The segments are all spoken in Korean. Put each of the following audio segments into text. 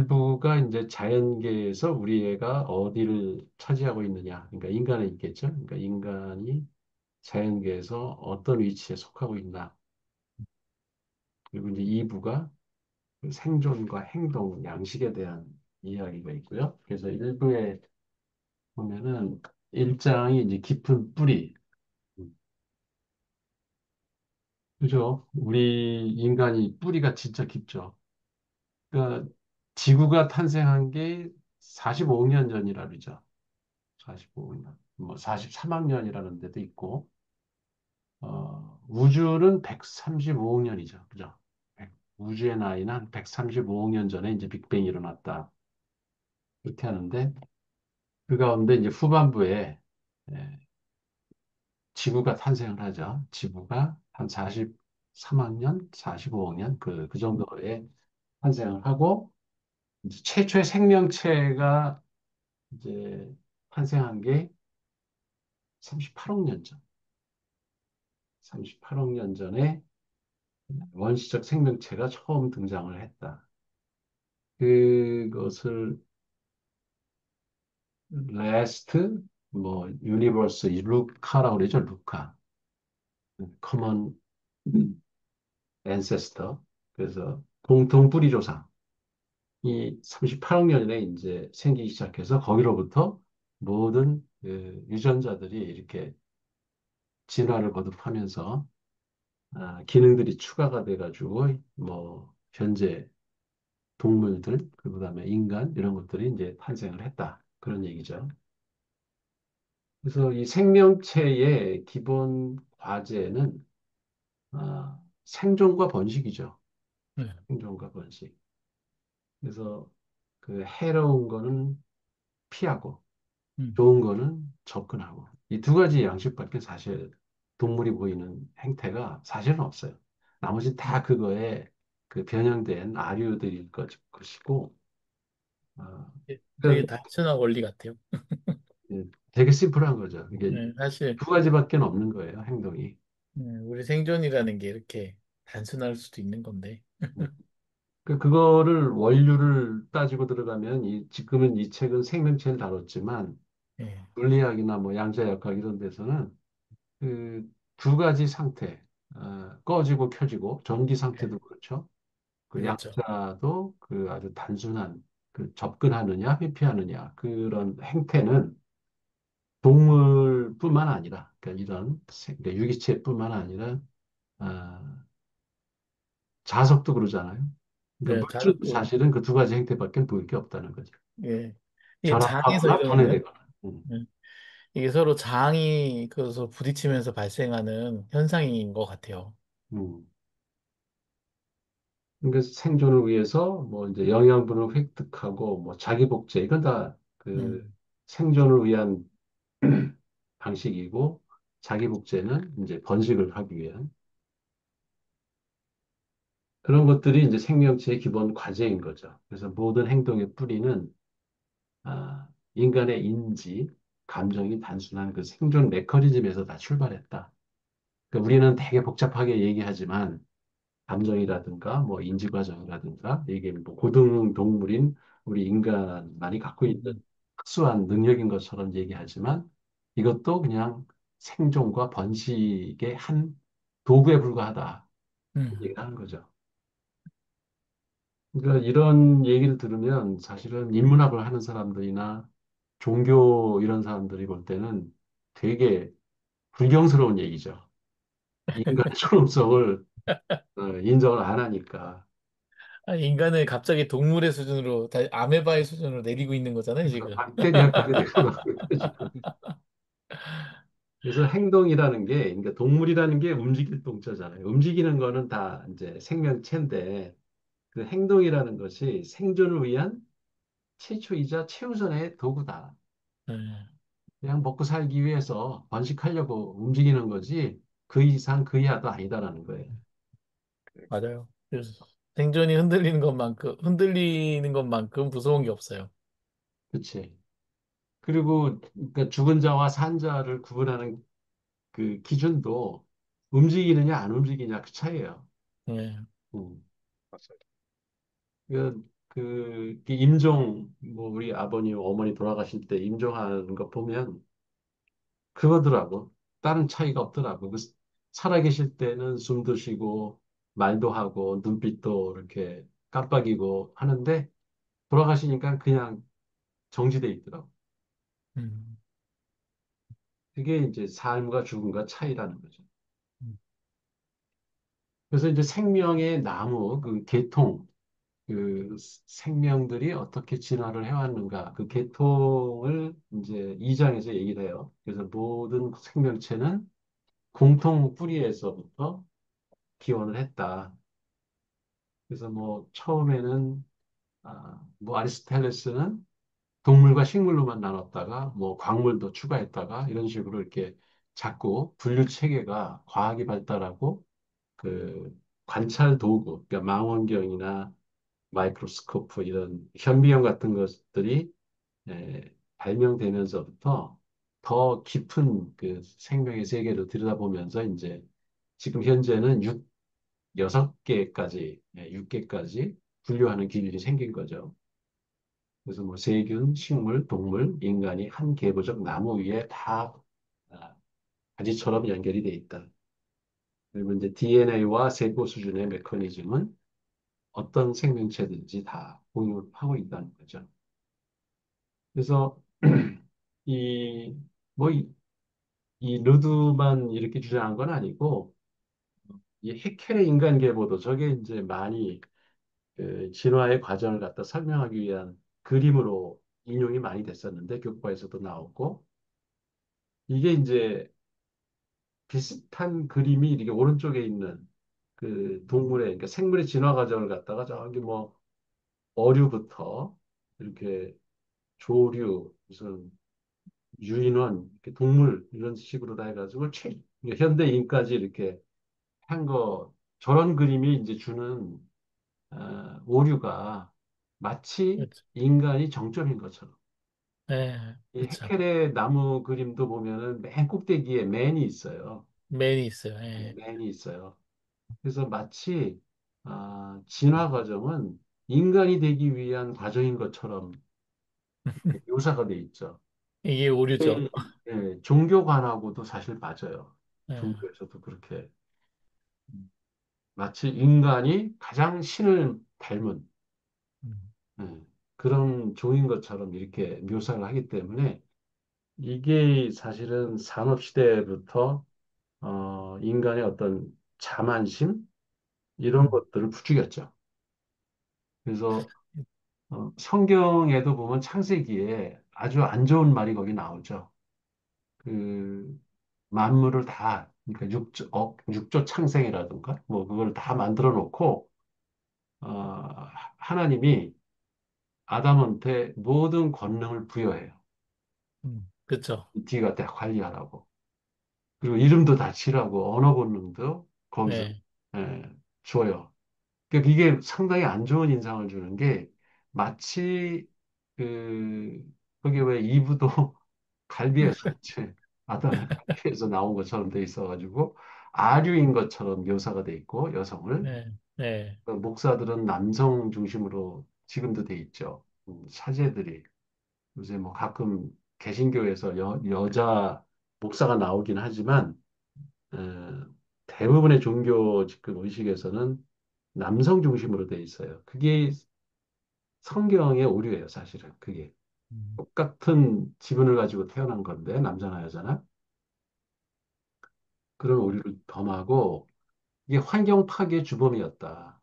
일부가 이제 자연계에서 우리 애가 어디를 차지하고 있느냐. 그러니까 인간에 있겠죠. 그러니까 인간이 자연계에서 어떤 위치에 속하고 있나. 그리고 이제 2부가 생존과 행동, 양식에 대한 이야기가 있고요. 그래서 1부에 보면은 1장이 이제 깊은 뿌리. 그죠? 우리 인간이 뿌리가 진짜 깊죠. 그러니까 지구가 탄생한 게 45억 년 전이라 그러죠. 45억 년. 뭐 43억 년이라는 데도 있고, 우주는 135억 년이죠. 그죠? 우주의 나이는 한 135억 년 전에 이제 빅뱅이 일어났다. 그렇게 하는데, 그 가운데 이제 후반부에 예, 지구가 탄생을 하죠. 지구가 한 43억 년, 45억 년, 그 정도에 탄생을 하고, 이제 최초의 생명체가 이제 탄생한 게 38억 년 전. 38억 년 전에 원시적 생명체가 처음 등장을 했다. 그것을 레스트 뭐 유니버스 루카라고 그러죠. 루카. 커먼 앤세스터. 그래서 공통 뿌리 조상. 이 38억 년에 이제 생기기 시작해서 거기로부터 모든 그 유전자들이 이렇게 진화를 거듭하면서 기능들이 추가가 돼가지고 뭐 현재 동물들, 그다음에 인간 이런 것들이 이제 탄생을 했다. 그런 얘기죠. 그래서 이 생명체의 기본 과제는 생존과 번식이죠. 네. 생존과 번식. 그래서 그 해로운 거는 피하고 음, 좋은 거는 접근하고 이 두 가지 양식밖에 사실 동물이 보이는 행태가 사실은 없어요. 나머지 다 음. 그거에 그 변형된 아류들일 것이고, 되게 그러니까 단순한 원리 같아요. 되게 심플한 거죠. 이게 네, 사실 두 가지밖에 없는 거예요, 행동이. 우리 생존이라는 게 이렇게 단순할 수도 있는 건데. 그거를 원류를 따지고 들어가면 지금은 이 책은 생명체를 다뤘지만 예, 물리학이나 뭐 양자역학 이런 데서는 그 두 가지 상태, 꺼지고 켜지고 전기 예, 상태도 그렇죠. 그 그렇죠. 양자도 그 아주 단순한 그 접근하느냐 회피하느냐 그런 행태는 동물뿐만 아니라 그러니까 그러니까 유기체뿐만 아니라 아, 자석도 그러잖아요. 그러니까 예, 물질도 자석도 사실은 그 두 가지 행태밖에 보일 게 없다는 거죠. 예, 이게 장에서 결합하거나 이러는 분해되거나. 예, 이게 서로 장이 그래서 부딪히면서 발생하는 현상인 것 같아요. 음. 그러니까 생존을 위해서 뭐 이제 영양분을 획득하고 뭐 자기 복제 이건 다 그 음, 생존을 위한 방식이고 자기 복제는 이제 번식을 하기 위한 그런 것들이 이제 생명체의 기본 과제인 거죠. 그래서 모든 행동의 뿌리는 인간의 인지, 감정이 단순한 그 생존 메커니즘에서 다 출발했다. 그러니까 우리는 되게 복잡하게 얘기하지만 감정이라든가 뭐 인지 과정이라든가 이게 뭐 고등 동물인 우리 인간만이 갖고 있는 음, 특수한 능력인 것처럼 얘기하지만 이것도 그냥 생존과 번식의 한 도구에 불과하다. 음. 얘기를 하는 거죠. 그러니까 이런 얘기를 들으면 사실은 인문학을 하는 사람들이나 종교 이런 사람들이 볼 때는 되게 불경스러운 얘기죠. 인간의 존엄성을 인정을 안 하니까. 아니, 인간을 갑자기 동물의 수준으로, 아메바의 수준으로 내리고 있는 거잖아요, 그러니까 지금. 박테리아까지 내려가는 거죠. 그래서 행동이라는 게, 그러니까 동물이라는 게 움직일 동자잖아요. 움직이는 거는 다 이제 생명체인데, 그 행동이라는 것이 생존을 위한 최초이자 최우선의 도구다. 예, 그냥 먹고 살기 위해서 번식하려고 움직이는 거지, 그 이상 그 이하도 아니다라는 거예요. 맞아요. 그래서 생존이 흔들리는 것만큼 무서운 게 없어요. 그렇지. 그리고 그러니까 죽은 자와 산 자를 구분하는 그 기준도 움직이느냐 안 움직이냐 그 차이예요. 예, 음. 그 그 임종, 뭐 우리 아버님, 어머니 돌아가실 때 임종하는 거 보면 그거더라고. 다른 차이가 없더라고. 살아계실 때는 숨도 쉬고 말도 하고 눈빛도 이렇게 깜빡이고 하는데 돌아가시니까 그냥 정지돼 있더라고. 음, 그게 이제 삶과 죽음과 차이라는 거죠. 음, 그래서 이제 생명의 나무, 그 계통, 그 생명들이 어떻게 진화를 해왔는가, 그 계통을 이제 2장에서 얘기를 해요. 그래서 모든 생명체는 공통 뿌리에서부터 기원을 했다. 그래서 뭐 처음에는 뭐 아리스토텔레스는 동물과 식물로만 나눴다가 뭐 광물도 추가했다가 이런 식으로 이렇게 자꾸 분류 체계가 과학이 발달하고 그 관찰 도구, 그러니까 망원경이나 마이크로스코프 이런 현미경 같은 것들이 발명되면서부터 더 깊은 그 생명의 세계를 들여다보면서 이제 지금 현재는 6개까지, 6개까지 분류하는 기준이 생긴 거죠. 그래서 뭐 세균, 식물, 동물, 인간이 한 계보적 나무 위에 다 아, 가지처럼 연결이 돼 있다. 그리고 이제 DNA와 세포 수준의 메커니즘은 어떤 생명체든지 다 공유하고 있다는 거죠. 그래서 이, 뭐, 이 루드만 이렇게 주장한 건 아니고, 이 해켈의 인간 계보도 저게 이제 많이 그 진화의 과정을 갖다 설명하기 위한 그림으로 인용이 많이 됐었는데, 교과에서도 나오고, 이게 이제 비슷한 그림이 이렇게 오른쪽에 있는 그 동물의, 그러니까 생물의 진화 과정을 갖다가 저기 뭐 어류부터 이렇게 조류, 무슨 유인원, 이렇게 동물 이런 식으로 다 해가지고 현대인까지 이렇게 한 거, 저런 그림이 이제 주는 오류가 마치 그렇죠. 인간이 정점인 것처럼. 네, 이 그렇죠. 해켈의 나무 그림도 보면은 맨 꼭대기에 맨이 있어요. 맨이 있어요. 예. 맨이 있어요. 그래서 마치 진화 과정은 인간이 되기 위한 과정인 것처럼 묘사가 돼 있죠. 이게 오류죠. 예, 종교관하고도 사실 맞아요. 예. 종교에서도 그렇게 마치 인간이 가장 신을 닮은 음, 예, 그런 종인 것처럼 이렇게 묘사를 하기 때문에 이게 사실은 산업시대부터 인간의 어떤 자만심 이런 음, 것들을 부추겼죠. 그래서 성경에도 보면 창세기에 아주 안 좋은 말이 거기 나오죠. 그 만물을 다 그러니까 육조 창생이라든가 뭐 그걸 다 만들어 놓고 어, 하나님이 아담한테 모든 권능을 부여해요. 그렇죠. 뒤가 다 관리하라고. 그리고 이름도 다 지라고 언어 본능도 거기서 예. 예, 줘요. 그러니까 이게 상당히 안 좋은 인상을 주는 게 마치 그 거기 왜 이브도 갈비에서 이제 아담의 갈비에서 나온 것처럼 돼 있어가지고 아류인 것처럼 묘사가 돼 있고 여성을 네, 네, 그 목사들은 남성 중심으로 지금도 돼 있죠. 사제들이 요새 뭐 가끔 개신교에서 여자 목사가 나오긴 하지만 어, 대부분의 종교 지금 의식에서는 남성 중심으로 돼 있어요. 그게 성경의 오류예요, 사실은. 그게 음, 똑같은 지분을 가지고 태어난 건데 남자나 여자나 그런 오류를 범하고 이게 환경 파괴 주범이었다.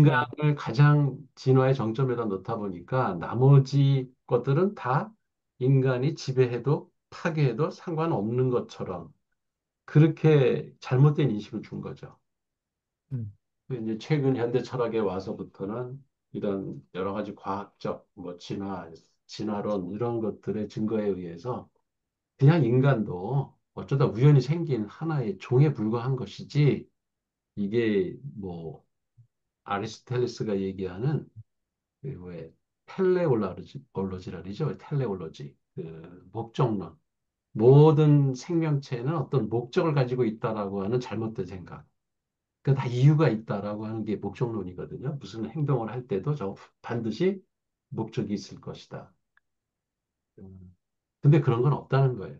네, 인간을 가장 진화의 정점에다 놓다 보니까 나머지 것들은 다 인간이 지배해도 파괴해도 상관없는 것처럼 그렇게 잘못된 인식을 준 거죠. 음, 이제 최근 현대 철학에 와서부터는 이런 여러 가지 과학적 뭐 진화론 이런 것들의 증거에 의해서 그냥 인간도 어쩌다 우연히 생긴 하나의 종에 불과한 것이지 이게 뭐 아리스토텔레스가 얘기하는 그왜 텔레올로지라 그러죠. 텔레올로지. 그 목적론. 모든 생명체는 어떤 목적을 가지고 있다라고 하는 잘못된 생각. 그다 이유가 있다라고 하는 게 목적론이거든요. 무슨 행동을 할 때도 반드시 목적이 있을 것이다. 음, 근데 그런 건 없다는 거예요.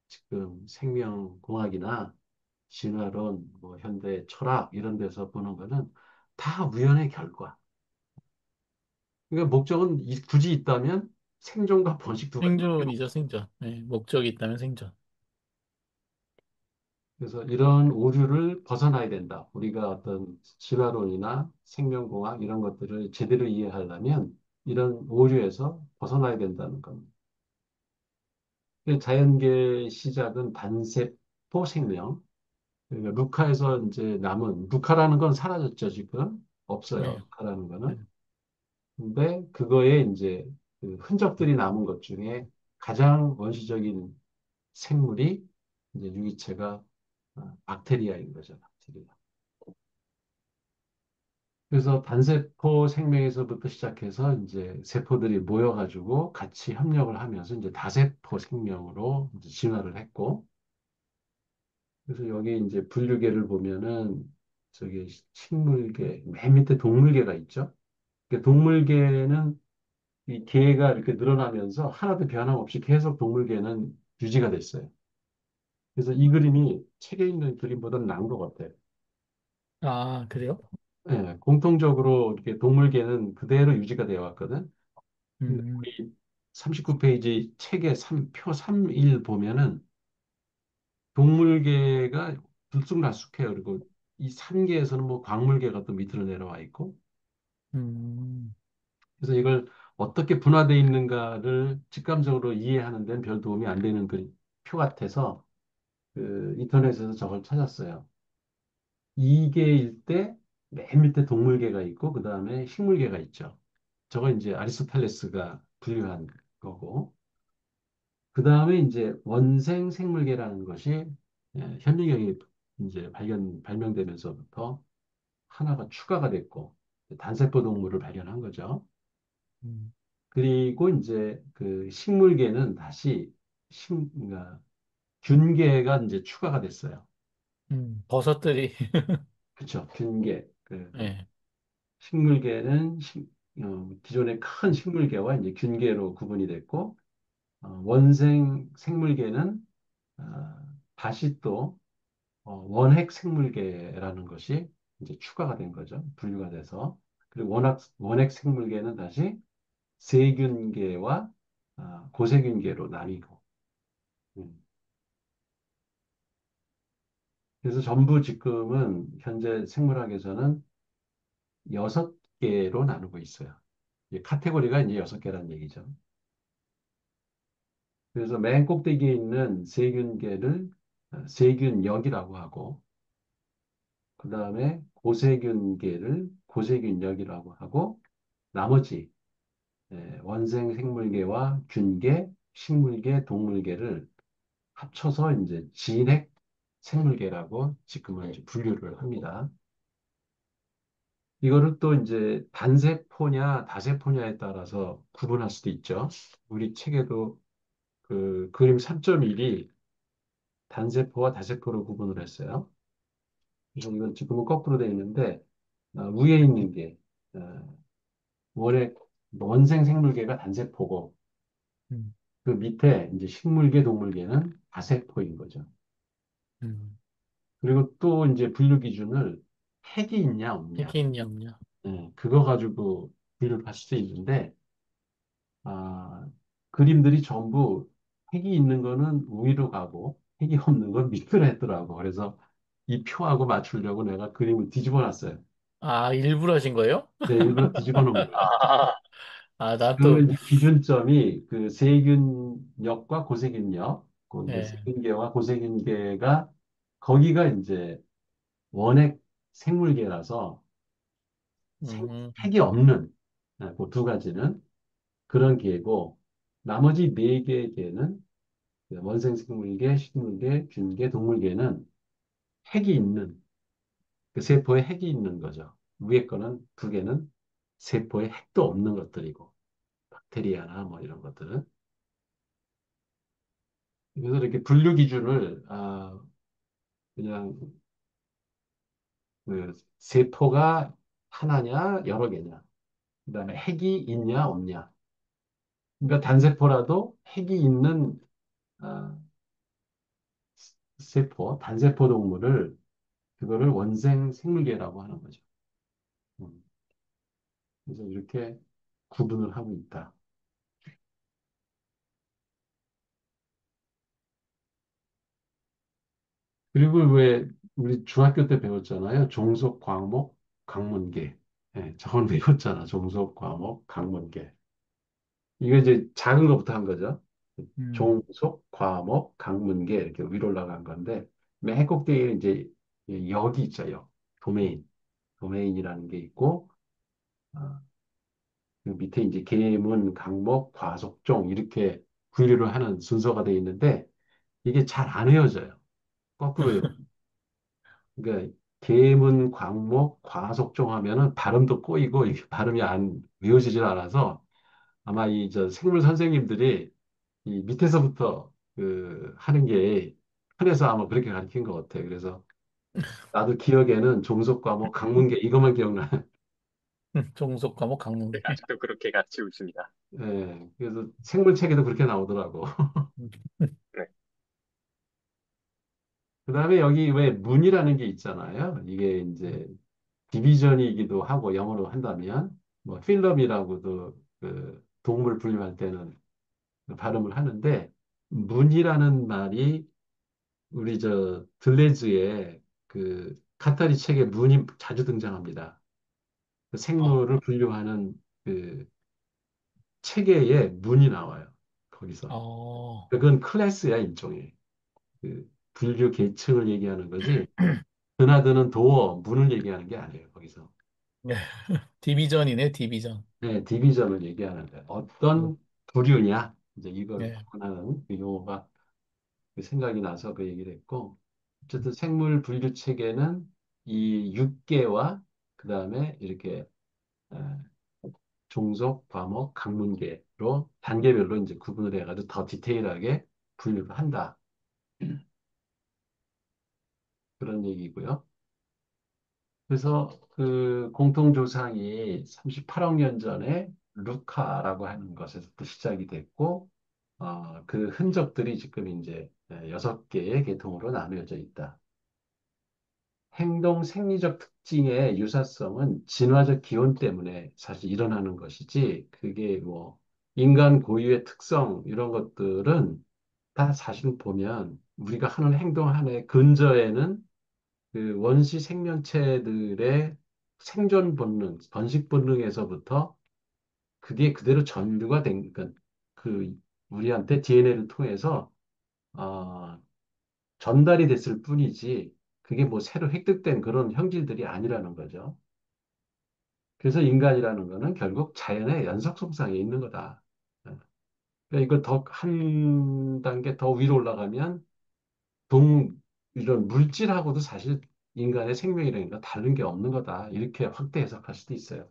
지금 생명공학이나 진화론, 뭐 현대 철학 이런 데서 보는 거는 다 우연의 결과. 그러니까 목적은 굳이 있다면 생존과 번식 두 가지밖에 생존이죠, 없죠. 생존. 네, 목적이 있다면 생존. 그래서 이런 오류를 벗어나야 된다. 우리가 어떤 진화론이나 생명공학 이런 것들을 제대로 이해하려면 이런 오류에서 벗어나야 된다는 겁니다. 그 자연계의 시작은 단세포 생명. 그러니까 루카에서 이제 남은, 루카라는 건 사라졌죠, 지금. 없어요, 네, 루카라는 네. 거는. 근데 그거에 이제 그 흔적들이 남은 것 중에 가장 원시적인 생물이 이제 유기체가 박테리아인 거죠, 박테리아. 그래서 단세포 생명에서부터 시작해서 이제 세포들이 모여가지고 같이 협력을 하면서 이제 다세포 생명으로 이제 진화를 했고, 그래서 여기 이제 분류계를 보면은 저기 식물계, 맨 밑에 동물계가 있죠. 그 동물계는 이 개가 이렇게 늘어나면서 하나도 변함없이 계속 동물계는 유지가 됐어요. 그래서 이 그림이 책에 있는 그림보다는 나은 것 같아요. 아, 그래요? 예, 공통적으로 이렇게 동물계는 그대로 유지가 되어 왔거든. 근데 음, 우리 39페이지 책의 표 3일 보면은 동물계가 들쑥날쑥해요. 그리고 이 산계에서는 뭐 광물계가 또 밑으로 내려와 있고. 음, 그래서 이걸 어떻게 분화되어 있는가를 직감적으로 이해하는 데는 별 도움이 안 되는 그 표 같아서 그 인터넷에서 저걸 찾았어요. 이계일 때 맨 밑에 동물계가 있고 그 다음에 식물계가 있죠. 저거 이제 아리스토텔레스가 분류한 거고 그 다음에 이제 원생 생물계라는 것이 현미경이 이제 발명되면서부터 하나가 추가가 됐고 단세포 동물을 발견한 거죠. 음, 그리고 이제 그 식물계는 다시 그러니까 균계가 이제 추가가 됐어요. 버섯들이, 그렇죠. 균계. 그 네, 식물계는 기존의 큰 식물계와 이제 균계로 구분이 됐고 원생 생물계는 다시 또 원핵 생물계라는 것이 이제 추가가 된 거죠. 분류가 돼서. 그리고 원핵 생물계는 다시 세균계와 고세균계로 나뉘고. 음. 그래서 전부 지금은 현재 생물학에서는 6개로 나누고 있어요. 카테고리가 이제 6개라는 얘기죠. 그래서 맨 꼭대기에 있는 세균계를 세균역이라고 하고, 그 다음에 고세균계를 고세균역이라고 하고, 나머지 원생 생물계와 균계, 식물계, 동물계를 합쳐서 이제 진핵 생물계라고 지금은 이제 분류를 합니다. 이거를 또 이제 단세포냐 다세포냐에 따라서 구분할 수도 있죠. 우리 책에도 그 그림 3.1이 단세포와 다세포로 구분을 했어요. 그래서 이건 지금은 거꾸로 되어 있는데 위에 있는 게 어, 원의 원생 생물계가 단세포고 음, 그 밑에 이제 식물계, 동물계는 다세포인 거죠. 음, 그리고 또 이제 분류 기준을 핵이 있냐 없냐 핵인염려. 그거 가지고 분류를 할 수도 있는데 아, 그림들이 전부 핵이 있는 거는 위로 가고 핵이 없는 건 밑으로 했더라고. 그래서 이 표하고 맞추려고 내가 그림을 뒤집어 놨어요. 아, 일부러 하신 거예요? 네, 일부러 뒤집어 놓은 거예요. 아, 아, 나 그러면 또, 이제 기준점이 그 세균력과 고세균력, 그 이제 예, 세균계와 고세균계가 거기가 이제 원핵 생물계라서 음, 핵이 없는 그두 가지는 그런 계고 나머지 네 개의 계는 원생 생물계, 식물계, 균계, 동물계는 핵이 있는 그 세포에 핵이 있는 거죠. 위에 거는 두 개는 세포에 핵도 없는 것들이고 박테리아나 뭐 이런 것들은 그래서 이렇게 분류 기준을 그냥 그 세포가 하나냐, 여러 개냐. 그다음에 핵이 있냐, 없냐. 그러니까 단세포라도 핵이 있는 아, 세포, 단세포 동물을 그거를 원생 생물계라고 하는 거죠. 음, 그래서 이렇게 구분을 하고 있다. 그리고 왜 우리 중학교 때 배웠잖아요. 종속, 과목, 강문계. 예, 저건 배웠잖아. 종속, 과목, 강문계. 이거 이제 작은 것부터 한 거죠. 음, 종속, 과목, 강문계 이렇게 위로 올라간 건데 맨 해꼭대기에 이제 이 역이 있죠. 역. 도메인. 도메인이라는 게 있고 어, 그 밑에 이제 계문, 강목, 과속종 이렇게 분류를 하는 순서가 돼 있는데 이게 잘 안 헤어져요. 거꾸로 해요. 그러니까 계문, 광목, 과속종 하면은 발음도 꼬이고 이게 발음이 안 외워지질 않아서 아마 이 저 생물 선생님들이 이 밑에서부터 그 하는 게 편해서 아마 그렇게 가르친 것 같아요. 그래서 나도 기억에는 종속 과목, 강문계 이것만 기억나. 종속 과목 네, 강문계. 아직도 그렇게 가르치고 있습니다. 예, 그래서 생물책에도 그렇게 나오더라고. 네. 그다음에 여기 왜 문이라는 게 있잖아요. 이게 이제 디비전이기도 하고 영어로 한다면 뭐 필럼이라고도 그 동물 분류할 때는 발음을 하는데 문이라는 말이 우리 저 들레즈의 그 카타리 책에 문이 자주 등장합니다. 그 어, 생물을 분류하는 그 체계에 문이 나와요. 거기서. 어, 그건 클래스야, 일종의. 그 분류 계층을 얘기하는 거지. 드나드는 도어, 문을 얘기하는 게 아니에요, 거기서. 네. 디비전이네, 디비전. 네, 디비전을 얘기하는 거예요. 음, 어떤 부류냐? 이제 이걸 네. 구분하는 그 용어가 그 생각이 나서 그 얘기를 했고, 어쨌든 생물 분류 체계는 이 육계와 그 다음에 이렇게 어, 종속, 과목, 학문계로 단계별로 이제 구분을 해가지고 더 디테일하게 분류를 한다. 그런 얘기고요. 그래서 그 공통조상이 38억 년 전에 루카라고 하는 것에서부터 시작이 됐고, 그 흔적들이 지금 이제 6개의 계통으로 나누어져 있다. 행동 생리적 특징의 유사성은 진화적 기원 때문에 사실 일어나는 것이지, 그게 뭐 인간 고유의 특성 이런 것들은 다 사실 보면 우리가 하는 행동 하나의 근저에는 그 원시 생명체들의 생존 본능, 번식 본능에서부터 그게 그대로 전류가 된, 그러니까 그 우리한테 DNA를 통해서 전달이 됐을 뿐이지 그게 뭐 새로 획득된 그런 형질들이 아니라는 거죠. 그래서 인간이라는 거는 결국 자연의 연속성상에 있는 거다. 그러니까 이걸 더 한 단계 더 위로 올라가면 이런 물질하고도 사실 인간의 생명이라는 건 다른 게 없는 거다. 이렇게 확대 해석할 수도 있어요.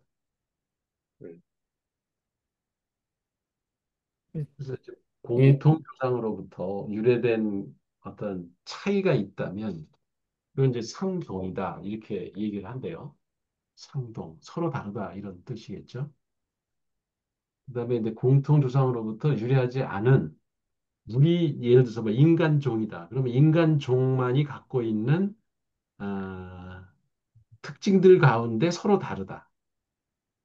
음, 그래서 이제 이게, 공통조상으로부터 유래된 어떤 차이가 있다면 그건 이제 상동이다. 이렇게 얘기를 한대요. 상동, 서로 다르다. 이런 뜻이겠죠. 그다음에 이제 공통조상으로부터 유래하지 않은 우리 예를 들어서 뭐 인간종이다. 그러면 인간종만이 갖고 있는 아, 특징들 가운데 서로 다르다.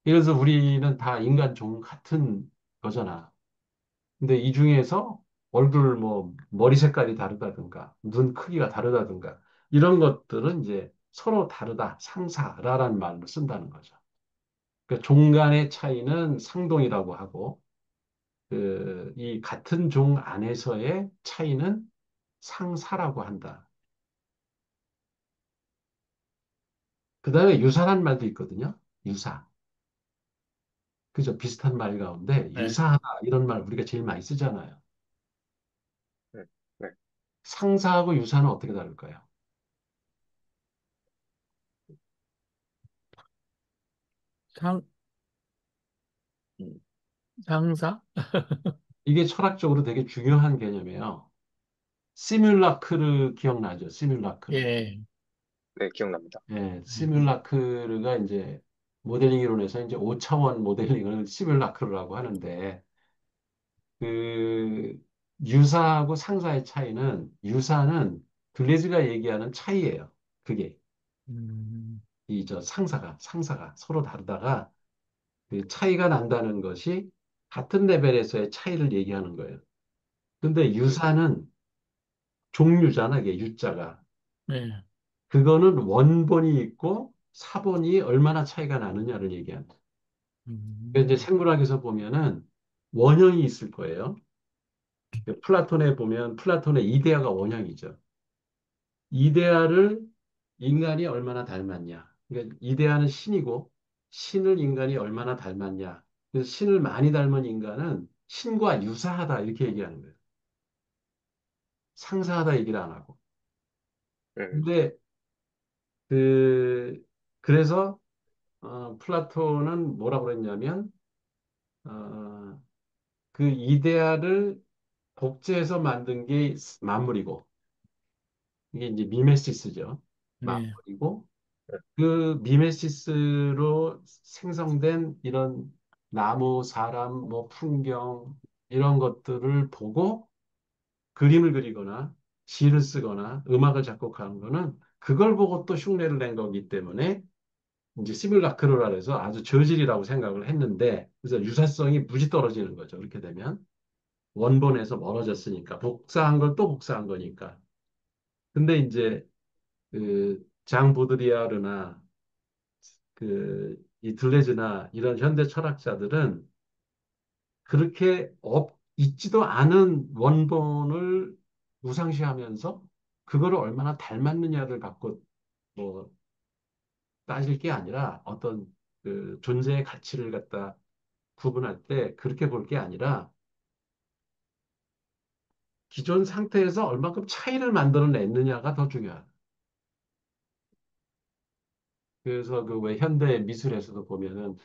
예를 들어서 우리는 다 인간종 같은 거잖아. 근데 이 중에서 얼굴 뭐 머리 색깔이 다르다든가 눈 크기가 다르다든가 이런 것들은 이제 서로 다르다. 상사라는 말로 쓴다는 거죠. 그러니까 종 간의 차이는 상동이라고 하고 이 같은 종 안에서의 차이는 상사라고 한다. 그다음에 유사란 말도 있거든요. 유사. 그죠? 비슷한 말 가운데 네. 유사하다 이런 말 우리가 제일 많이 쓰잖아요. 네, 네. 상사하고 유사는 어떻게 다를까요? 상, 음. 상사? 이게 철학적으로 되게 중요한 개념이에요. 시뮬라크르 기억나죠? 시뮬라크르. 예. 네, 기억납니다. 예, 음, 시뮬라크가 이제 모델링 이론에서 이제 5차원 모델링을 시뮬라크라고 하는데 그 유사하고 상사의 차이는 유사는 글래즈가 얘기하는 차이예요. 그게 음, 이 저 상사가 서로 다르다가 그 차이가 난다는 것이 같은 레벨에서의 차이를 얘기하는 거예요. 근데 음, 유사는 종류잖아, 이게 유자가. 네. 그거는 원본이 있고 사본이 얼마나 차이가 나느냐를 얘기하는 거예요. 그래서 이제 음, 생물학에서 보면은 원형이 있을 거예요. 플라톤에 보면 플라톤의 이데아가 원형이죠. 이데아를 인간이 얼마나 닮았냐. 그러니까 이데아는 신이고 신을 인간이 얼마나 닮았냐. 그래서 신을 많이 닮은 인간은 신과 유사하다 이렇게 얘기하는 거예요. 상사하다 얘기를 안 하고. 음, 근데 그 그래서 플라톤은 뭐라고 그랬냐면 어, 그 이데아를 복제해서 만든 게 만물이고 이게 이제 미메시스죠. 네. 만물이고 그 미메시스로 생성된 이런 나무, 사람, 뭐 풍경 이런 것들을 보고 그림을 그리거나 시를 쓰거나 음악을 작곡하는 거는 그걸 보고 또 흉내를 낸 거기 때문에 이제 시뮬라크로라 해서 아주 저질이라고 생각을 했는데 그래서 유사성이 무지 떨어지는 거죠. 그렇게 되면 원본에서 멀어졌으니까 복사한 걸 또 복사한 거니까. 근데 이제 그 장 보드리아르나 그 이 들레즈나 이런 현대 철학자들은 그렇게 있지도 않은 원본을 우상시하면서 그거를 얼마나 닮았느냐를 갖고 뭐 따질 게 아니라 어떤 그 존재의 가치를 갖다 구분할 때 그렇게 볼 게 아니라 기존 상태에서 얼마큼 차이를 만들어냈느냐가 더 중요하다. 그래서 그 왜 현대 미술에서도 보면은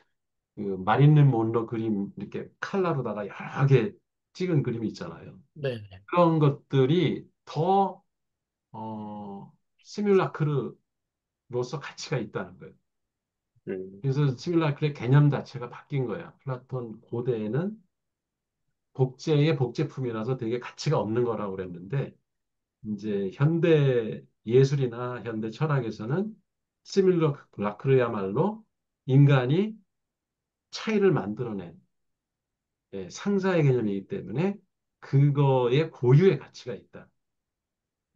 그 마릴린 monroe 그림 이렇게 칼라로다가 여러 개 찍은 그림이 있잖아요. 네. 네. 그런 것들이 더 시뮬라크로서 가치가 있다는 거예요. 음, 그래서 시뮬라크의 개념 자체가 바뀐 거야. 플라톤 고대에는 복제의 복제품이라서 되게 가치가 없는 거라고 그랬는데 이제 현대 예술이나 현대 철학에서는 시뮬라크야말로 인간이 차이를 만들어낸 상사의 개념이기 때문에 그거에 고유의 가치가 있다.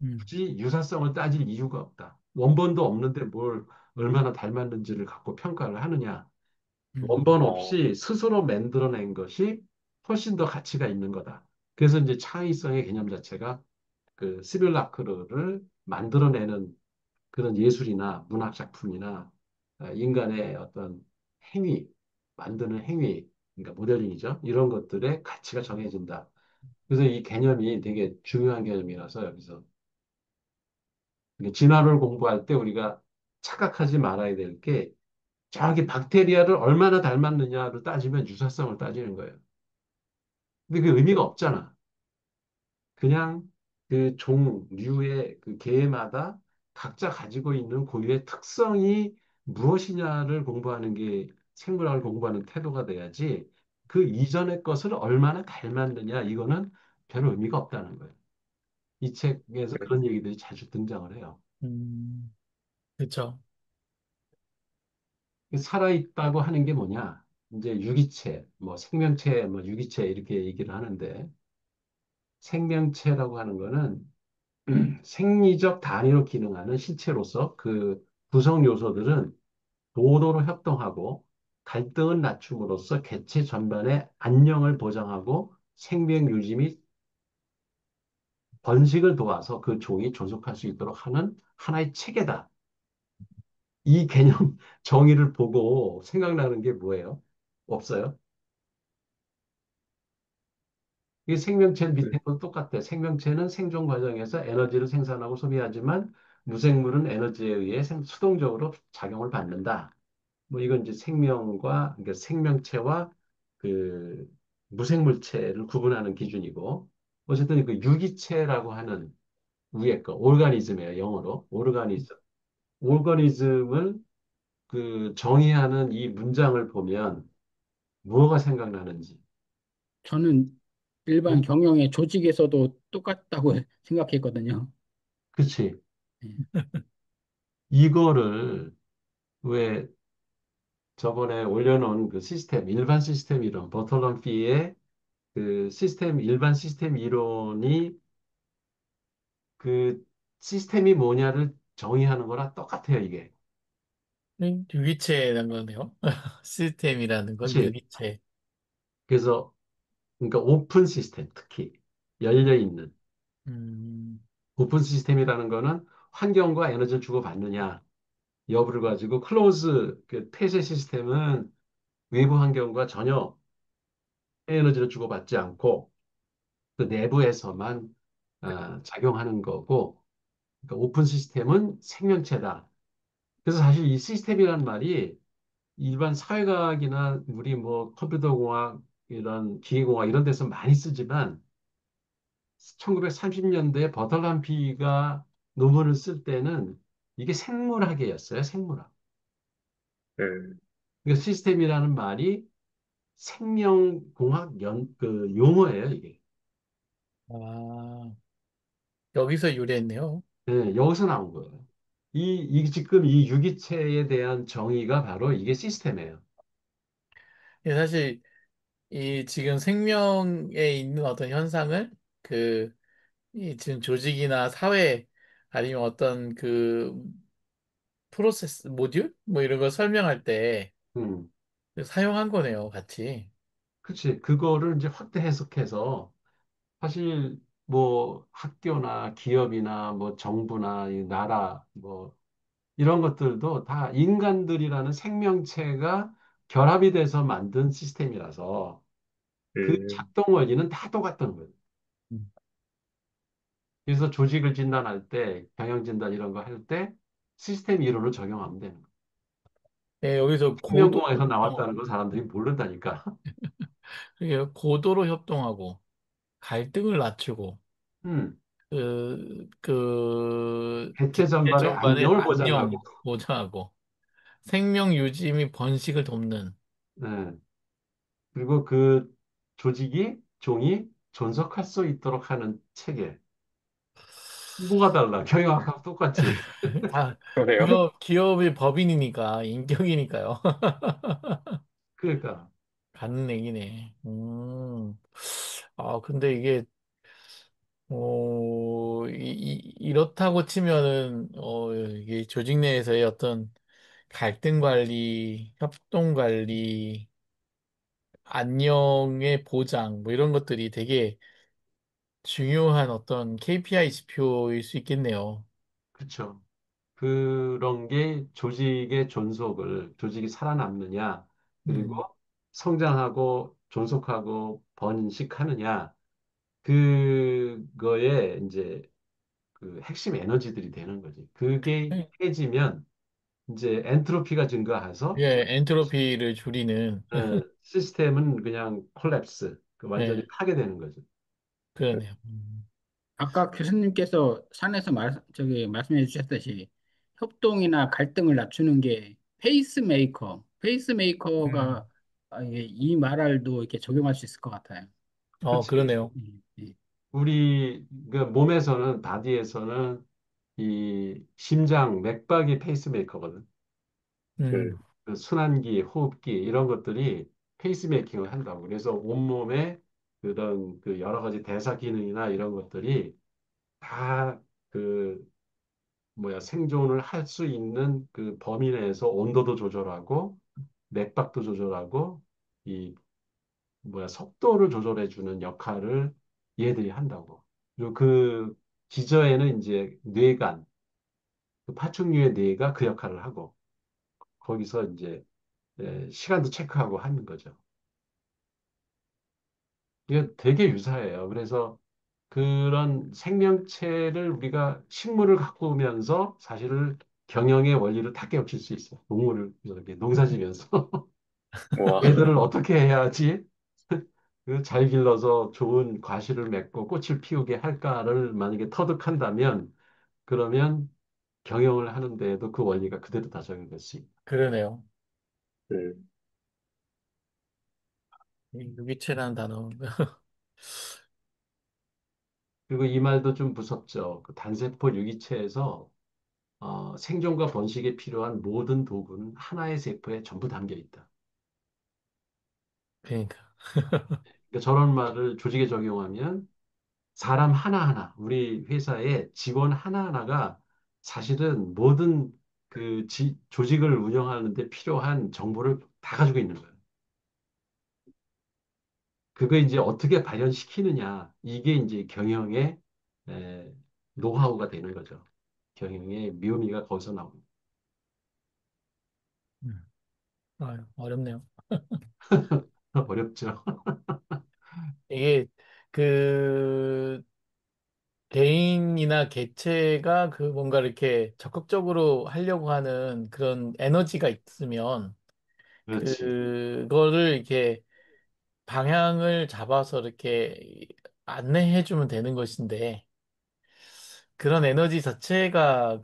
음, 굳이 유사성을 따질 이유가 없다. 원본도 없는데 뭘 얼마나 닮았는지를 갖고 평가를 하느냐. 원본 어, 없이 스스로 만들어낸 것이 훨씬 더 가치가 있는 거다. 그래서 이제 창의성의 개념 자체가 그 시뮬라크를 만들어내는 그런 예술이나 문학 작품이나 인간의 어떤 행위, 만드는 행위, 그러니까 모델링이죠. 이런 것들의 가치가 정해진다. 그래서 이 개념이 되게 중요한 개념이라서 여기서 진화를 공부할 때 우리가 착각하지 말아야 될 게 저기 박테리아를 얼마나 닮았느냐를 따지면 유사성을 따지는 거예요. 근데 그 의미가 없잖아. 그냥 그 종류의 그 개마다 각자 가지고 있는 고유의 특성이 무엇이냐를 공부하는 게 생물학을 공부하는 태도가 돼야지 그 이전의 것을 얼마나 닮았느냐 이거는 별 의미가 없다는 거예요. 이 책에서 음, 그런 얘기들이 자주 등장을 해요. 음, 그쵸. 살아있다고 하는 게 뭐냐? 이제 유기체, 뭐 생명체, 뭐 유기체 이렇게 얘기를 하는데 생명체라고 하는 거는 생리적 단위로 기능하는 신체로서 그 구성 요소들은 고도로 협동하고 갈등을 낮춤으로써 개체 전반의 안녕을 보장하고 생명 유지 및 번식을 도와서 그 종이 존속할 수 있도록 하는 하나의 체계다. 이 개념 정의를 보고 생각나는 게 뭐예요? 없어요? 이 생명체 음, 밑에도 똑같아. 생명체는 생존 과정에서 에너지를 생산하고 소비하지만 무생물은 에너지에 의해 수동적으로 작용을 받는다. 뭐 이건 이제 생명과 그러니까 생명체와 그 무생물체를 구분하는 기준이고 어쨌든 그 유기체라고 하는 위에 거 오르가니즘이에요. 영어로 오르가니즘. 오거니즘을 그 정의하는 이 문장을 보면 뭐가 생각나는지. 저는 일반 응? 경영의 조직에서도 똑같다고 생각했거든요. 그치. 예. 이거를 왜 저번에 올려놓은 그 시스템, 일반 시스템 이론, 버털럼피의 그 시스템, 일반 시스템 이론이 그 시스템이 뭐냐를 정의하는 거랑 똑같아요, 이게. 유기체라는 거네요. 시스템이라는 건 그치? 유기체. 그래서, 그러니까 오픈 시스템, 특히 열려 있는 음, 오픈 시스템이라는 거는 환경과 에너지를 주고받느냐 여부를 가지고 클로즈, 그 폐쇄 시스템은 외부 환경과 전혀 에너지를 주고받지 않고 그 내부에서만 작용하는 거고, 그러니까 오픈 시스템은 생명체다. 그래서 사실 이 시스템이라는 말이 일반 사회과학이나 우리 뭐 컴퓨터공학 이런 기계공학 이런 데서 많이 쓰지만 1930년대에 버털람피가 논문을 쓸 때는 이게 생물학이었어요, 생물학. 음, 그러니까 시스템이라는 말이 생명공학 그 용어예요, 이게. 아, 여기서 유래했네요. 네, 여기서 나온 거예요. 지금 이 유기체에 대한 정의가 바로 이게 시스템이에요. 예, 사실 이 지금 생명에 있는 어떤 현상을 그 이 지금 조직이나 사회 아니면 어떤 그 프로세스 모듈 뭐 이런 걸 설명할 때 음, 사용한 거네요, 같이. 그치. 그거를 이제 확대 해석해서 사실 뭐 학교나 기업이나 뭐 정부나 이 나라 뭐 이런 것들도 다 인간들이라는 생명체가 결합이 돼서 만든 시스템이라서 그 음, 작동 원리는 다 똑같던 거예요. 음. 그래서 조직을 진단할 때, 경영 진단 이런 거 할 때 시스템 이론을 적용하면 되는 거예요. 예, 여기서 고도로 생명공학에서 나왔다는 협동하고 거 사람들이 모른다니까. 이게 고도로 협동하고 갈등을 낮추고 음, 기체 개체 전반의 전반의 안녕을 보장하고, 안녕 보장하고 생명 유지 및 번식을 돕는. 예. 그리고 그 조직이, 종이 존속할 수 있도록 하는 체계. 뭐가 달라? 경영학하고 똑같지. 다 그러네요. 기업의 법인이니까 인격이니까요. 그러니까, 가는 얘기네. 아, 근데 이게, 이렇다고 치면은, 이게 조직 내에서의 어떤 갈등 관리, 협동 관리, 안녕의 보장, 뭐 이런 것들이 되게 중요한 어떤 KPI 지표일 수 있겠네요. 그렇죠. 그런 게 조직의 존속을, 조직이 살아남느냐, 그리고 음, 성장하고 존속하고 번식하느냐, 그거에 이제 그 핵심 에너지들이 되는 거지. 그게 깨지면 이제 엔트로피가 증가해서 예, 엔트로피를 줄이는, 시스템은 그냥 콜랩스, 그 완전히 예, 파괴되는 거죠. 그러네요. 아까 교수님께서 산에서 말씀해 주셨듯이 협동이나 갈등을 낮추는 게 음. 페이스메이커가 이게 이 말알도 이렇게 적용할 수 있을 것 같아요. 그렇지. 그러네요. 예. 우리 그 몸에서는 바디에서는 이 심장, 맥박이 페이스메이커거든. 음, 음, 그 순환기, 호흡기 이런 것들이 페이스메이킹을 한다고. 그래서 온몸에 그런 그 여러 가지 대사 기능이나 이런 것들이 다 그 뭐야 생존을 할 수 있는 그 범위 내에서 온도도 조절하고 맥박도 조절하고 이 뭐야 속도를 조절해 주는 역할을 얘들이 한다고. 그리고 그 기저에는 이제 뇌관, 그 파충류의 뇌가 그 역할을 하고 거기서 이제 시간도 체크하고 하는 거죠. 이게 되게 유사해요. 그래서 그런 생명체를 우리가 식물을 가꾸면서 사실은 경영의 원리를 다 깨우칠 수 있어요. 농물을 이렇게 농사지면서 와, 얘들을 어떻게 해야지 그잘 길러서 좋은 과실을 맺고 꽃을 피우게 할까를 만약에 터득한다면 그러면 경영을 하는데에도 그 원리가 그대로 다 적용될 수 있다. 그러네요. 음, 이 유기체라는 단어. 그리고 이 말도 좀 무섭죠. 그 단세포 유기체에서 생존과 번식에 필요한 모든 도구는 하나의 세포에 전부 담겨 있다. 그러니까. 그러니까 저런 말을 조직에 적용하면 사람 하나하나, 우리 회사의 직원 하나하나가 사실은 모든 조직을 운영하는 데 필요한 정보를 다 가지고 있는 거예요. 그거 이제 어떻게 발현시키느냐, 이게 이제 경영의 에, 노하우가 되는 거죠. 경영의 묘미가 거기서 나옵니다. 음. 아유, 어렵네요. 어렵죠. 이게 그 개인이나 개체가 그 뭔가 이렇게 적극적으로 하려고 하는 그런 에너지가 있으면 그렇지. 그거를 이렇게 방향을 잡아서 이렇게 안내해 주면 되는 것인데 그런 에너지 자체가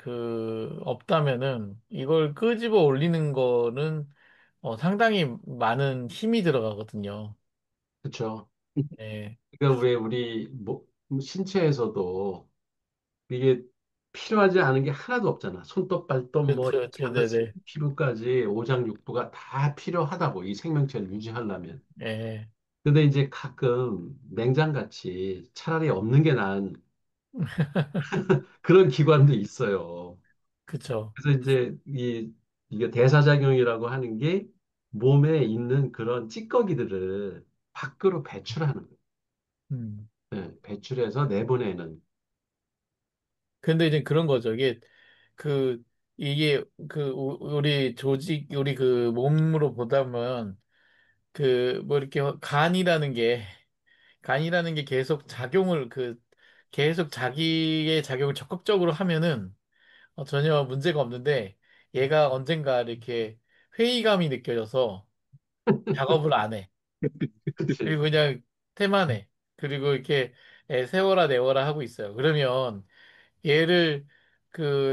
없다면은 이걸 끄집어 올리는 거는 상당히 많은 힘이 들어가거든요. 그렇죠. 예. 그러니까 왜 우리 신체에서도 이게 필요하지 않은 게 하나도 없잖아. 손톱, 발톱, 뭐 그렇죠, 그렇죠, 작은 네네. 피부까지 오장육부가 다 필요하다고 이 생명체를 유지하려면. 예. 근데 이제 가끔 맹장같이 차라리 없는 게 나은 그런 기관도 있어요. 그렇죠. 그래서 이제 이게 대사작용이라고 하는 게 몸에 있는 그런 찌꺼기들을 밖으로 배출하는 거예요. 음. 네, 배출해서 내보내는. 근데 이제 그런 거죠. 그, 이게 우리 몸으로 보다 보면 뭐 이렇게 간이라는 게 계속 자기의 작용을 적극적으로 하면은 전혀 문제가 없는데 얘가 언젠가 이렇게 회의감이 느껴져서 작업을 안 해. 그치? 그리고 그냥 태만해. 그리고 이렇게 세워라 내워라 하고 있어요. 그러면 얘를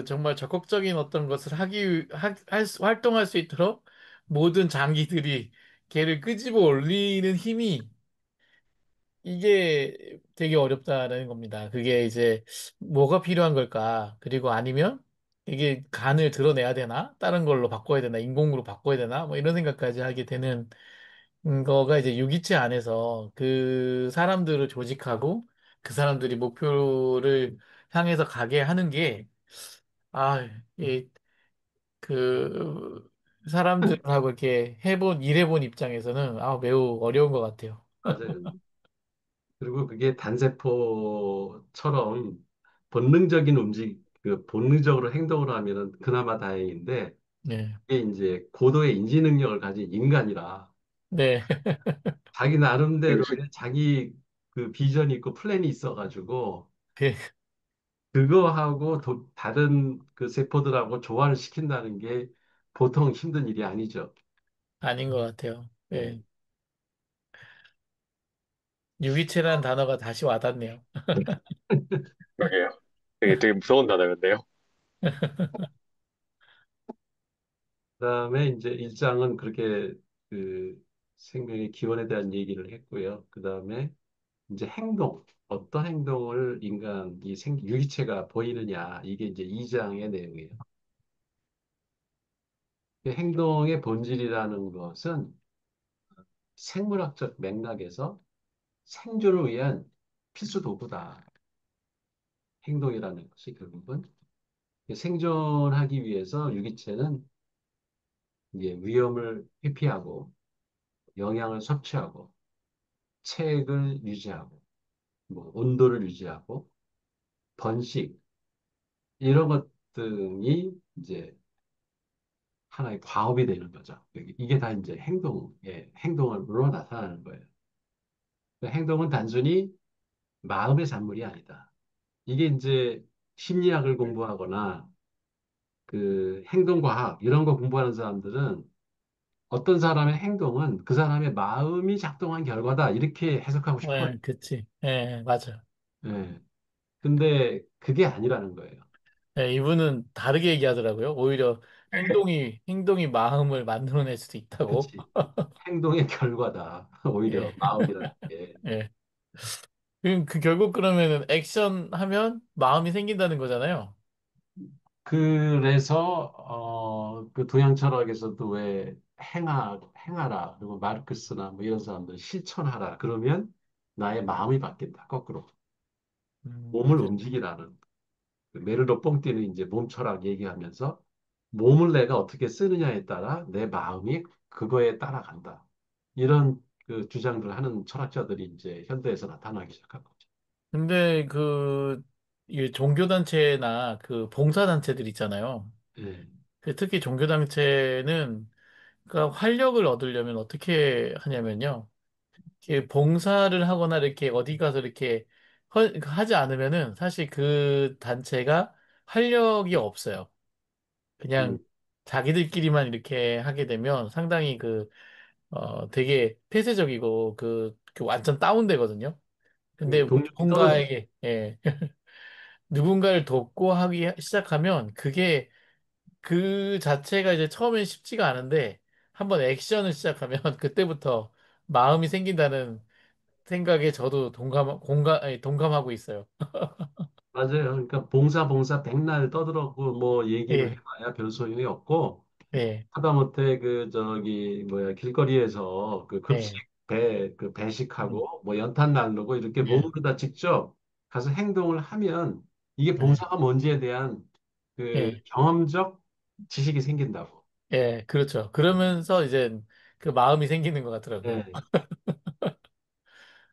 정말 적극적인 어떤 것을 활동할 수 있도록 모든 장기들이 걔를 끄집어 올리는 힘이 이게 되게 어렵다라는 겁니다. 그게 이제 뭐가 필요한 걸까? 그리고 아니면 이게 간을 드러내야 되나? 다른 걸로 바꿔야 되나? 인공으로 바꿔야 되나? 뭐 이런 생각까지 하게 되는 거가 이제 유기체 안에서 그 사람들을 조직하고 그 사람들이 목표를 향해서 가게 하는 게 아, 이, 그, 사람들하고 이렇게 일해본 입장에서는 매우 어려운 것 같아요. 맞아요. 그리고 그게 단세포처럼 본능적으로 행동을 하면은 그나마 다행인데, 네. 이게 이제 고도의 인지 능력을 가진 인간이라 네. 자기 되게 나름대로의 자기 그 비전이 있고 플랜이 있어가지고 그, 그거하고 다른 그 세포들하고 조화를 시킨다는 게 보통 힘든 일이 아니죠. 아닌 것 같아요. 예. 네. 유기체라는 단어가 다시 와닿네요. 그러게요. 되게 무서운 단어였네요. 그다음에 이제 일장은 그렇게 그 생명의 기원에 대한 얘기를 했고요. 그다음에 이제 어떤 행동을 유기체가 보이느냐, 이게 이제 2장의 내용이에요. 그 행동의 본질이라는 것은 생물학적 맥락에서 생존을 위한 필수 도구다. 행동이라는 것이 결국은 생존하기 위해서 유기체는 이게 위험을 회피하고 영양을 섭취하고 체액을 유지하고 뭐 온도를 유지하고 번식 이런 것들이 이제 하나의 과업이 되는 거죠. 이게 다 이제 행동으로 나타나는 거예요. 그 행동은 단순히 마음의産물이 아니다. 이게 이제 심리학을 공부하거나 그 행동과학 이런 거 공부하는 사람들은 어떤 사람의 행동은 그 사람의 마음이 작동한 결과다. 이렇게 해석하고 싶어 해요. 네, 그치. 네, 맞아요. 예. 근데 그게 아니라는 거예요. 네, 이분은 다르게 얘기하더라고요. 오히려 행동이 마음을 만들어낼 수도 있다고. 그치. 행동의 결과다. 오히려 예. 마음이라는 게. 예. 그 결국 그러면은 액션 하면 마음이 생긴다는 거잖아요. 그래서 그 동양 철학에서도 왜 행하라 그리고 마르크스나 뭐 이런 사람들 실천하라 그러면 나의 마음이 바뀐다. 거꾸로 몸을 맞아요. 움직이라는 그 메르로 뽕띠는 이제 몸 철학 얘기하면서 몸을 내가 어떻게 쓰느냐에 따라 내 마음이 그거에 따라간다. 이런 그 주장들 하는 철학자들이 이제 현대에서 나타나기 시작한 거죠. 근데 이 종교단체나 그 봉사단체들 있잖아요. 예. 특히 종교단체는 그러니까 활력을 얻으려면 어떻게 하냐면요. 이렇게 봉사를 하거나 이렇게 어디 가서 이렇게 하지 않으면은 사실 그 단체가 활력이 없어요. 그냥 음, 자기들끼리만 이렇게 하게 되면 상당히 되게 폐쇄적이고 그 완전 다운되거든요. 근데 동력이 떨어지죠. 누군가에게, 예, 누군가를 돕고 하기 시작하면 그게 그 자체가 이제 처음엔 쉽지가 않은데 한번 액션을 시작하면 그때부터 마음이 생긴다는 생각에 저도 아니, 동감하고 있어요. 맞아요. 그러니까 봉사 백날 떠들었고 뭐 얘기를 예, 해봐야 별 소용이 없고 예, 하다못해 그 저기 뭐야 길거리에서 그 급식 예, 그 음, 배식하고 뭐 연탄 나르고 이렇게 예, 몸으로 다 직접 가서 행동을 하면 이게 예, 봉사가 뭔지에 대한 그 예, 경험적 지식이 생긴다고. 예, 그렇죠. 그러면서 이제 그 마음이 생기는 것 같더라고요. 예.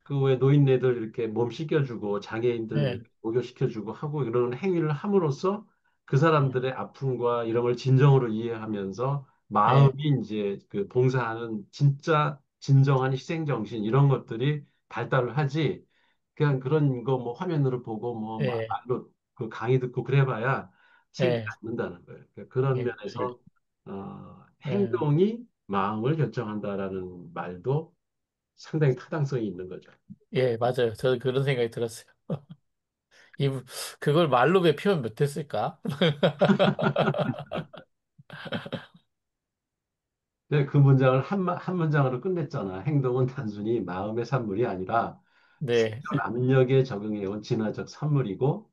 그 왜 노인네들 이렇게 몸 씻겨주고 장애인들 예, 이렇게 목욕시켜주고 하고 이런 행위를 함으로써 그 사람들의 아픔과 이런 걸 진정으로 이해하면서 마음이 예, 이제 그 봉사하는 진짜 진정한 희생정신 이런 것들이 발달을 하지 그냥 그런 거 뭐 화면으로 보고 뭐 예, 말로 그 강의 듣고 그래봐야 생기지 예, 않는다는 거예요. 그러니까 그런 예, 면에서 예, 행동이 마음을 결정한다라는 말도 상당히 타당성이 있는 거죠. 예, 맞아요. 저도 그런 생각이 들었어요. 이, 그걸 말로 왜 표현 못했을까? 네, 그 문장을 한 문장으로 끝냈잖아. 행동은 단순히 마음의 산물이 아니라 네, 생존 압력에 적응해온 진화적 산물이고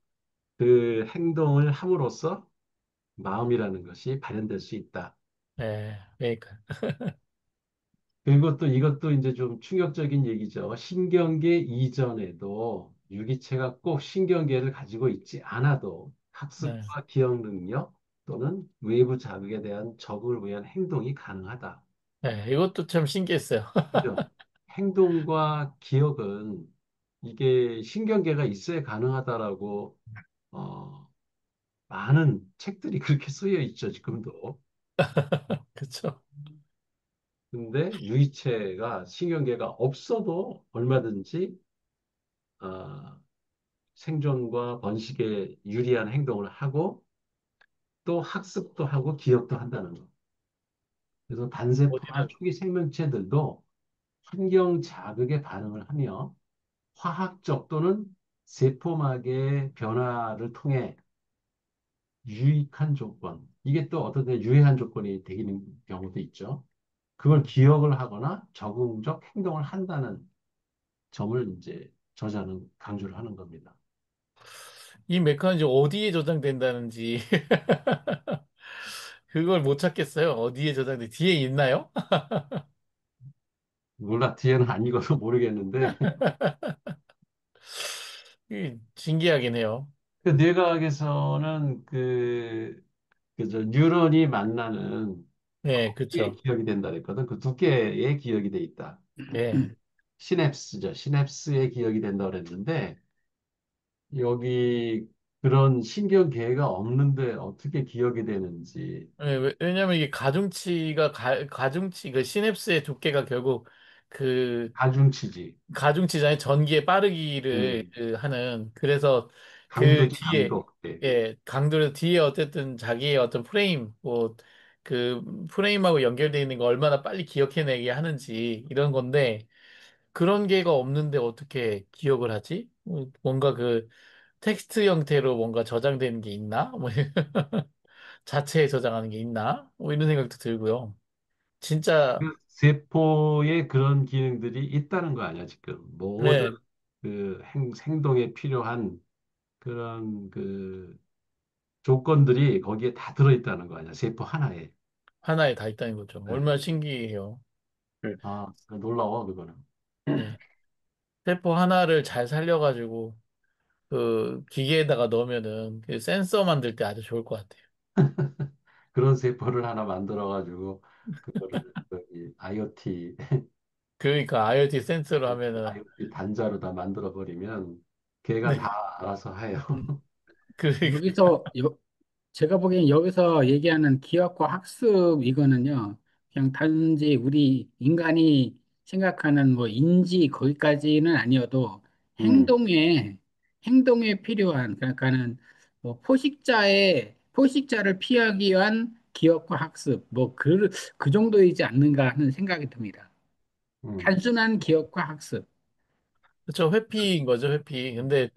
그 행동을 함으로써 마음이라는 것이 발현될 수 있다. 예, 그러니까, 그리고 또 이것도 이제 좀 충격적인 얘기죠. 신경계 이전에도 유기체가 꼭 신경계를 가지고 있지 않아도 네, 학습과 기억 능력 또는 외부 자극에 대한 적응을 위한 행동이 가능하다. 이것도 참 신기했어요. 그죠? 행동과 기억은 이게 신경계가 있어야 가능하다라고 어, 많은 책들이 그렇게 쓰여 있죠, 지금도. 그쵸? 근데 유기체가 신경계가 없어도 얼마든지 어, 생존과 번식에 유리한 행동을 하고 또 학습도 하고 기억도 한다는 거. 그래서 단세포나 어디는, 초기 생명체들도 환경 자극에 반응을 하며 화학적 또는 세포막의 변화를 통해 유익한 조건, 이게 또 어떤 때 유해한 조건이 되는 경우도 있죠. 그걸 기억을 하거나 적응적 행동을 한다는 점을 이제 저자는 강조를 하는 겁니다. 이 메커니즘 어디에 저장된다는지 그걸 못 찾겠어요. 어디에 저장돼? 뒤에 있나요? 몰라, 뒤에는 안 읽어서 모르겠는데, 신기하긴 해요. 그 뇌과학에서는 그저 뉴런이 만나는 네, 게 그쵸. 기억이 된다 그랬거든. 그 두께의 기억이 돼 있다. 네. 시냅스죠. 시냅스의 기억이 된다 그랬는데, 여기 그런 신경계가 없는데 어떻게 기억이 되는지 왜냐면 이게 가중치, 그 시냅스의 두께가 결국 그 가중치지. 가중치잖아요. 전기의 빠르기를 음, 하는. 그래서 그 강도지 뒤에, 강도. 네. 강도를 뒤에 어쨌든 자기의 어떤 그 프레임하고 연결되어 있는 거 얼마나 빨리 기억해내게 하는지 이런 건데 그런 게가 없는데 어떻게 기억을 하지? 뭔가 그 텍스트 형태로 뭔가 저장되는 게 있나? 뭐 자체에 저장하는 게 있나? 뭐 이런 생각도 들고요. 진짜 그 세포에 그런 기능들이 있다는 거 아니야, 지금. 모든 네, 그 행동에 필요한 그런 그 조건들이 거기에 다 들어있다는 거 아니야, 세포 하나에. 하나에 다 있다는 거죠. 네. 얼마나 신기해요. 네. 아, 놀라워, 그거는. 네. 세포 하나를 잘 살려가지고 그 기계에다가 넣으면은 그 센서 만들 때 아주 좋을 것 같아요. 그런 세포를 하나 만들어가지고, 그거를 저기 IoT, 그러니까 IoT 센서로 하면은 IoT 단자로 다 만들어버리면 걔가 네. 다 알아서 해요. 그 여기서 제가 보기엔 여기서 얘기하는 기억과 학습 이거는요, 그냥 단지 우리 인간이 생각하는 뭐 인지 거기까지는 아니어도 음, 행동에 행동에 필요한 그러니까는 뭐 포식자를 피하기 위한 기억과 학습 뭐 그 정도이지 않는가 하는 생각이 듭니다. 음. 단순한 기억과 학습. 그렇죠. 회피인 거죠, 회피. 근데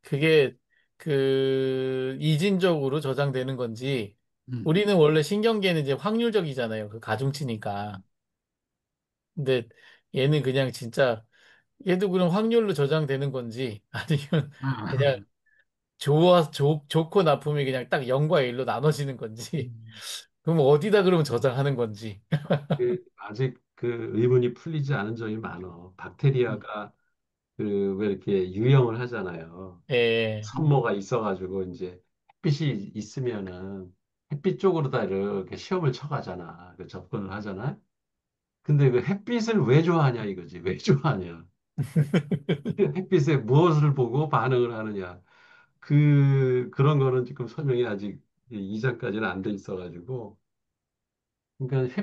그게 그 이진적으로 저장되는 건지 음. 우리는 원래 신경계는 이제 확률적이잖아요. 그 가중치니까. 근데 얘는 그냥 진짜 얘도 그럼 확률로 저장되는 건지 아니면 그냥 아, 좋고 나쁨이 그냥 딱 0과 1로 나눠지는 건지 음, 그럼 어디다 그러면 저장하는 건지. 아직 그 의문이 풀리지 않은 점이 많어. 박테리아가 그 왜 이렇게 유형을 하잖아요. 예. 산모가 있어가지고 이제 햇빛이 있으면은 햇빛 쪽으로 다 이렇게 시험을 쳐가잖아. 그 접근을 하잖아. 근데 그 햇빛을 왜 좋아하냐 이거지. 왜 좋아하냐. 햇빛에 무엇을 보고 반응을 하느냐. 그런 거는 지금 설명이 아직 이전까지는 안 돼 있어가지고. 그러니까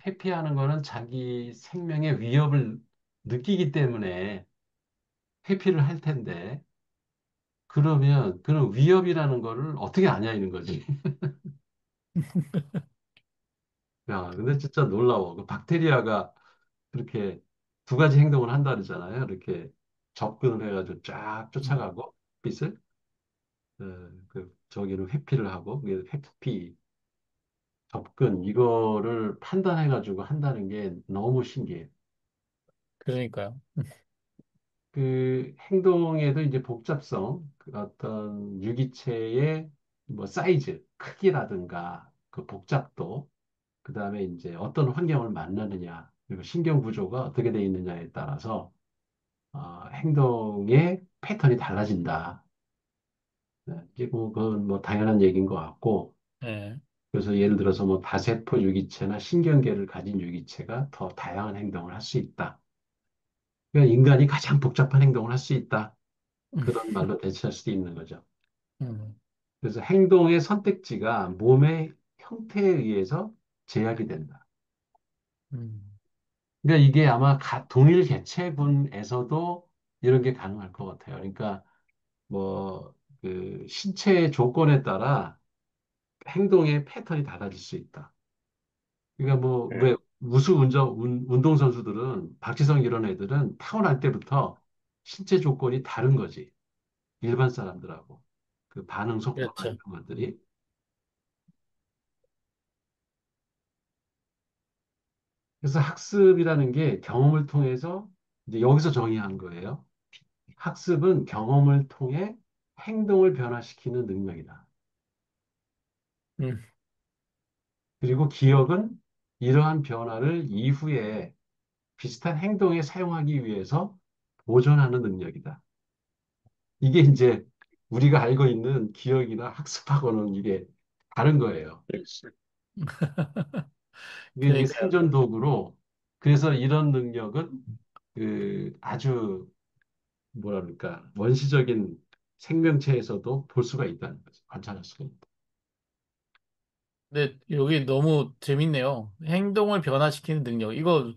회피하는 거는 자기 생명의 위협을 느끼기 때문에 회피를 할 텐데, 그러면 그런 위협이라는 거를 어떻게 아냐 이는 거지. 야, 근데 진짜 놀라워. 그 박테리아가 그렇게 두 가지 행동을 한다 그러잖아요. 이렇게 접근을 해가지고 쫙 음, 쫓아가고, 빛을, 저기는 회피를 하고, 그게 회피, 접근, 이거를 판단해가지고 한다는 게 너무 신기해. 그러니까요. 그 행동에도 이제 복잡성, 그 어떤 유기체의 뭐 사이즈, 크기라든가 그 복잡도, 그 다음에 이제 어떤 환경을 만나느냐, 그리고 신경 구조가 어떻게 되어 있느냐에 따라서 행동의 패턴이 달라진다. 네, 이제 그건 뭐 당연한 얘기인 것 같고, 예. 그래서 예를 들어서 뭐 다세포 유기체나 신경계를 가진 유기체가 더 다양한 행동을 할 수 있다. 그러니까 인간이 가장 복잡한 행동을 할 수 있다. 음, 그런 말로 대체할 수도 있는 거죠. 음, 그래서 행동의 선택지가 몸의 형태에 의해서 제약이 된다. 음. 그러니까 이게 아마 동일 개체군에서도 이런 게 가능할 것 같아요. 그러니까 뭐 그 신체 조건에 따라 행동의 패턴이 달라질 수 있다. 그러니까 뭐 네. 왜 운동 선수들은 박지성 이런 애들은 타고날 때부터 신체 조건이 다른 거지. 일반 사람들하고 그 반응 속도나 이런 그렇죠. 것들이. 그래서 학습이라는 게 경험을 통해서 이제 여기서 정의한 거예요. 학습은 경험을 통해 행동을 변화시키는 능력이다. 음, 그리고 기억은 이러한 변화를 이후에 비슷한 행동에 사용하기 위해서 보존하는 능력이다. 이게 이제 우리가 알고 있는 기억이나 학습하고는 이게 다른 거예요. 이게 이제 그러니까요. 생존 도구로, 그래서 이런 능력은 그 아주 뭐라 그럴까, 원시적인 생명체에서도 볼 수가 있다는 거죠. 관찰할 수가 있다. 근데 여기 너무 재밌네요. 행동을 변화시키는 능력. 이거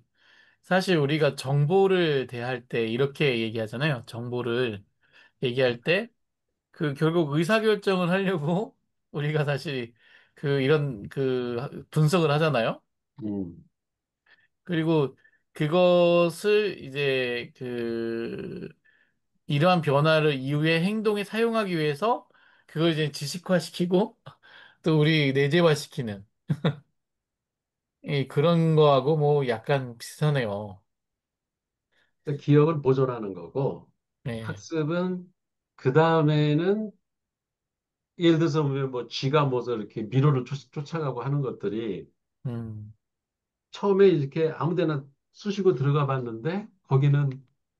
사실 우리가 정보를 대할 때 이렇게 얘기하잖아요. 정보를 얘기할 때 그 결국 의사결정을 하려고 우리가 사실 그 이런 그 분석을 하잖아요. 음, 그리고 그것을 이제 그 이러한 변화를 이후에 행동에 사용하기 위해서 그걸 이제 지식화시키고 또 우리 내재화시키는 그런 거하고 뭐 약간 비슷하네요. 그러니까 기억을 보존하는 거고, 네. 학습은 그 다음에는 예를 들어서 뭐 쥐가 뭐서 이렇게 미로를 쫓아가고 하는 것들이 음, 처음에 이렇게 아무 데나 쑤시고 들어가 봤는데 거기는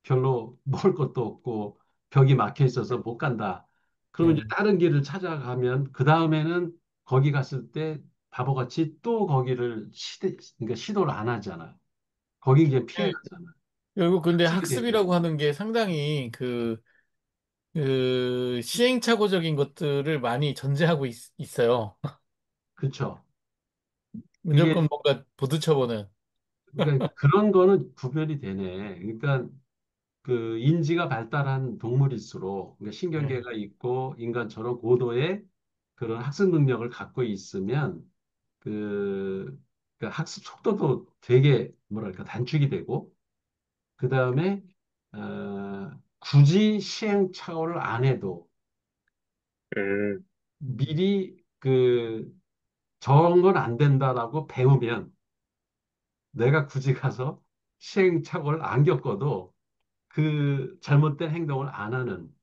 별로 먹을 것도 없고 벽이 막혀 있어서 못 간다. 그러면 이제 음, 다른 길을 찾아가면 그 다음에는 거기 갔을 때 바보같이 또 거기를 그러니까 시도를 안 하잖아. 거기 이제 피해 네. 가잖아. 결국 근데 학습이 되는 학습이라고 거지. 하는 게 상당히 그 시행착오적인 것들을 많이 전제하고 있어요. 그렇죠. 그게 무조건 뭔가 부딪혀보는. 그러니까 그런 거는 구별이 되네. 그러니까 그 인지가 발달한 동물일수록 그러니까 네. 신경계가 있고 인간처럼 고도의 그런 학습 능력을 갖고 있으면 그, 그 학습 속도도 되게 뭐랄까 단축이 되고 그 다음에 굳이 시행착오를 안 해도 음, 미리 그 저런 건 안 된다라고 배우면 내가 굳이 가서 시행착오를 안 겪어도 그 잘못된 행동을 안 하는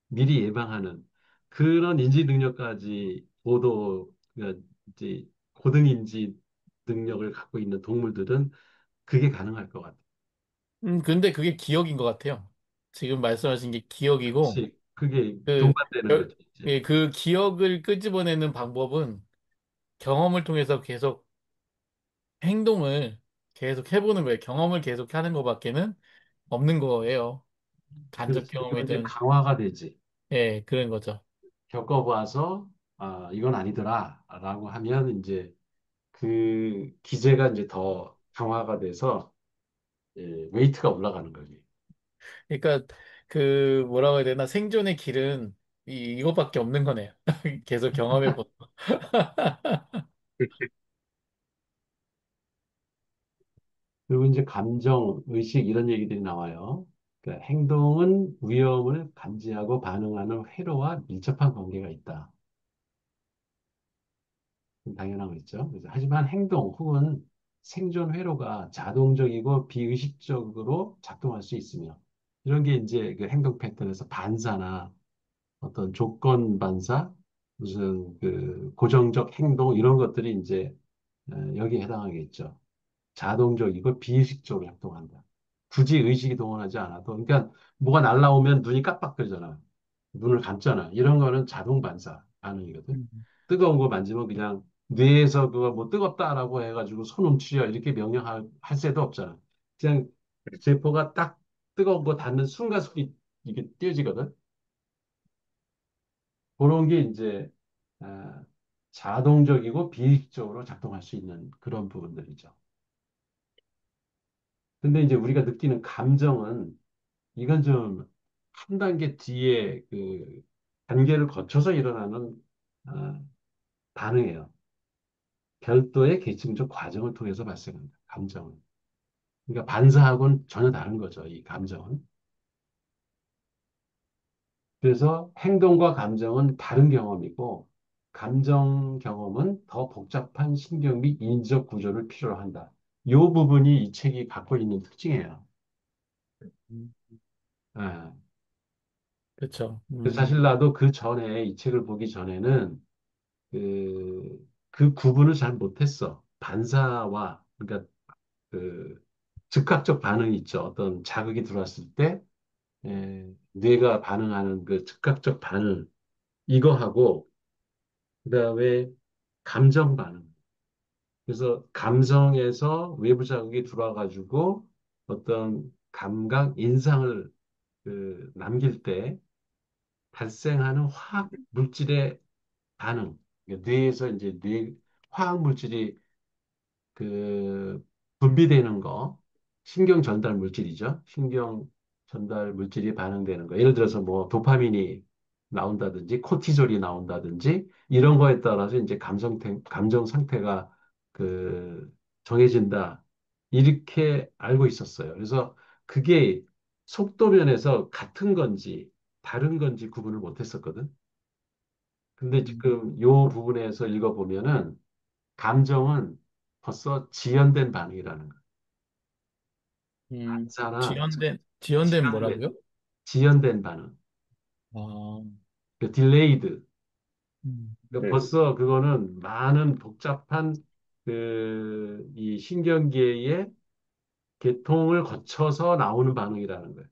미리 예방하는 그런 인지 능력까지 고도 그러니까 이제 고등인지 능력을 갖고 있는 동물들은 그게 가능할 것 같아요. 근데 그게 기억인 것 같아요. 지금 말씀하신 게 기억이고, 그렇지. 그게 그, 동반되는 그, 거죠, 이제. 그 기억을 끄집어내는 방법은 경험을 통해서 계속 행동을 계속 해보는 거예요. 경험을 계속 하는 것밖에는 없는 거예요. 간접 그렇지. 그러면 이제 경험이든, 강화가 되지. 예, 그런 거죠. 겪어봐서 아, 이건 아니더라라고 하면 이제 그 기제가 이제 더 강화가 돼서 웨이트가 올라가는 거지. 그러니까 그 뭐라고 해야 되나 생존의 길은 이것밖에 없는 거네요. 계속 경험해 보는 거. 그리고 이제 감정, 의식 이런 얘기들이 나와요. 그러니까 행동은 위험을 감지하고 반응하는 회로와 밀접한 관계가 있다. 당연한 거겠죠. 그래서 하지만 행동 혹은 생존 회로가 자동적이고 비의식적으로 작동할 수 있으며 이런 게 이제 그 행동 패턴에서 반사나 어떤 조건 반사, 무슨 그 고정적 행동 이런 것들이 이제 여기에 해당하겠죠. 자동적이고 비의식적으로 작동한다. 굳이 의식이 동원하지 않아도, 그러니까 뭐가 날라오면 눈이 깜빡거리잖아. 눈을 감잖아. 이런 거는 자동 반사 반응이거든. 음. 뜨거운 거 만지면 그냥 뇌에서 그거 뭐 뜨겁다라고 해가지고 손 움츠려 이렇게 명령할 할 새도 없잖아. 그냥 세포가 딱 뜨거운 거 닿는 순간 소리 이게 띄어지거든. 그런 게 이제 아, 자동적이고 비의식적으로 작동할 수 있는 그런 부분들이죠. 근데 이제 우리가 느끼는 감정은 이건 좀 한 단계 뒤에 그 단계를 거쳐서 일어나는 아, 반응이에요. 별도의 계층적 과정을 통해서 발생합니다. 감정은. 그러니까 반사하고는 전혀 다른 거죠. 이 감정은. 그래서 행동과 감정은 다른 경험이고 감정 경험은 더 복잡한 신경 및 인지적 구조를 필요로 한다. 이 부분이 이 책이 갖고 있는 특징이에요. 음. 예. 그렇죠. 그래서 사실 나도 그 전에 이 책을 보기 전에는 그 구분을 잘 못했어. 반사와 그러니까 그 즉각적 반응이 있죠. 어떤 자극이 들어왔을 때 뇌가 반응하는 그 즉각적 반응 이거하고 그다음에 감정 반응. 그래서 감성에서 외부 자극이 들어와가지고 어떤 감각, 인상을 남길 때 발생하는 화학 물질의 반응. 그러니까 뇌에서 이제 화학 물질이 그 분비되는 거, 신경 전달 물질이죠. 신경 전달 물질이 반응되는 거. 예를 들어서 뭐 도파민이 나온다든지 코티졸이 나온다든지 이런 거에 따라서 이제 감정 상태가 그 정해진다. 이렇게 알고 있었어요. 그래서 그게 속도 면에서 같은 건지 다른 건지 구분을 못했었거든. 근데 음, 지금 요 부분에서 읽어보면은 감정은 벌써 지연된 반응이라는 거야. 음, 반사나 지연된 지연된, 뭐라고요? 지연된 반응. 아, 그 딜레이드. 음, 그러니까 음, 벌써 그거는 많은 복잡한 이 신경계의 계통을 거쳐서 나오는 반응이라는 거예요.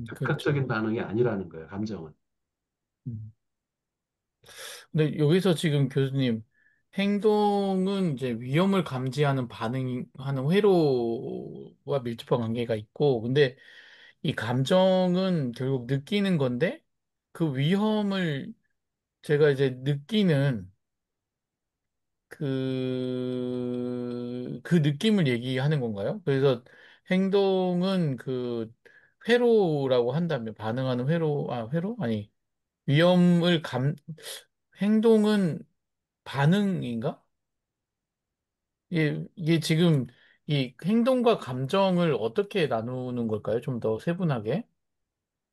즉각적인 그렇죠. 반응이 아니라는 거예요, 감정은. 음. 근데 여기서 지금 교수님, 행동은 이제 위험을 감지하는 반응하는 회로와 밀접한 관계가 있고, 근데 이 감정은 결국 느끼는 건데, 그 위험을 제가 이제 느끼는 그 느낌을 얘기하는 건가요? 그래서 행동은 그 회로라고 한다면, 반응하는 회로? 아니, 위험을 행동은 반응인가? 이게 지금 이 행동과 감정을 어떻게 나누는 걸까요? 좀 더 세분하게.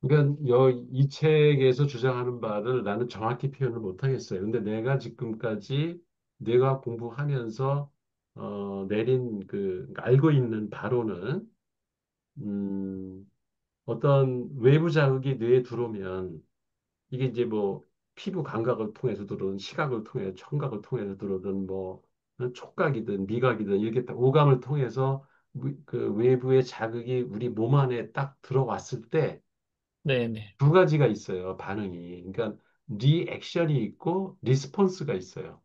그러니까 이 책에서 주장하는 바를 나는 정확히 표현을 못 하겠어요. 근데 내가 지금까지 내가 공부하면서 내린 그러니까 알고 있는 바로는 음, 어떤 외부 자극이 뇌에 들어오면 이게 이제 뭐 피부 감각을 통해서 들어오든 시각을 통해서 청각을 통해서 들어오든 뭐 촉각이든 미각이든 이렇게 딱 오감을 통해서 그 외부의 자극이 우리 몸 안에 딱 들어왔을 때 네네. 두 가지가 있어요, 반응이. 그러니까 리액션이 있고 리스폰스가 있어요.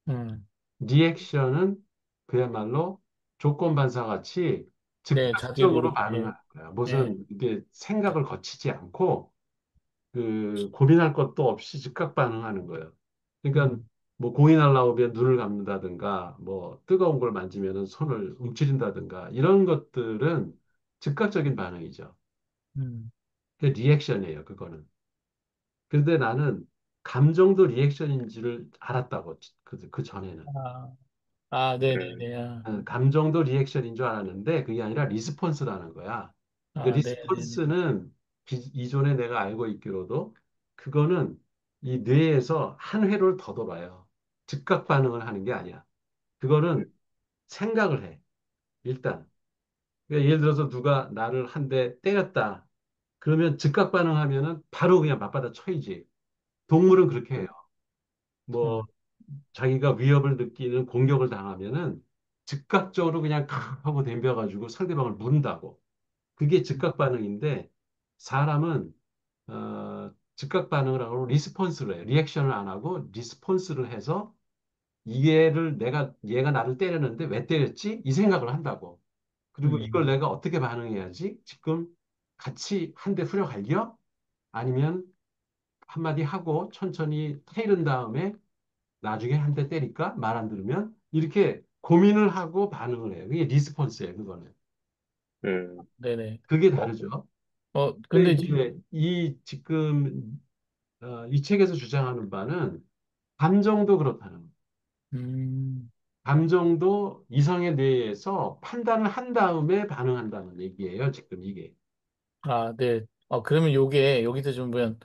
음, 리액션은 그야말로 조건 반사 같이 네, 즉각적으로 자극으로, 예, 반응하는 거야. 예, 무슨 이게 생각을 거치지 않고 그 고민할 것도 없이 즉각 반응하는 거예요. 그러니까 음, 뭐 공이 날라오면 눈을 감는다든가 뭐 뜨거운 걸 만지면 손을 움츠린다든가 이런 것들은 즉각적인 반응이죠. 음, 그 리액션이에요, 그거는. 그런데 나는 감정도 리액션인지를 알았다고, 그 전에는. 아, 아, 음, 네네네. 아, 감정도 리액션인 줄 알았는데 그게 아니라 리스폰스라는 거야. 그 네네네. 리스폰스는 이전에 내가 알고 있기로도 그거는 이 뇌에서 한 회로를 더 돌아요. 즉각 반응을 하는 게 아니야. 그거는 생각을 해, 일단. 그러니까 예를 들어서 누가 나를 한 대 때렸다. 그러면 즉각 반응하면은 바로 그냥 맞받아 쳐이지. 동물은 그렇게 해요. 뭐 음, 자기가 위협을 느끼는 공격을 당하면은 즉각적으로 그냥 칵 하고 덤벼가지고 상대방을 문다고. 그게 즉각 반응인데 사람은 즉각 반응을 하고 리스폰스를 해요. 리액션을 안 하고 리스폰스를 해서 얘가 나를 때렸는데 왜 때렸지? 이 생각을 한다고. 그리고 이걸 음, 내가 어떻게 반응해야지? 지금 같이 한 대 후려갈겨? 아니면 한마디 하고 천천히 테이른 다음에 나중에 한 대 때릴까? 말 안 들으면? 이렇게 고민을 하고 반응을 해요. 그게 리스폰스예요, 그거는. 음, 네네. 그게 어, 다르죠. 근데 근데 지금, 이제 지금 이 책에서 주장하는 바는 감정도 그렇다는 거예요. 음, 감정도 이성의 뇌에서 판단을 한 다음에 반응한다는 얘기예요, 지금 이게. 네. 그러면 여기서 좀 보면,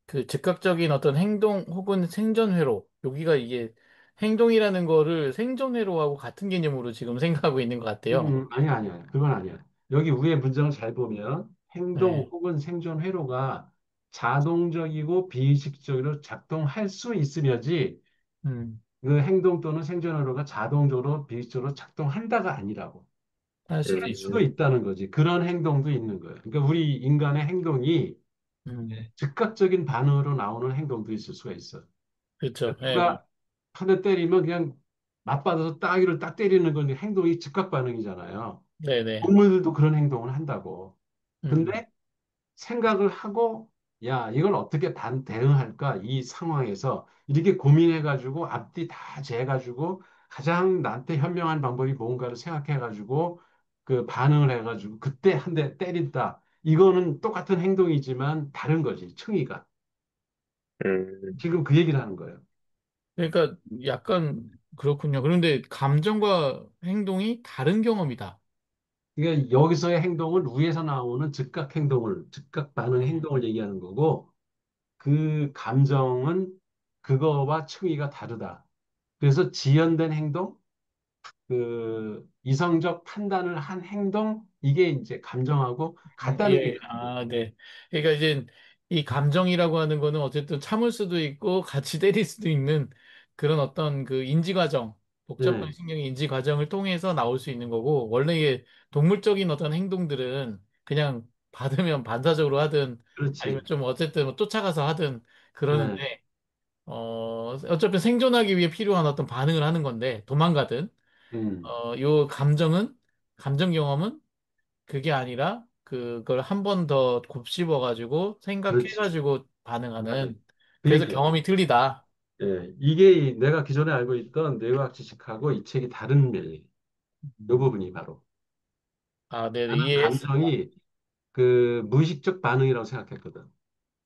그 즉각적인 어떤 행동 혹은 생존회로, 여기가 이게 행동이라는 거를 생존회로하고 같은 개념으로 지금 생각하고 있는 것 같아요. 아니야, 아니야. 그건 아니야. 여기 위에 문장을 잘 보면 행동 네. 혹은 생존 회로가 자동적이고 비의식적으로 작동할 수 있으며지 음, 그 행동 또는 생존 회로가 자동적으로 비의식적으로 작동한다가 아니라고. 할 수도 할 수도 있어요. 있다는 거지. 그런 행동도 있는 거예요. 그러니까 우리 인간의 행동이 음, 즉각적인 반응으로 나오는 행동도 있을 수가 있어. 그렇죠. 그러니까 예, 누가 한 대 때리면 그냥 맞받아서 따귀를 딱 때리는 건 행동이 즉각 반응이잖아요. 네네. 동물들도 그런 행동을 한다고. 음, 근데 생각을 하고, 야, 이걸 어떻게 대응할까? 이 상황에서 이렇게 고민해가지고 앞뒤 다 재가지고 가장 나한테 현명한 방법이 뭔가를 생각해가지고 그 반응을 해가지고 그때 한 대 때린다. 이거는 똑같은 행동이지만 다른 거지, 층위가. 음, 지금 그 얘기를 하는 거예요. 그러니까 약간 그렇군요. 그런데 감정과 행동이 다른 경험이다. 그러니까 여기서의 행동은 위에서 나오는 즉각 행동을, 즉각 반응 네. 행동을 얘기하는 거고, 그 감정은 그거와 층위가 다르다. 그래서 지연된 행동, 그 이성적 판단을 한 행동, 이게 이제 감정하고 같다는 예, 얘기거든요. 아, 네. 그러니까 이제 이 감정이라고 하는 거는 어쨌든 참을 수도 있고 같이 때릴 수도 있는 그런 어떤 그 인지 과정, 복잡한 네, 신경의 인지 과정을 통해서 나올 수 있는 거고, 원래 이게 동물적인 어떤 행동들은 그냥 받으면 반사적으로 하든 아니면 그렇지. 좀 어쨌든 뭐 쫓아가서 하든 네, 그러는데, 어차피 생존하기 위해 필요한 어떤 반응을 하는 건데, 도망가든, 음, 요 감정은, 감정 경험은 그게 아니라 그걸 한 번 더 곱씹어 가지고 그렇지. 생각해 가지고 맞아요. 반응하는, 그 그래서 얘기야. 경험이 틀리다. 예, 이게 내가 기존에 알고 있던 뇌과학 지식하고 이 책이 다른 면이, 이 음. 부분이 바로. 아, 네, 나는 이해했습니다. 감정이 그 무의식적 반응이라고 생각했거든.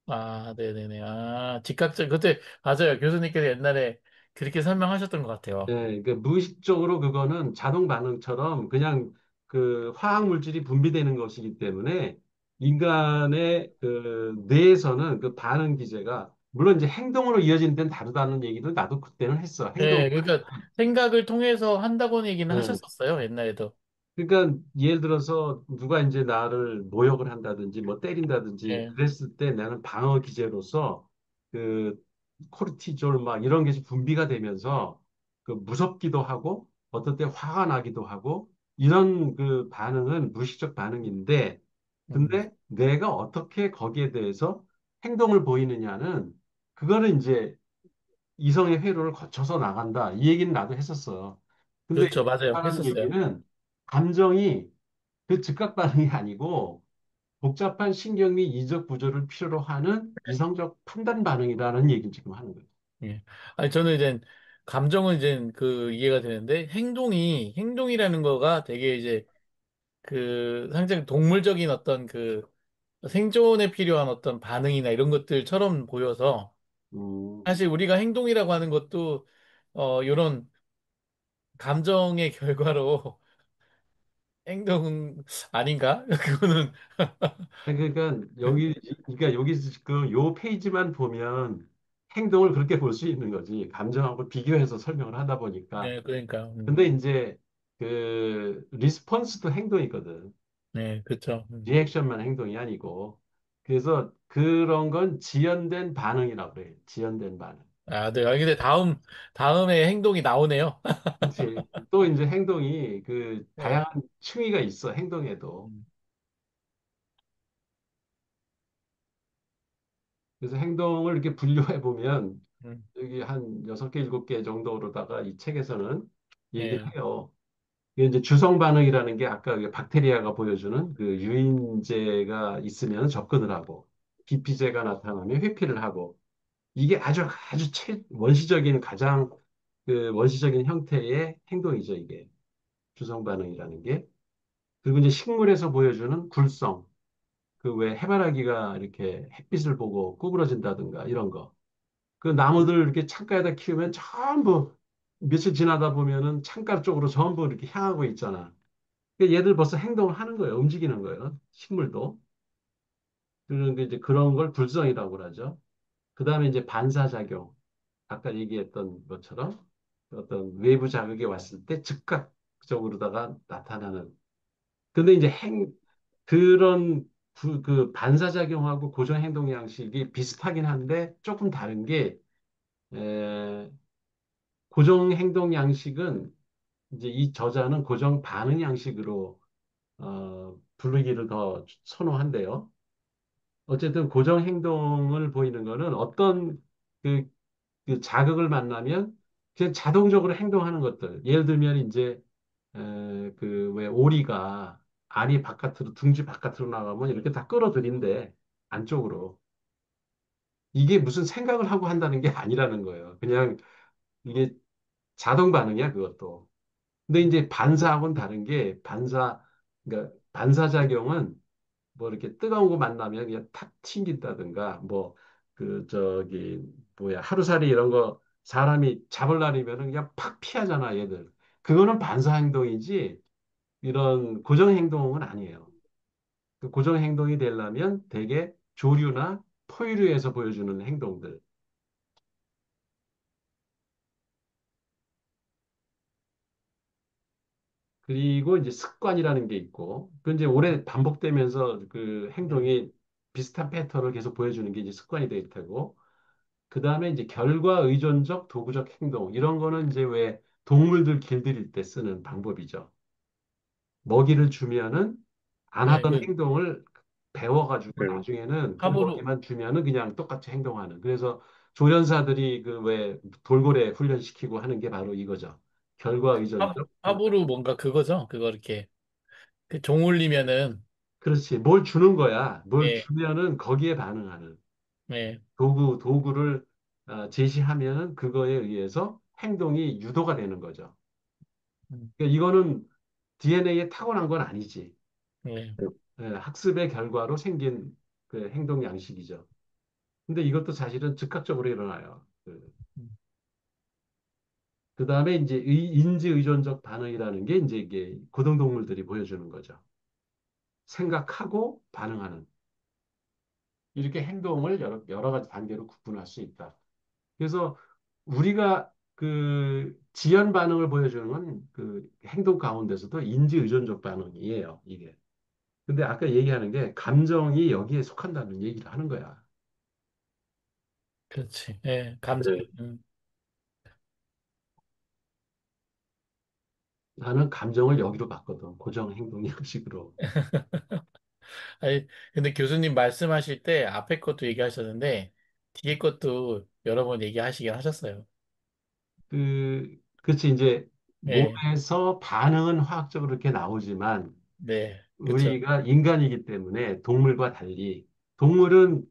아, 네네네. 아, 즉각적, 그때, 맞아요. 교수님께서 옛날에 그렇게 설명하셨던 것 같아요. 예, 그 무의식적으로 그거는 자동 반응처럼 그냥 그 화학 물질이 분비되는 것이기 때문에 인간의 그 뇌에서는 그 반응 기제가 물론 이제 행동으로 이어지는 데는 다르다는 얘기를 나도 그때는 했어. 행동. 네, 그러니까 생각을 통해서 한다고는 얘기는 예. 하셨었어요. 옛날에도. 그러니까 예를 들어서 누가 이제 나를 모욕을 한다든지 뭐 때린다든지 네. 그랬을 때 나는 방어 기제로서 그 코르티졸 막 이런 게 분비가 되면서 그 무섭기도 하고 어떨 때 화가 나기도 하고 이런 그 반응은 무의식적 반응인데 음, 근데 내가 어떻게 거기에 대해서 행동을 보이느냐는 그거는 이제 이성의 회로를 거쳐서 나간다. 이 얘기는 나도 했었어. 근데 그렇죠. 맞아요. 하는 했었어요. 얘기는 감정이 그 즉각 반응이 아니고 복잡한 신경 및 이적 구조를 필요로 하는 이성적 판단 반응이라는 얘기를 지금 하는 거예요. 예. 아니, 저는 이제 감정은 이제 그 이해가 되는데 행동이라는 거가 되게 이제 그 상당히 동물적인 어떤 그 생존에 필요한 어떤 반응이나 이런 것들처럼 보여서 음, 사실 우리가 행동이라고 하는 것도 이런 감정의 결과로 행동 아닌가? 그거는 그러니까 여기 지금 요 페이지만 보면 행동을 그렇게 볼 수 있는 거지. 감정하고 비교해서 설명을 하다 보니까. 네, 그러니까 근데 이제 그 리스폰스도 행동이거든. 네, 그렇죠. 리액션만 행동이 아니고. 그래서 그런 건 지연된 반응이라고 그래요. 지연된 반응. 아, 네. 아, 근데 다음에 행동이 나오네요. 그렇지. 또 이제 행동이 그 네. 다양한 층위가 있어, 행동에도. 음, 그래서 행동을 이렇게 분류해 보면 음, 여기 한 6개, 7개 정도로다가 이 책에서는 얘기를 예. 해요. 이게 이제 주성 반응이라는 게 아까 그 박테리아가 보여주는 그 유인제가 있으면 접근을 하고 기피제가 나타나면 회피를 하고 이게 아주 원시적인 가장 그 원시적인 형태의 행동이죠, 이게. 주성 반응이라는 게. 그리고 이제 식물에서 보여주는 굴성. 그 왜 해바라기가 이렇게 햇빛을 보고 구부러진다든가 이런 거. 그 나무들 이렇게 창가에다 키우면 전부 며칠 지나다 보면은 창가 쪽으로 전부 이렇게 향하고 있잖아. 그 얘들 벌써 행동을 하는 거예요. 움직이는 거예요. 식물도. 그런 게 이제 그런 걸 굴성이라고 그러죠. 그 다음에 이제 반사작용. 아까 얘기했던 것처럼 어떤 외부 자극이 왔을 때 즉각적으로다가 나타나는. 근데 이제 그런 그 반사작용하고 고정행동 양식이 비슷하긴 한데 조금 다른 게, 에, 고정행동 양식은 이제 이 저자는 고정 반응 양식으로, 부르기를 더 선호한대요. 어쨌든 고정행동을 보이는 거는 어떤 그, 그 자극을 만나면 그냥 자동적으로 행동하는 것들. 예를 들면 이제, 그 왜 오리가 알이 바깥으로, 둥지 바깥으로 나가면 이렇게 다 끌어들인대. 안쪽으로. 이게 무슨 생각을 하고 한다는 게 아니라는 거예요. 그냥 이게 자동 반응이야, 그것도. 근데 이제 반사하고는 다른 게 그러니까 반사작용은 뭐 이렇게 뜨거운 거 만나면 그냥 탁 튕긴다든가 뭐 그 저기 뭐야 하루살이 이런 거 사람이 잡으려면은 그냥 팍 피하잖아, 얘들. 그거는 반사 행동이지 이런 고정 행동은 아니에요. 그 고정 행동이 되려면 대개 조류나 포유류에서 보여주는 행동들. 그리고 이제 습관이라는 게 있고, 그 이제 오래 반복되면서 그 행동이 비슷한 패턴을 계속 보여주는 게 이제 습관이 될 테고, 그 다음에 이제 결과 의존적 도구적 행동. 이런 거는 이제 왜 동물들 길들일 때 쓰는 방법이죠. 먹이를 주면은 안 예, 하던 그 행동을 배워가지고 음, 나중에는 그 합으로 먹이만 주면은 그냥 똑같이 행동하는. 그래서 조련사들이 그 왜 돌고래 훈련시키고 하는 게 바로 이거죠. 결과 의존적. 합으로 뭔가 그거죠. 그거 이렇게 그 종 올리면은 그렇지. 뭘 주는 거야. 뭘 예, 주면은 거기에 반응하는 예, 도구를 제시하면은 그거에 의해서 행동이 유도가 되는 거죠. 음, 그러니까 이거는 DNA에 타고난 건 아니지. 예, 학습의 결과로 생긴 그 행동 양식이죠. 근데 이것도 사실은 즉각적으로 일어나요. 음, 그 다음에 이제 인지 의존적 반응이라는 게 이제 이게 고등동물들이 보여주는 거죠. 생각하고 반응하는. 이렇게 행동을 여러 가지 단계로 구분할 수 있다. 그래서 우리가 그 지연 반응을 보여주는 건 그 행동 가운데서도 인지 의존적 반응이에요, 이게. 근데 아까 얘기하는 게 감정이 여기에 속한다는 얘기를 하는 거야. 그렇지. 예, 감정. 음, 나는 감정을 여기로 봤거든. 고정 행동 양식으로. 아니, 근데 교수님 말씀하실 때 앞에 것도 얘기하셨는데 뒤에 것도 여러 번 얘기하시긴 하셨어요. 그치, 이제 예, 몸에서 반응은 화학적으로 이렇게 나오지만 네, 그렇죠. 우리가 인간이기 때문에 동물과 달리 동물은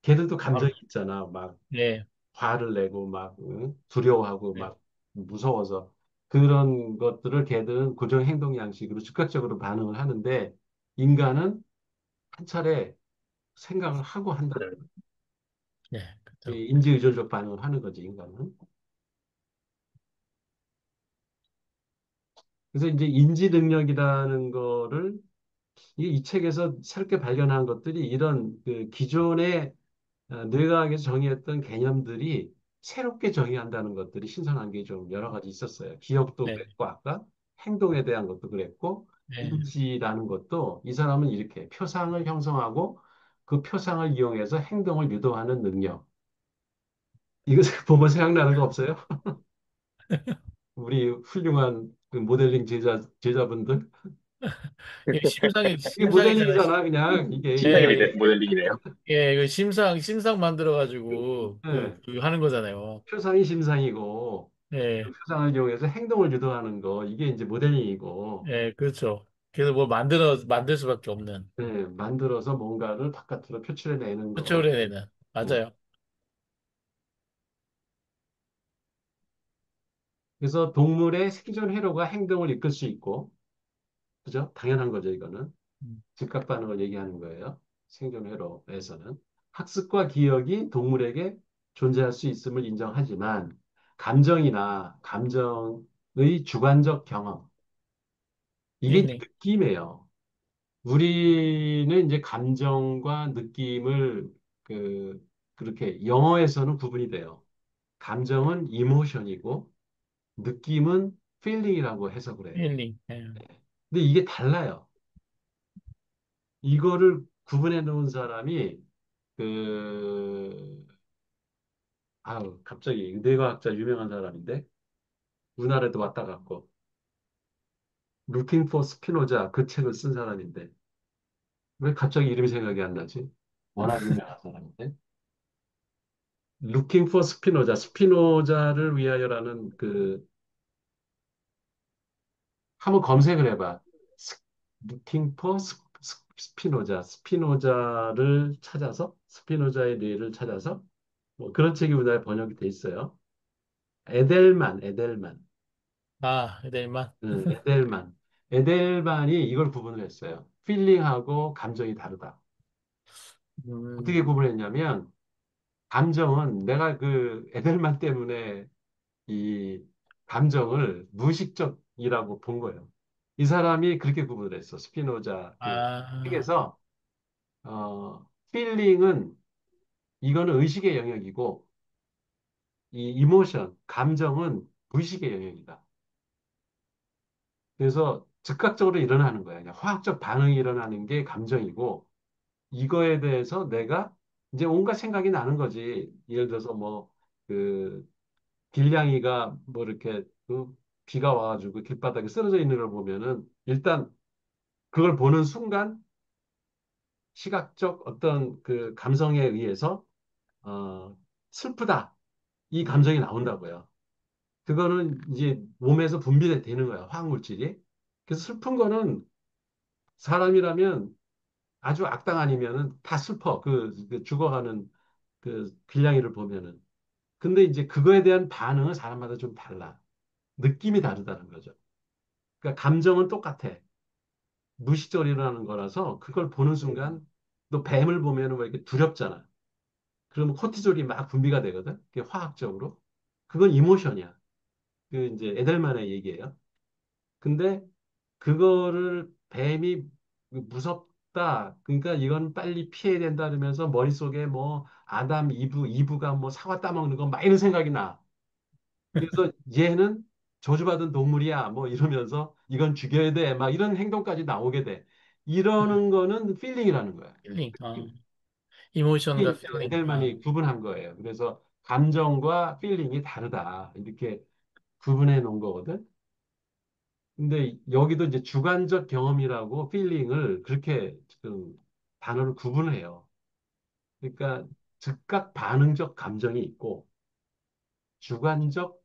걔들도 감정이 바로, 있잖아. 막 예, 화를 내고 막 응? 두려워하고 예, 막 무서워서 그런 것들을 걔들은 고정 행동 양식으로 즉각적으로 반응을 하는데 인간은 한 차례 생각을 하고 한다는 음, 거예요. 예, 그렇죠. 인지의존적 반응을 하는 거지, 인간은. 그래서 이제 인지 능력이라는 거를 이 책에서 새롭게 발견한 것들이 이런 그 기존의 뇌과학에서 정의했던 개념들이 새롭게 정의한다는 것들이 신선한 게 좀 여러 가지 있었어요. 기억도 네, 그랬고, 아까 행동에 대한 것도 그랬고, 네, 인지라는 것도 이 사람은 이렇게 표상을 형성하고 그 표상을 이용해서 행동을 유도하는 능력. 이거 보면 생각나는 거 없어요? 우리 훌륭한 그 모델링 제자분들. 예, 이게 심상이잖아요. 모델링이잖아, 그냥. 심상의 예, 모델링이네요. 예, 그 심상 만들어가지고 예, 그 하는 거잖아요. 표상이 심상이고, 그 예, 표상을 이용해서 행동을 유도하는 거, 이게 이제 모델링이고, 예, 그렇죠. 그래서 뭐 만들 수밖에 없는 네, 만들어서 뭔가를 바깥으로 표출해내는 거. 추출해내는 네. 맞아요. 그래서 동물의 생존 회로가 행동을 이끌 수 있고, 그죠? 당연한 거죠, 이거는. 음, 즉각 반응을 얘기하는 거예요. 생존 회로에서는. 학습과 기억이 동물에게 존재할 수 있음을 인정하지만, 감정이나 감정의 주관적 경험, 이게 필링, 느낌이에요. 우리는 이제 감정과 느낌을 그렇게 영어에서는 구분이 돼요. 감정은 이모션이고 느낌은 feeling이라고 해석을 해요. 필링. 예. 근데 이게 달라요. 이거를 구분해 놓은 사람이 그 갑자기 뇌과학자 유명한 사람인데 우리나라에도 왔다 갔고 Looking for Spinoza 그 책을 쓴 사람인데 왜 갑자기 이름이 생각이 안 나지? 워낙 유명한 사람인데 Looking for Spinoza, 스피노자를 위하여라는 한번 검색을 해봐. 스- Looking for 스피노자, 스피노자를 찾아서 스피노자의 뇌를 찾아서 뭐 그런 책이 우리나라에 번역이 돼 있어요. 에델만, 아, 에델만. 에델만. 에델만이 이걸 구분을 했어요. 필링하고 감정이 다르다. 음, 어떻게 구분했냐면 감정은 내가 그 에델만 때문에 이 감정을 무의식적 본 거예요. 이 사람이 그렇게 구분을 했어. 스피노자 그 아, 책에서 필링은 이거는 의식의 영역이고 이 이모션, 감정은 무의식의 영역이다. 그래서 즉각적으로 일어나는 거야. 그냥 화학적 반응이 일어나는 게 감정이고 이거에 대해서 내가 이제 온갖 생각이 나는 거지. 예를 들어서 뭐 그 길냥이가 뭐 이렇게 비가 와가지고 길바닥에 쓰러져 있는 걸 보면은 일단 그걸 보는 순간 시각적 어떤 그 감성에 의해서 슬프다 이 감정이 나온다고요. 그거는 이제 몸에서 분비되는 거야 화학물질이. 그래서 슬픈 거는 사람이라면 아주 악당 아니면은 다 슬퍼. 그 죽어가는 그 길냥이를 보면은. 근데 이제 그거에 대한 반응은 사람마다 좀 달라. 느낌이 다르다는 거죠. 그러니까 감정은 똑같아. 무의식적으로 일어나는 거라서 그걸 보는 순간 또 뱀을 보면은 뭐 이렇게 두렵잖아. 그러면 코티졸이 막 분비가 되거든. 그게 화학적으로. 그건 이모션이야. 그 이제 에델만의 얘기예요. 근데 그거를 뱀이 무섭다. 그러니까 이건 빨리 피해야 된다 그러면서 머릿속에 뭐 아담, 이브가 뭐 사과 따먹는 거 막 이런 생각이 나. 그래서 얘는 저주받은 동물이야. 뭐 이러면서 이건 죽여야 돼. 막 이런 행동까지 나오게 돼. 이러는 거는 필링이라는 거야. 필링. 이게 이모션과 이제 필링. 에델만이 구분한 거예요. 그래서 감정과 필링이 다르다. 이렇게 구분해 놓은 거거든. 근데 여기도 이제 주관적 경험이라고 필링을 그렇게 지금 단어를 구분해요. 그러니까 즉각 반응적 감정이 있고 주관적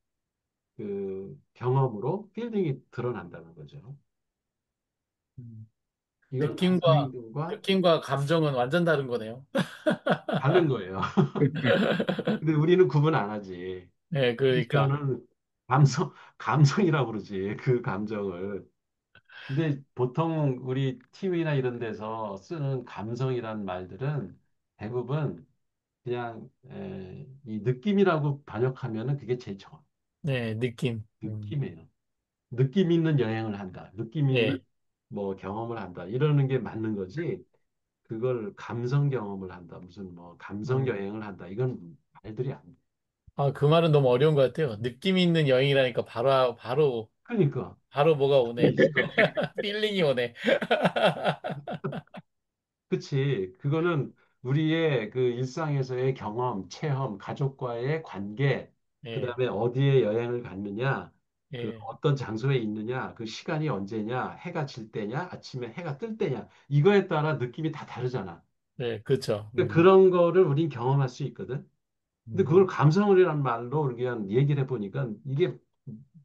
그 경험으로 필링이 드러난다는 거죠. 음. 이건 단순 느낌과 행동과 느낌과 감정은 완전 다른 거네요. 다른 거예요. 근데 우리는 구분 안 하지. 네, 그러니까. 이모션은 감성이라고 그러지. 그 감정을. 근데 보통 우리 TV나 이런 데서 쓰는 감성이란 말들은 대부분 그냥 이 느낌이라고 번역하면은 그게 제일 정확. 네, 느낌. 느낌이에요. 느낌 있는 여행을 한다. 느낌 있는 네. 뭐 경험을 한다. 이러는 게 맞는 거지. 그걸 감성 경험을 한다. 무슨 뭐 감성 음. 여행을 한다. 이건 말들이 안 돼. 그 말은 너무 어려운 것 같아요. 느낌 있는 여행이라니까 그러니까 바로 뭐가 오네. 필링이 오네. 그치. 그거는 우리의 그 일상에서의 경험, 체험, 가족과의 관계, 그 예, 다음에 어디에 여행을 갔느냐, 그 예, 어떤 장소에 있느냐, 그 시간이 언제냐, 해가 질 때냐, 아침에 해가 뜰 때냐, 이거에 따라 느낌이 다 다르잖아. 네, 그렇죠. 그러니까 그런 거를 우린 경험할 수 있거든. 근데 그걸 음. 감성이라는 말로 그냥 얘기를 해보니까 이게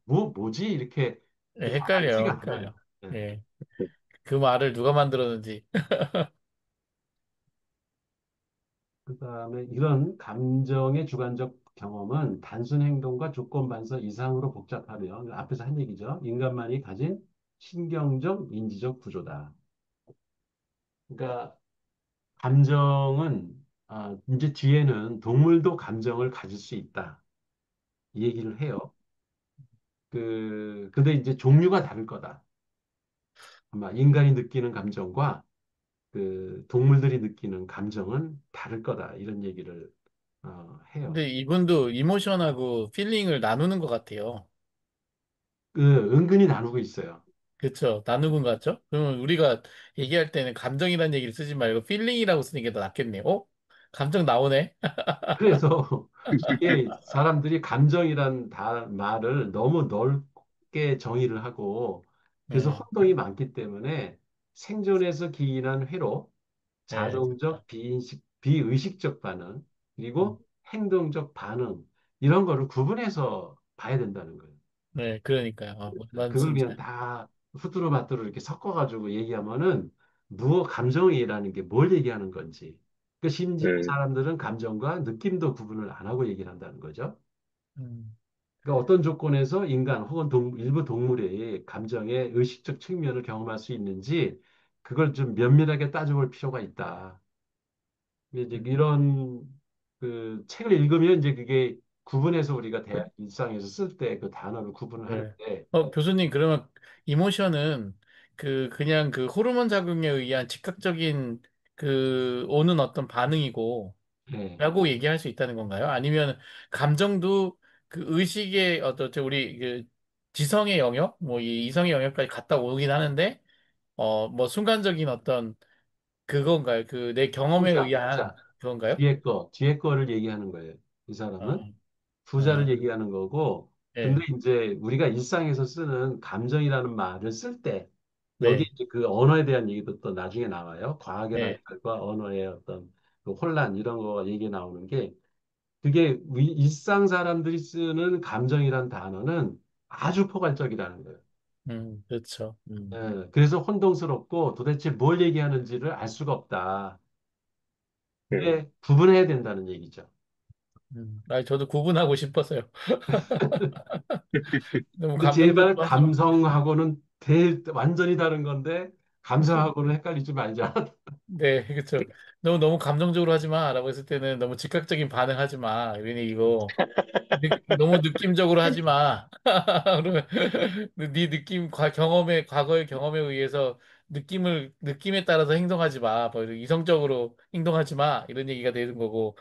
뭐지? 이렇게 예, 헷갈려요, 와닿지가 않아요. 헷갈려. 예. 예, 그 말을 누가 만들었는지. 그다음에 이런 감정의 주관적 경험은 단순 행동과 조건 반서 이상으로 복잡하며 앞에서 한 얘기죠. 인간만이 가진 신경적, 인지적 구조다. 그러니까 감정은 이제 뒤에는 동물도 감정을 가질 수 있다. 이 얘기를 해요. 근데 이제 종류가 다를 거다. 아마 인간이 느끼는 감정과 그 동물들이 느끼는 감정은 다를 거다. 이런 얘기를 해요. 근데 이분도 이모션하고 필링을 나누는 것 같아요. 은근히 나누고 있어요. 그렇죠. 나누는 것 같죠? 그러면 우리가 얘기할 때는 감정이라는 얘기를 쓰지 말고 필링이라고 쓰는 게 더 낫겠네요. 감정 나오네. 그래서 이게 사람들이 감정이란 말을 너무 넓게 정의를 하고 그래서 네, 혼동이 많기 때문에 생존에서 기인한 회로, 네, 자동적, 비의식적 반응, 음, 그리고 행동적 반응 이런 거를 구분해서 봐야 된다는 거예요. 네, 그러니까요. 난 그걸 진짜. 그냥 다 후두루마뚜루 이렇게 섞어가지고 얘기하면은 감정이라는 게 뭘 얘기하는 건지. 그 심지어 음, 사람들은 감정과 느낌도 구분을 안 하고 얘기를 한다는 거죠. 음, 그러니까 어떤 조건에서 인간 혹은 일부 동물의 감정의 의식적 측면을 경험할 수 있는지 그걸 좀 면밀하게 따져볼 필요가 있다. 이제 음, 이런 그 책을 읽으면 이제 그게 구분해서 우리가 일상에서 쓸 때 그 단어를 구분을 네. 하는데, 교수님, 그러면 이모션은 그냥 그 호르몬 작용에 의한 즉각적인 오는 어떤 반응이고, 예, 라고 얘기할 수 있다는 건가요? 아니면 감정도 그 의식의 우리 지성의 영역, 뭐 이 이성의 영역까지 갔다 오긴 하는데, 뭐 순간적인 어떤 그건가요? 그 내 경험에 의한 후자. 그건가요? 뒤에 거를 얘기하는 거예요. 이 어, 사람은. 어, 후자를 얘기하는 거고, 근데 네, 이제 우리가 일상에서 쓰는 감정이라는 말을 쓸 때, 여기 네, 이제 그 언어에 대한 얘기도 또 나중에 나와요. 과학의 네, 발달과 언어의 어떤 그 혼란, 이런 거 얘기 나오는 게, 그게 일상 사람들이 쓰는 감정이란 단어는 아주 포괄적이라는 거예요. 그렇죠. 그래서 혼동스럽고 도대체 뭘 얘기하는지를 알 수가 없다. 음, 그게 구분해야 된다는 얘기죠. 저도 구분하고 싶어서요. 너무 근데 제발 감정적으로 하지 마. 감성하고는 완전히 다른 건데, 감성하고는 헷갈리지 말자. 네, 그렇죠. 너무 감정적으로 하지 마라고 했을 때는 너무 즉각적인 반응하지 마 이런 얘기고 너무 느낌적으로 하지 마. 그러면 네 과거의 경험에 의해서 느낌에 따라서 행동하지 마. 뭐 이렇게 이성적으로 행동하지 마 이런 얘기가 되는 거고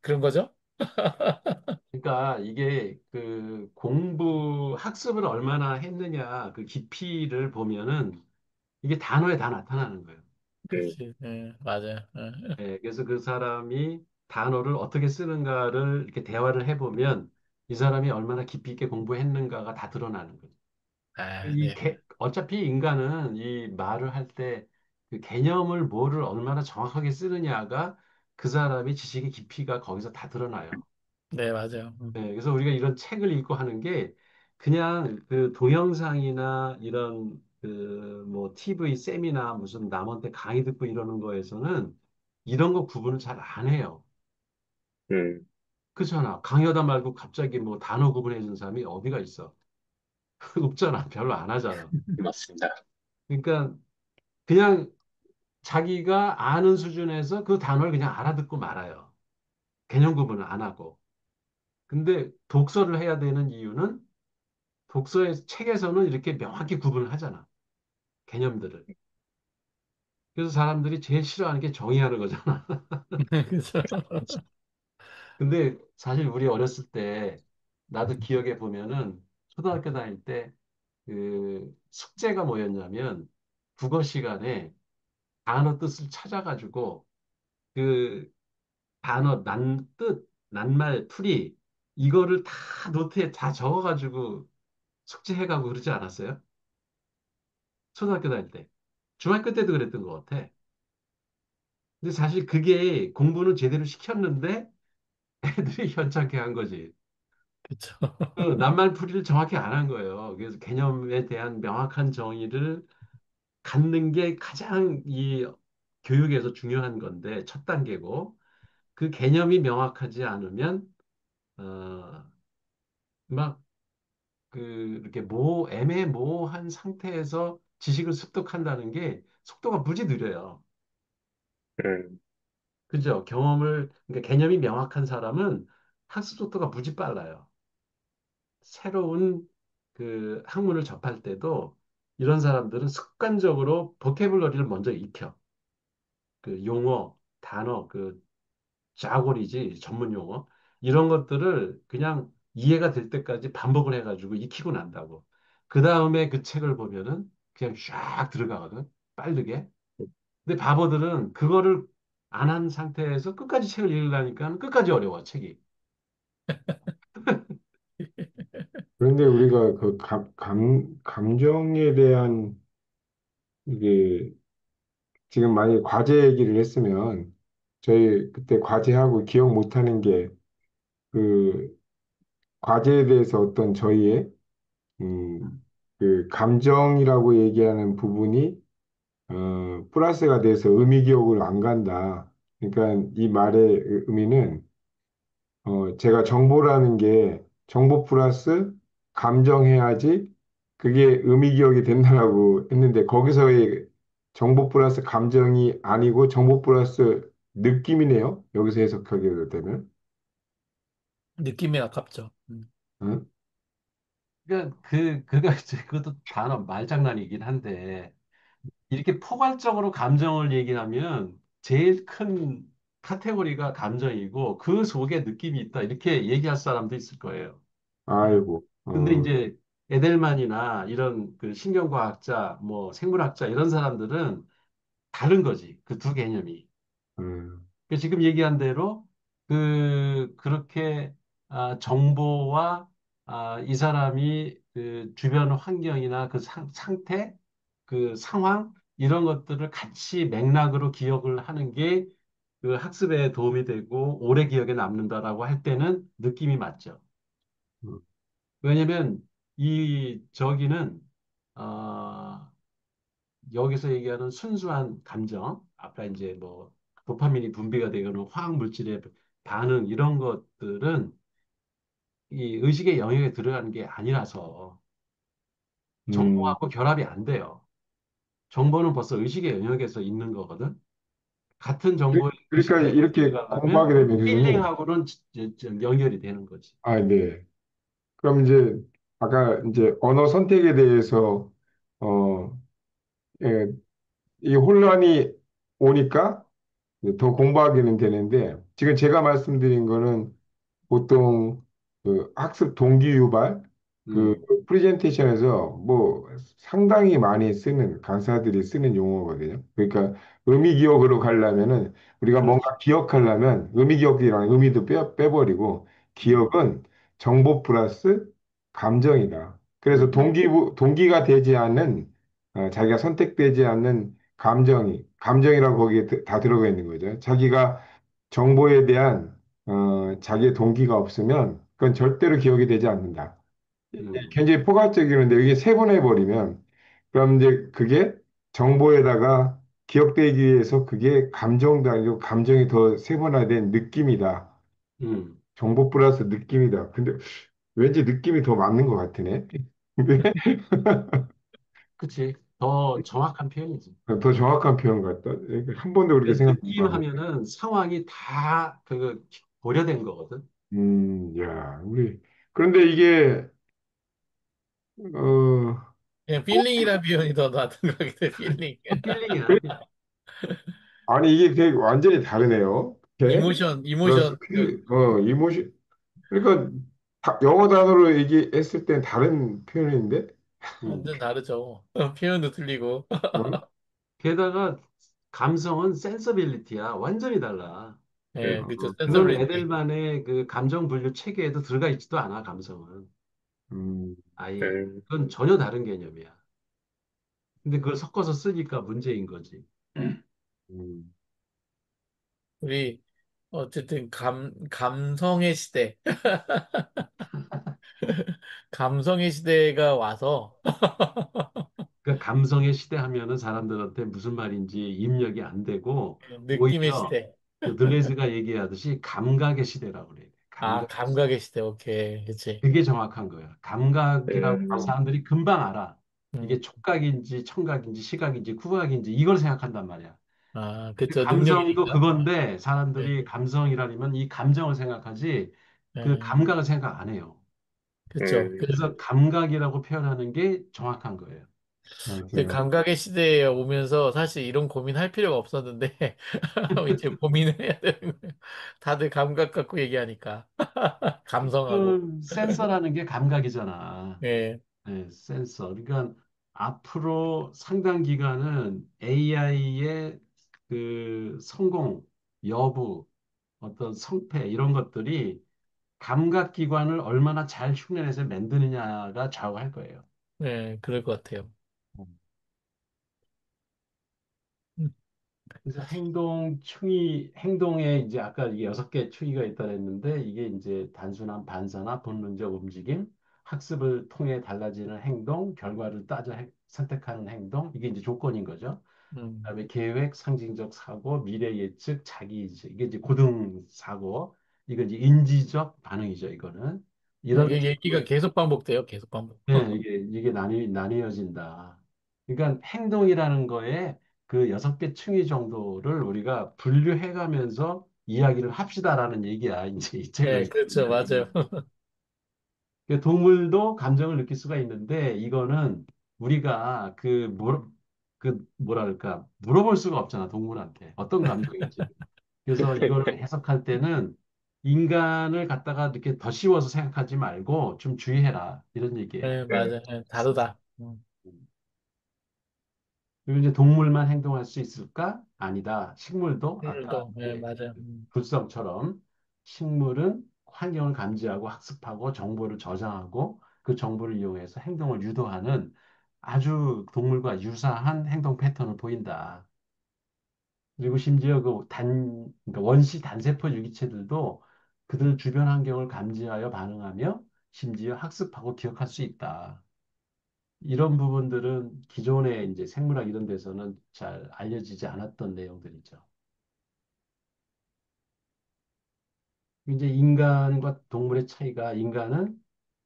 그런 거죠? 그러니까 이게 그 학습을 얼마나 했느냐, 그 깊이를 보면은 이게 단어에 다 나타나는 거예요. 음, 그렇지. 네, 맞아요. 네. 그래서 그 사람이 단어를 어떻게 쓰는가를 이렇게 대화를 해보면 이 사람이 얼마나 깊이 있게 공부했는가가 다 드러나는 거예요. 네. 어차피 인간은 이 말을 할 때 그 개념을 뭐를 얼마나 정확하게 쓰느냐가 그 사람의 지식의 깊이가 거기서 다 드러나요. 네, 맞아요. 그래서 우리가 이런 책을 읽고 하는 게 그냥 그 동영상이나 이런 그 뭐 TV 세미나 무슨 남한테 강의 듣고 이러는 거에서는 이런 거 구분을 잘 안 해요. 음, 그렇잖아. 강의하다 말고 갑자기 뭐 단어 구분해 준 사람이 어디가 있어? 없잖아. 별로 안 하잖아. 맞습니다. 그러니까 그냥 자기가 아는 수준에서 그 단어를 그냥 알아듣고 말아요. 개념 구분을 안 하고. 근데 독서를 해야 되는 이유는 독서의 책에서는 이렇게 명확히 구분을 하잖아. 개념들을. 그래서 사람들이 제일 싫어하는 게 정의하는 거잖아. 그렇죠. 근데 사실 우리 어렸을 때 나도 기억해 보면은 초등학교 다닐 때 그 숙제가 뭐였냐면 국어 시간에 단어 뜻을 찾아가지고 그 단어 낱말, 풀이 이거를 다 노트에 다 적어가지고 숙제해가고 그러지 않았어요? 초등학교 다닐 때. 중학교 때도 그랬던 것 같아. 근데 사실 그게 공부는 제대로 시켰는데 애들이 현찮게 한 거지. 그렇죠. 낱말풀이를 정확히 안 한 거예요. 그래서 개념에 대한 명확한 정의를 갖는 게 가장 이 교육에서 중요한 건데 첫 단계고 그 개념이 명확하지 않으면 막 그 이렇게 애매모호한 상태에서 지식을 습득한다는 게 속도가 무지 느려요. 음, 그죠? 그러니까 개념이 명확한 사람은 학습 속도가 무지 빨라요. 새로운 그 학문을 접할 때도 이런 사람들은 습관적으로 보캐블러리를 먼저 익혀. 그 용어, 단어, 그 자골이지, 전문 용어. 이런 것들을 그냥 이해가 될 때까지 반복을 해가지고 익히고 난다고. 그 다음에 그 책을 보면은 그냥 쫙 들어가거든. 빠르게. 근데 바보들은 그거를 안 한 상태에서 끝까지 책을 읽으려니까 끝까지 어려워, 책이. 그런데 우리가 그 감정에 대한 이게 지금 만약에 과제 얘기를 했으면 저희 그때 과제하고 기억 못하는 게 그 과제에 대해서 어떤 저희의 음, 그 감정이라고 얘기하는 부분이 플러스가 돼서 의미 기억으로 안 간다. 그러니까 이 말의 의미는 제가 정보라는 게 정보 플러스 감정해야지 그게 의미 기억이 된다라고 했는데 거기서의 정보 플러스 감정이 아니고 정보 플러스 느낌이네요. 여기서 해석하게 되면. 느낌에 가깝죠. 응? 그러니까 그가 이제 그것도 단어 말장난이긴 한데 이렇게 포괄적으로 감정을 얘기하면 제일 큰 카테고리가 감정이고 그 속에 느낌이 있다 이렇게 얘기할 사람도 있을 거예요. 아이고, 근데 이제 에델만이나 이런 그 신경과학자, 뭐 생물학자 이런 사람들은 다른 거지. 그 두 개념이. 음, 그 지금 얘기한 대로 그렇게 정보와 이 사람이 그 주변 환경이나 그 상태, 그 상황 이런 것들을 같이 맥락으로 기억을 하는 게 그 학습에 도움이 되고 오래 기억에 남는다라고 할 때는 느낌이 맞죠. 음, 왜냐면 이 저기는 어, 여기서 얘기하는 순수한 감정, 아까 이제 뭐 도파민이 분비가 되거나 화학 물질의 반응 이런 것들은 이 의식의 영역에 들어가는 게 아니라서 음. 정보하고 결합이 안 돼요. 정보는 벌써 의식의 영역에서 있는 거거든. 같은 정보의 의식의 그러니까 영역에 이렇게 들어가려면 공부하게 되면 교수님, 필링하고는 연결이 되는 거지. 아, 네. 그럼 이제 아까 이제 언어 선택에 대해서 어, 예, 이 혼란이 오니까 더 공부하게는 되는데 지금 제가 말씀드린 거는 보통 그 학습 동기 유발 그 음, 프레젠테이션에서 뭐 상당히 많이 쓰는 강사들이 쓰는 용어거든요. 그러니까 의미 기억으로 가려면은 우리가 뭔가 그렇지. 기억하려면 의미 기억이랑 의미도 빼버리고 음, 기억은 정보 플러스 감정이다. 그래서 음, 동기가 되지 않는 자기가 선택되지 않는 감정이라고 거기에 다 들어가 있는 거죠. 자기가 정보에 대한 자기의 동기가 없으면 그건 절대로 기억이 되지 않는다. 음, 굉장히 포괄적이는데 이게 세분해버리면 그럼 이제 그게 정보에다가 기억되기 위해서 그게 감정도 아니고 감정이 더 세분화된 느낌이다. 음. 정보 플러스 느낌이다. 근데 왠지 느낌이 더 맞는 것 같으네. 근데 그치. 더 정확한 표현이지. 더 정확한 표현 같다. 한 번도 그렇게 생각 못 느낌 하고. 하면은 상황이 다 고려된 거거든. 야, 그런데 이게, 어, 그냥 필링이라는 표현이 더 낫은 것 같아요. 필링. 필링이야. 아니, 이게 되게 완전히 다르네요. 오케이? 플러스 이모션, 이모션. 그러니까 영어 단어로 얘기했을 땐 다른 표현인데, 음. 완전 다르죠. 표현도 틀리고. 어? 게다가 감성은 센서빌리티야. 완전히 달라. 네, 그렇죠. 그건 센서빌리티. 애들만의 그 감정 분류 체계에도 들어가 있지도 않아, 감성은. 음, 아예. 그건 전혀 다른 개념이야. 근데 그걸 섞어서 쓰니까 문제인 거지. 음, 우리 어쨌든 감성의 시대, 감성의 시대가 와서 그 감성의 시대 하면은 사람들한테 무슨 말인지 입력이 안 되고, 느낌의 오히려 시대. 그 들레즈가 얘기하듯이 감각의 시대라고 그래야 돼. 아, 감각의 시대. 감각의 시대. 오케이, 그렇지. 그게 정확한 거야. 감각이라고 하면 음, 사람들이 금방 알아. 이게 음, 촉각인지, 청각인지, 시각인지, 후각인지 이걸 생각한단 말이야. 아, 그렇죠. 감성도 능력이니까. 그건데 네, 사람들이 감성이라면 이 감정을 생각하지 그 네, 감각을 생각 안 해요. 그렇죠. 음, 그래서 감각이라고 표현하는 게 정확한 거예요. 그 맞아요. 감각의 시대에 오면서 사실 이런 고민할 필요가 없었는데 이제 고민을 해야 되는 거예요. 다들 감각 갖고 얘기하니까 감성하고. 그 센서라는 게 감각이잖아. 예, 네, 센서. 그러니까 앞으로 상당 기간은 AI의 그 성공, 여부, 어떤 성패 이런 것들이 감각기관을 얼마나 잘 흉내내서 만드느냐가 좌우할 거예요. 예, 그럴 것 같아요. 음, 그래서 행동에 이제 아까 이게 6개 추이가 있다 그랬는데 이게 이제 단순한 반사나 본능적 움직임, 학습을 통해 달라지는 행동, 결과를 선택하는 행동, 이게 이제 조건인 거죠. 음. 그다음에 계획, 상징적 사고, 미래 예측, 자기 이제 이게 이제 고등 사고, 이거 이제 인지적 반응이죠. 이거는 이런 이게 얘기가 식으로 계속 반복돼요. 계속 반복. 예, 이게 나뉘어진다. 그러니까 행동이라는 거에 그 6개 층위 정도를 우리가 분류해 가면서 이야기를 합시다라는 얘기야. 이제 이 책을 네, 그렇죠. 맞아요. 쓰면. 동물도 감정을 느낄 수가 있는데 이거는 우리가 그 뭐랄까 물어볼 수가 없잖아 동물한테 어떤 감정인지. 그래서 이거를 해석할 때는 인간을 갖다가 이렇게 더 씌워서 생각하지 말고 좀 주의해라 이런 얘기예요. 네, 맞아요. 네, 다르다. 그리고 이제 동물만 행동할 수 있을까? 아니다. 식물도 아까 또, 네, 이제 맞아요. 불성처럼 식물은 환경을 감지하고 학습하고 정보를 저장하고 그 정보를 이용해서 행동을 유도하는 아주 동물과 유사한 행동 패턴을 보인다. 그리고 심지어 그러니까 원시 단세포 유기체들도 그들 주변 환경을 감지하여 반응하며 심지어 학습하고 기억할 수 있다. 이런 부분들은 기존의 이제 생물학 이런 데서는 잘 알려지지 않았던 내용들이죠. 이제 인간과 동물의 차이가 인간은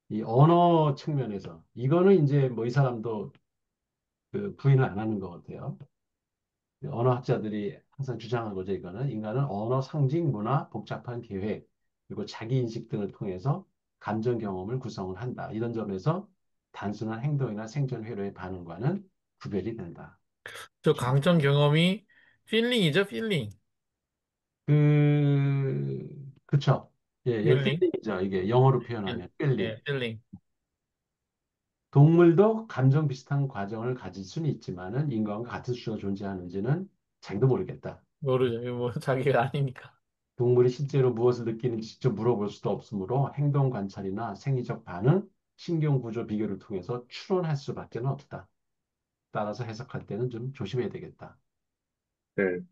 이 언어 측면에서 이거는 이제 뭐 이 사람도 그 부인을 안 하는 것 같아요. 언어학자들이 항상 주장하고자 이거는 인간은 언어, 상징, 문화, 복잡한 계획, 그리고 자기 인식 등을 통해서 감정 경험을 구성을 한다. 이런 점에서 단순한 행동이나 생존 회로의 반응과는 구별이 된다. 저 강점 경험이 필링이죠, 필링. 그쵸. 예, 예, 필링. 필링이죠. 이게 영어로 필, 표현하면 필링. 예, 필링. 동물도 감정 비슷한 과정을 가질 수는 있지만은 인간과 같은 수가 존재하는지는 자기도 모르겠다. 모르죠. 이거 뭐 자기가 아니니까. 동물이 실제로 무엇을 느끼는지 직접 물어볼 수도 없으므로 행동 관찰이나 생리적 반응, 신경 구조 비교를 통해서 추론할 수밖에 없다. 따라서 해석할 때는 좀 조심해야 되겠다. 음,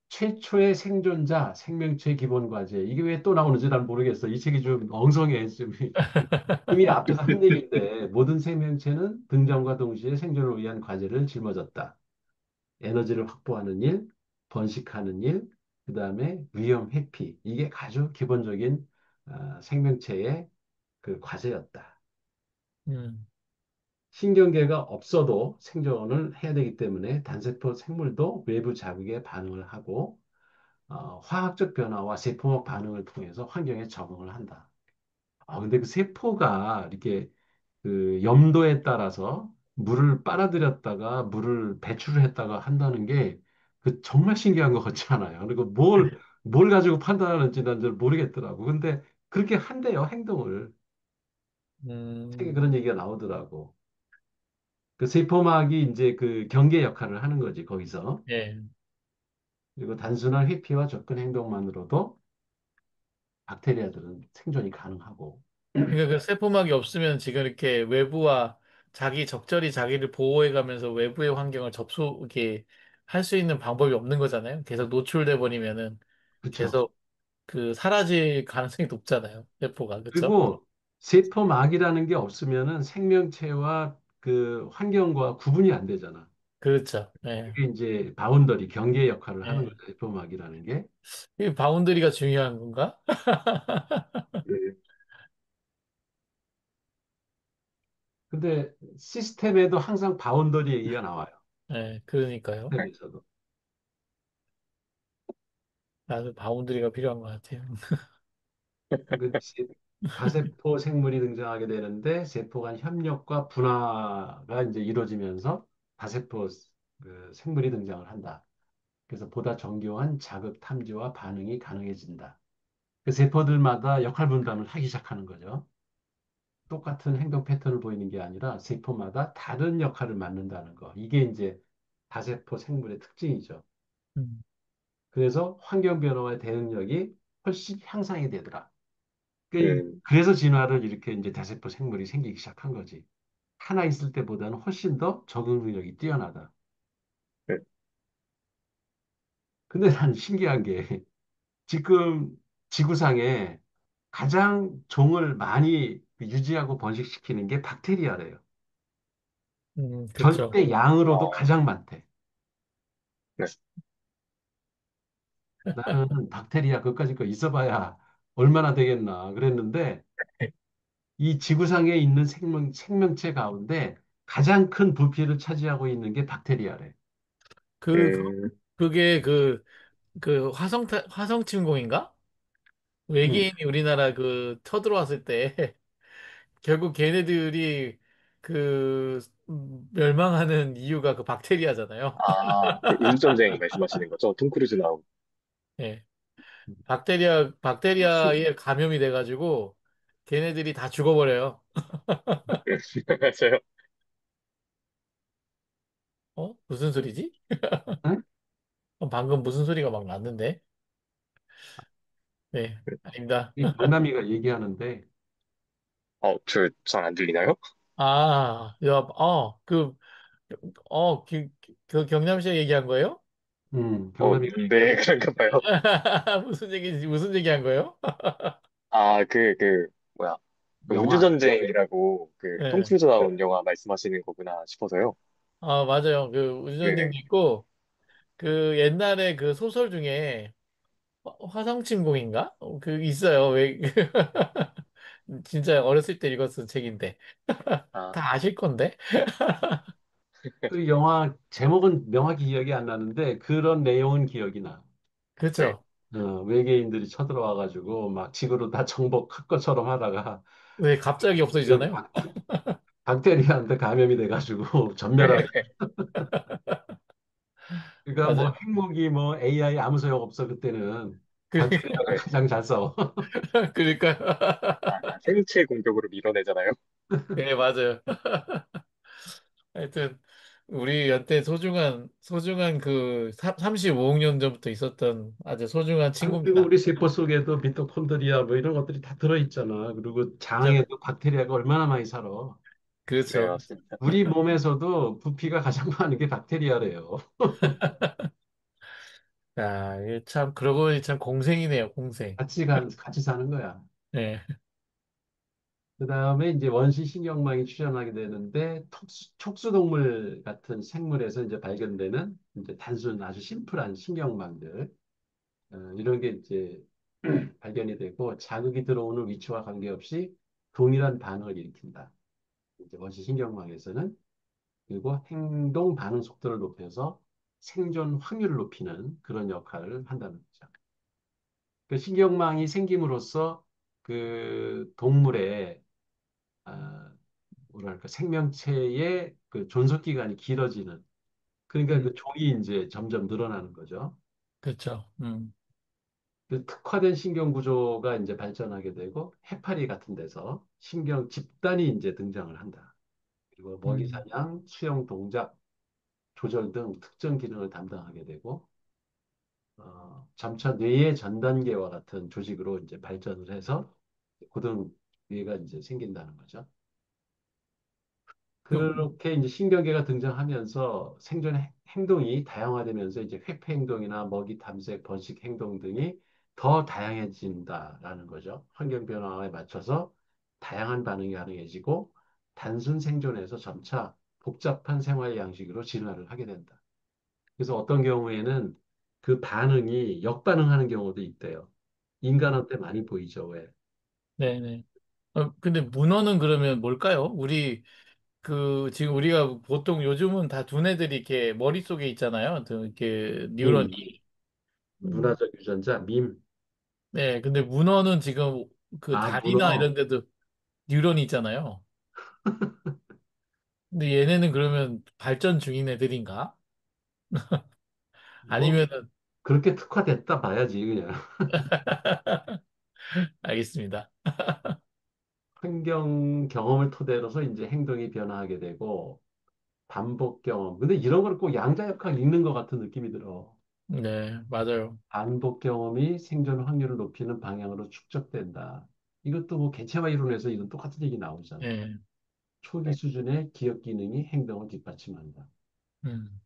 최초의 생존자, 생명체의 기본 과제. 이게 왜 또 나오는지 난 모르겠어. 이 책이 좀 엉성해. 좀 이미 앞에서 한 얘기인데 모든 생명체는 등장과 동시에 생존을 위한 과제를 짊어졌다. 에너지를 확보하는 일, 번식하는 일, 그 다음에 위험 회피. 이게 아주 기본적인 생명체의 그 과제였다. 음, 신경계가 없어도 생존을 해야 되기 때문에 단세포 생물도 외부 자극에 반응을 하고 화학적 변화와 세포학 반응을 통해서 환경에 적응을 한다. 근데 그 세포가 이렇게 그 염도에 따라서 물을 빨아들였다가 물을 배출을 했다가 한다는 게 그 정말 신기한 것 같지 않아요. 그리고 뭘 가지고 판단하는지 난 잘 모르겠더라고. 근데 그렇게 한대요, 행동을. 책에 음, 그런 얘기가 나오더라고. 그 세포막이 이제 그 경계 역할을 하는 거지, 거기서. 예. 그리고 단순한 회피와 접근 행동만으로도 박테리아들은 생존이 가능하고. 그러니까 그 세포막이 없으면 지금 이렇게 외부와 적절히 자기를 보호해가면서 외부의 환경을 이렇게 할 수 있는 방법이 없는 거잖아요. 계속 노출돼 버리면은 그렇죠. 계속 그 사라질 가능성이 높잖아요. 세포가. 그렇죠? 그리고 세포막이라는 게 없으면은 생명체와 그 환경과 구분이 안 되잖아. 그렇죠. 예. 그게 이제 바운더리, 경계 역할을 하는 예. 거죠. 세포막이라는 게. 이 바운더리가 중요한 건가? 음, 근데 시스템에도 항상 바운더리 얘기가 나와요. 예, 그러니까요. 시스템에서도. 나도 바운더리가 필요한 것 같아요. 그 다세포 생물이 등장하게 되는데 세포 간 협력과 분화가 이제 이루어지면서 다세포 그 생물이 등장을 한다. 그래서 보다 정교한 자극 탐지와 반응이 가능해진다. 그 세포들마다 역할 분담을 하기 시작하는 거죠. 똑같은 행동 패턴을 보이는 게 아니라 세포마다 다른 역할을 맡는다는 거. 이게 이제 다세포 생물의 특징이죠. 음, 그래서 환경 변화의 대응력이 훨씬 향상이 되더라. 음, 그래서 진화를 이렇게 이제 다세포 생물이 생기기 시작한 거지. 하나 있을 때보다는 훨씬 더 적응 능력이 뛰어나다. 음, 근데 난 신기한 게 지금 지구상에 가장 종을 많이 유지하고 번식시키는 게 박테리아래요. 그렇죠. 절대 양으로도 어, 가장 많대. 네, 나는 박테리아 그까짓 거 있어봐야 얼마나 되겠나 그랬는데 이 지구상에 있는 생명체 가운데 가장 큰 부피를 차지하고 있는 게 박테리아래. 그, 그, 음, 그게 그 그 화성 침공인가? 음. 외계인이 우리나라 그 쳐들어왔을 때 결국 걔네들이 그 멸망하는 이유가 그 박테리아잖아요. 아, 그 우주전쟁 말씀하시는 거죠? 톰 크루즈 나온. 예. 혹시, 박테리아에 감염이 돼가지고 걔네들이 다 죽어버려요. 맞아요. 어? 무슨 소리지? 응? 방금 무슨 소리가 막 났는데? 네, 아닙니다. 이 정남이가 얘기하는데, 잘 안 들리나요? 아, 야, 그 경남시에 얘기한 거예요? 정남이가 네, 얘기하는데, 그런가 봐요. 무슨 얘기한 거예요? 아, 뭐야. 그 영화, 우주전쟁이라고 톰 네. 크루즈 나온 영화 말씀하시는 거구나 싶어서요. 아, 맞아요. 그 우주전쟁도 네네. 있고, 그 옛날에 그 소설 중에 화성침공인가? 그 있어요. 왜, 진짜 어렸을 때 읽었던 책인데. 아, 다 아실 건데? 그 영화 제목은 명확히 기억이 안 나는데, 그런 내용은 기억이 나. 네. 그렇죠. 외계인들이 쳐들어와가지고, 막 지구로 다 정복할 것처럼 하다가, 왜 갑자기 그 없어지잖아요. 박테리아한테 감염이 돼가지고, 전멸하는. 그러니까 뭐 맞아요. 핵무기, 뭐 AI 아무 소용 없어, 그때는. 그, 박테리아가 네. 가장 잘 싸워. 그러니까. 생체 공격으로 밀어내잖아요. 네, 맞아요. 하여튼, 우리한테 소중한 그 35억 년 전부터 있었던 아주 소중한 아니, 그리고 친구입니다. 우리 세포 속에도 미토콘드리아 뭐 이런 것들이 다 들어있잖아. 그리고 진짜, 장에도 박테리아가 얼마나 많이 살아. 네, 그렇죠. 맞습니다. 우리 몸에서도 부피가 가장 많은 게 박테리아래요. 야, 이게 참, 그러고 보니 참 공생이네요, 공생. 같이 사는 거야. 네. 그 다음에 이제 원시 신경망이 출현하게 되는데 촉수동물 같은 생물에서 이제 발견되는 이제 단순 아주 심플한 신경망들 이런 게 이제 발견이 되고 자극이 들어오는 위치와 관계없이 동일한 반응을 일으킨다. 이제 원시 신경망에서는 그리고 행동 반응 속도를 높여서 생존 확률을 높이는 그런 역할을 한다는 거죠. 그 신경망이 생김으로써 그 동물의 뭐랄까 생명체의 그 존속 기간이 길어지는 그러니까 음, 그 종이 이제 점점 늘어나는 거죠. 그렇죠. 그 특화된 신경 구조가 이제 발전하게 되고 해파리 같은 데서 신경 집단이 이제 등장을 한다. 그리고 먹이 음, 사냥, 수영 동작 조절 등 특정 기능을 담당하게 되고 점차 뇌의 전 단계와 같은 조직으로 이제 발전을 해서 고등뇌가 이제 생긴다는 거죠. 그, 그렇게 이제 신경계가 등장하면서 생존 행동이 다양화되면서 이제 회피 행동이나 먹이 탐색, 번식 행동 등이 더 다양해진다라는 거죠. 환경 변화에 맞춰서 다양한 반응이 가능해지고 단순 생존에서 점차 복잡한 생활 양식으로 진화를 하게 된다. 그래서 어떤 경우에는 그 반응이 역반응하는 경우도 있대요. 인간한테 많이 보이죠, 왜? 네네. 근데 문어는 그러면 뭘까요? 지금 우리가 보통 요즘은 다 두뇌들이 이렇게 머릿속에 있잖아요. 이렇게 밈, 뉴런이. 음, 문화적 유전자, 밈. 네, 근데 문어는 지금 그 아, 다리나 문어. 이런 데도 뉴런이 있잖아요. 근데 얘네는 그러면 발전 중인 애들인가? 뭐, 아니면은, 그렇게 특화됐다 봐야지, 그냥. 알겠습니다. 환경 경험을 토대로서 이제 행동이 변화하게 되고, 반복 경험. 근데 이런 걸 꼭 양자역학 읽는 것 같은 느낌이 들어. 네, 맞아요. 반복 경험이 생존 확률을 높이는 방향으로 축적된다. 이것도 뭐 개체화 이론에서 이런 똑같은 얘기 나오잖아. 네, 초기 네. 수준의 기억 기능이 행동을 뒷받침한다. 음,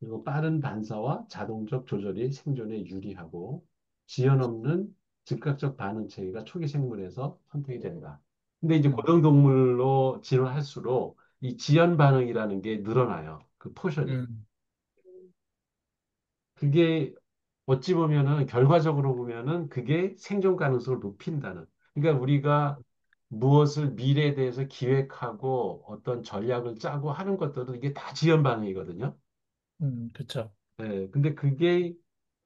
그리고 빠른 반사와 자동적 조절이 생존에 유리하고 지연 없는 즉각적 반응 체계가 초기 생물에서 선택이 된다. 근데 이제 음, 고등동물로 진화할수록 이 지연 반응이라는 게 늘어나요. 그 포션이. 음, 그게 어찌 보면은 결과적으로 보면은 그게 생존 가능성을 높인다는. 그러니까 우리가 무엇을 미래에 대해서 기획하고 어떤 전략을 짜고 하는 것들도 이게 다 지연 반응이거든요. 그쵸. 예, 근데 그게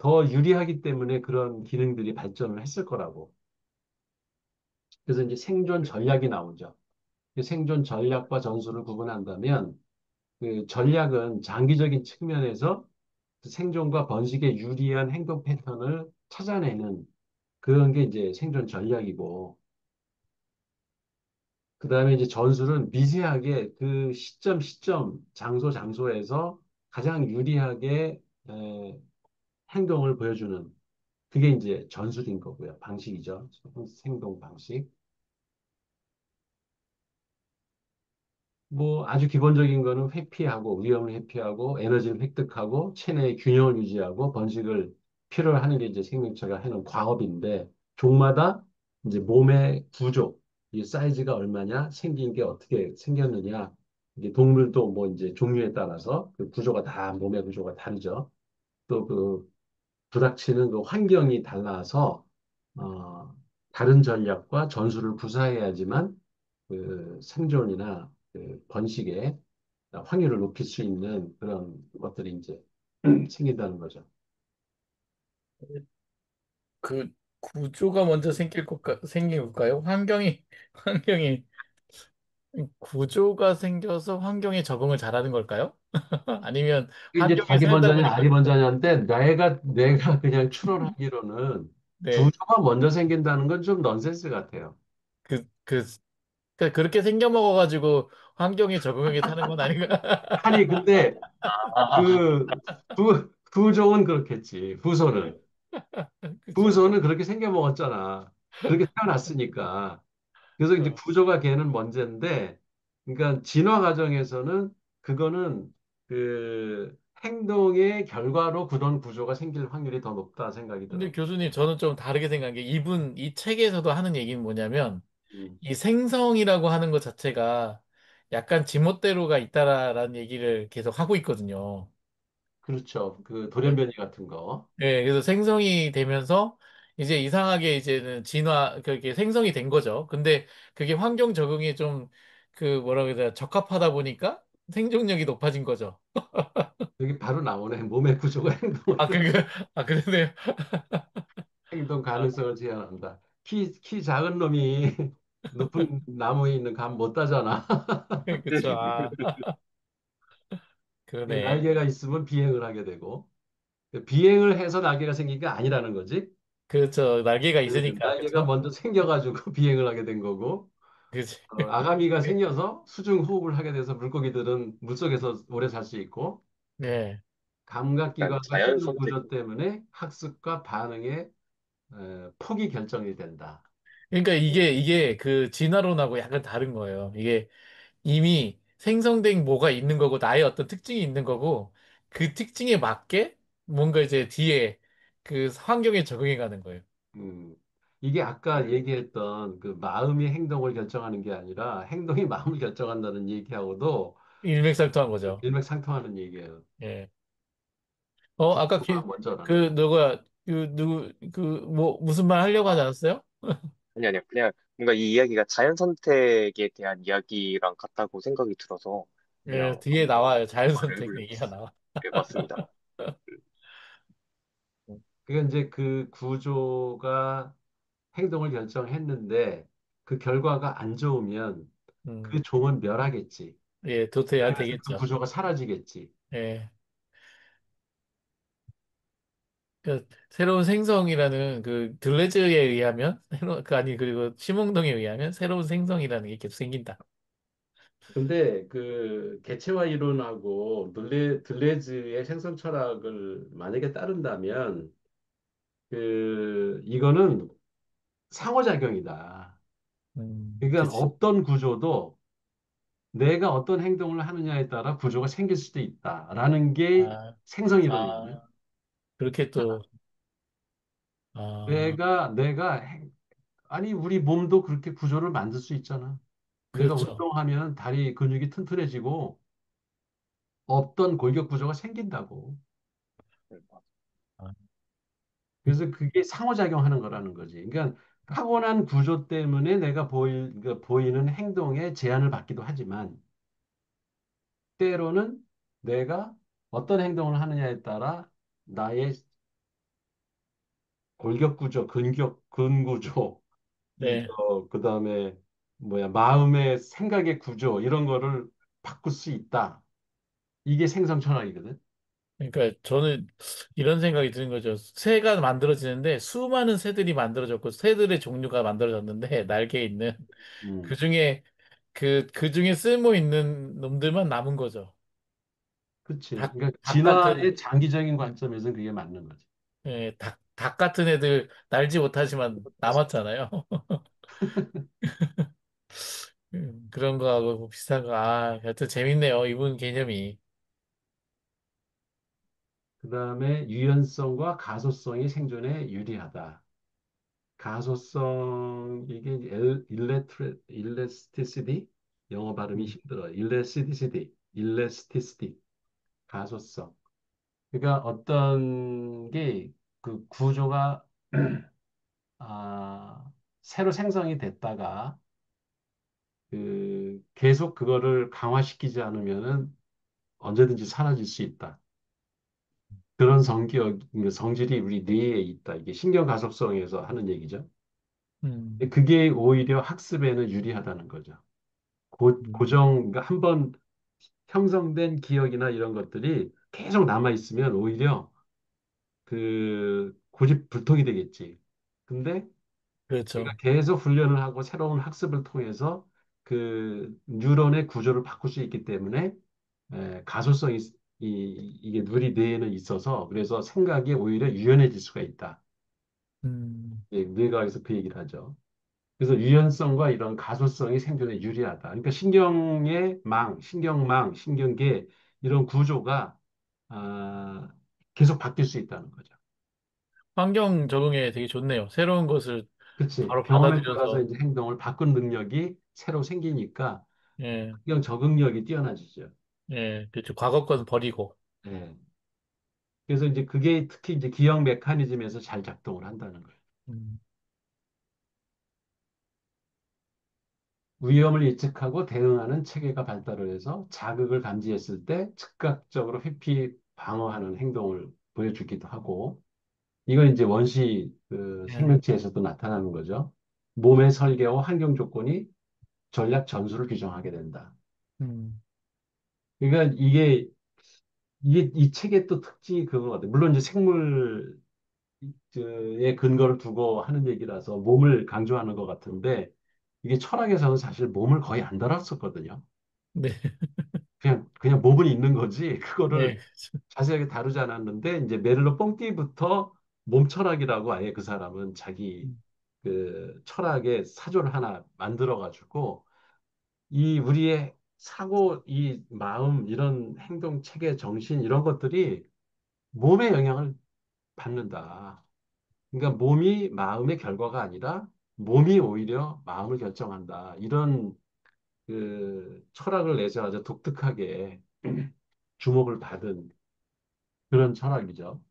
더 유리하기 때문에 그런 기능들이 발전을 했을 거라고. 그래서 이제 생존 전략이 나오죠. 그 생존 전략과 전술을 구분한다면 그 전략은 장기적인 측면에서 그 생존과 번식에 유리한 행동 패턴을 찾아내는 그런 게 이제 생존 전략이고, 그 다음에 이제 전술은 미세하게 그 시점, 장소에서 가장 유리하게 행동을 보여주는 그게 이제 전술인 거고요. 방식이죠. 행동 방식. 뭐 아주 기본적인 거는 회피하고 위험을 회피하고 에너지를 획득하고 체내의 균형을 유지하고 번식을 필요로 하는 게 이제 생명체가 하는 과업인데 종마다 이제 몸의 구조, 이 사이즈가 얼마냐, 생긴 게 어떻게 생겼느냐, 이게 동물도 뭐 이제 종류에 따라서 그 구조가 다 몸의 구조가 다르죠. 또 그 부닥치는 그 환경이 달라서 어, 다른 전략과 전술을 구사해야지만 그 생존이나 그 번식의 확률을 높일 수 있는 그런 것들이 이제 생긴다는 거죠. 그 구조가 먼저 생긴 걸까요? 환경이 구조가 생겨서 환경에 적응을 잘하는 걸까요? 아니면 이게 환경에 닭이 살다 먼저냐 보니까 알이 먼저냐인데 내가 그냥 추론하기로는 네, 구조가 먼저 생긴다는 건 좀 넌센스 같아요. 그, 그, 그렇게 생겨 먹어가지고 환경에 적응하게 사는 건 아닌가? 아니 근데 아, 그 구조는 그렇겠지. 그렇죠. 부소는 그렇게 생겨 먹었잖아. 그렇게 태어났으니까. 그래서 이제 어. 구조가 걔는 먼저인데, 그러니까 진화 과정에서는 그거는 그 행동의 결과로 그런 구조가 생길 확률이 더 높다 생각이 근데 들어. 교수님, 저는 좀 다르게 생각한 게 이 책에서도 하는 얘기는 뭐냐면 음, 이 생성이라고 하는 것 자체가 약간 지멋대로가 있다라는 얘기를 계속 하고 있거든요. 그렇죠. 그 돌연변이 같은 거. 네, 그래서 생성이 되면서 이제 이상하게 이제는 그게 생성이 된 거죠. 근데 그게 환경 적응이 좀 뭐라 그래야 되나 적합하다 보니까 생존력이 높아진 거죠. 여기 바로 나오네. 몸의 구조가 행동을, 아, 그러네요. 행동 아, 가능성을 제한한다. 키 작은 놈이 높은 나무에 있는 감 못 따잖아. 그쵸. 아, 그러네. 날개가 있으면 비행을 하게 되고. 비행을 해서 날개가 생긴 게 아니라는 거지. 그렇죠. 날개가 있으니까, 날개가 그쵸? 먼저 생겨가지고 비행을 하게 된 거고, 그치. 아가미가 생겨서 수중 호흡을 하게 돼서 물고기들은 물속에서 오래 살 수 있고, 네. 약간 감각기관과 자연 신경 선택. 구조 때문에 학습과 반응의 폭이 결정이 된다. 그러니까 이게 그 진화론하고 약간 다른 거예요. 이게 이미 생성된 뭐가 있는 거고, 나의 어떤 특징이 있는 거고, 그 특징에 맞게 뭔가 이제 뒤에 그 환경에 적응해 가는 거예요. 음, 이게 아까 얘기했던 그 마음이 행동을 결정하는 게 아니라 행동이 마음을 결정한다는 얘기하고도 일맥상통한 거죠. 일맥상통하는 얘기예요. 예. 아까 구조가 먼저라는 거. 누가, 무슨 말 하려고 하지 않았어요? 아니, 아니요. 그냥 뭔가 이 이야기가 자연 선택에 대한 이야기랑 같다고 생각이 들어서 예, 그냥 뒤에 한번 나와요. 말을 자연선택 얘기가 해보려고. 나와. 네, 맞습니다. 그러니까 이제 그 구조가 행동을 결정했는데 그 결과가 안 좋으면 음, 그 종은 멸하겠지. 예, 도태가 그래서 그 되겠죠. 구조가 사라지겠지. 예. 새로운 생성이라는 그 들레즈에 의하면 그리고 심홍동에 의하면 새로운 생성이라는 게 계속 생긴다. 근데 그 개체화 이론하고 들레즈의 생성 철학을 만약에 따른다면 그 이거는 상호작용이다. 그러니까 그치. 없던 구조도 내가 어떤 행동을 하느냐에 따라 구조가 생길 수도 있다라는 게 아, 생성 이론이거든. 아, 그렇게 또, 아, 아니, 우리 몸도 그렇게 구조를 만들 수 있잖아. 내가 그렇죠. 운동하면 다리 근육이 튼튼해지고 없던 골격 구조가 생긴다고. 네, 아, 그래서 그게 상호작용하는 거라는 거지. 그러니까 타고난 구조 때문에 그러니까 보이는 행동에 제한을 받기도 하지만 때로는 내가 어떤 행동을 하느냐에 따라 나의 골격 구조, 근 구조, 네. 그다음에 뭐야, 마음의 생각의 구조 이런 거를 바꿀 수 있다. 이게 생성 철학이거든. 그러니까 저는 이런 생각이 드는 거죠. 새가 만들어지는데 수많은 새들이 만들어졌고 새들의 종류가 만들어졌는데 날개에 있는 그 음, 중에 그 중에 쓸모 있는 놈들만 남은 거죠. 그치. 닭, 그러니까 닭 같은 진화의 장기적인 관점에서는 그게 맞는 거지. 예, 닭 같은 애들 날지 못하지만 남았잖아요. 그런 거하고 비슷한 거. 아, 여튼 재밌네요. 이분 개념이. 그다음에 유연성과 가소성이 생존에 유리하다. 가소성 이게 일레스티시티 영어 발음이 음, 힘들어. 일레스티시티 가소성. 그러니까 어떤 게 그 구조가 아, 새로 생성이 됐다가 계속 그거를 강화시키지 않으면은 언제든지 사라질 수 있다. 그런 성질이 우리 뇌에 있다. 이게 신경 가속성에서 하는 얘기죠. 음, 그게 오히려 학습에는 유리하다는 거죠. 음, 그러니까 한번 형성된 기억이나 이런 것들이 계속 남아 있으면 오히려 고집불통이 되겠지. 근데 우리가 그렇죠. 계속 훈련을 하고 새로운 학습을 통해서 뉴런의 구조를 바꿀 수 있기 때문에 가소성이 이게 우리 뇌에는 있어서 그래서 생각이 오히려 유연해질 수가 있다. 음, 예, 뇌과학에서 그 얘기를 하죠. 그래서 유연성과 이런 가소성이 생존에 유리하다. 그러니까 신경계 이런 구조가 아, 계속 바뀔 수 있다는 거죠. 환경 적응에 되게 좋네요. 새로운 것을 그렇지. 바로 경험에 따라서 받아들여서, 이제 행동을 바꾼 능력이 새로 생기니까 예, 환경 적응력이 뛰어나지죠. 예, 그렇죠. 과거 건 버리고. 예. 그래서 이제 그게 특히 이제 기억 메커니즘에서 잘 작동을 한다는 거예요. 음, 위험을 예측하고 대응하는 체계가 발달을 해서 자극을 감지했을 때 즉각적으로 회피 방어하는 행동을 보여주기도 하고, 이건 이제 원시 예, 생명체에서도 나타나는 거죠. 몸의 설계와 환경 조건이 전략 전술을 규정하게 된다. 음, 그러니까 이게 이 책의 또 특징이 그거 같아요. 물론 이제 생물의 근거를 두고 하는 얘기라서 몸을 강조하는 것 같은데, 이게 철학에서는 사실 몸을 거의 안 다뤘었거든요. 네, 그냥 몸은 있는 거지, 그거를 예, 자세하게 다루지 않았는데, 이제 메를로 뽕띠부터 몸 철학이라고 아예 그 사람은 자기 철학의 사조를 하나 만들어가지고, 이 우리의 사고, 이 마음, 이런 행동, 체계, 정신, 이런 것들이 몸에 영향을 받는다. 그러니까 몸이 마음의 결과가 아니라 몸이 오히려 마음을 결정한다. 이런 철학을 내서 아주 독특하게 주목을 받은 그런 철학이죠.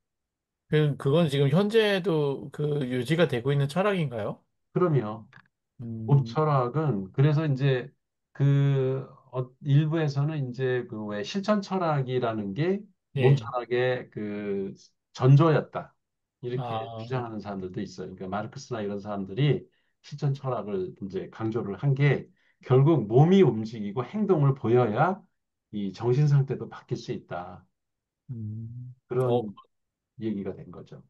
그건 지금 현재도 유지가 되고 있는 철학인가요? 그럼요. 몸 음, 철학은 그래서 이제 일부에서는 이제 그 왜 실천 철학이라는 게 몸 예, 철학의 전조였다. 이렇게 아, 주장하는 사람들도 있어요. 그러니까 마르크스나 이런 사람들이 실천 철학을 이제 강조를 한 게 결국 몸이 움직이고 행동을 보여야 이 정신 상태도 바뀔 수 있다. 음, 어, 그런 얘기가 된 거죠.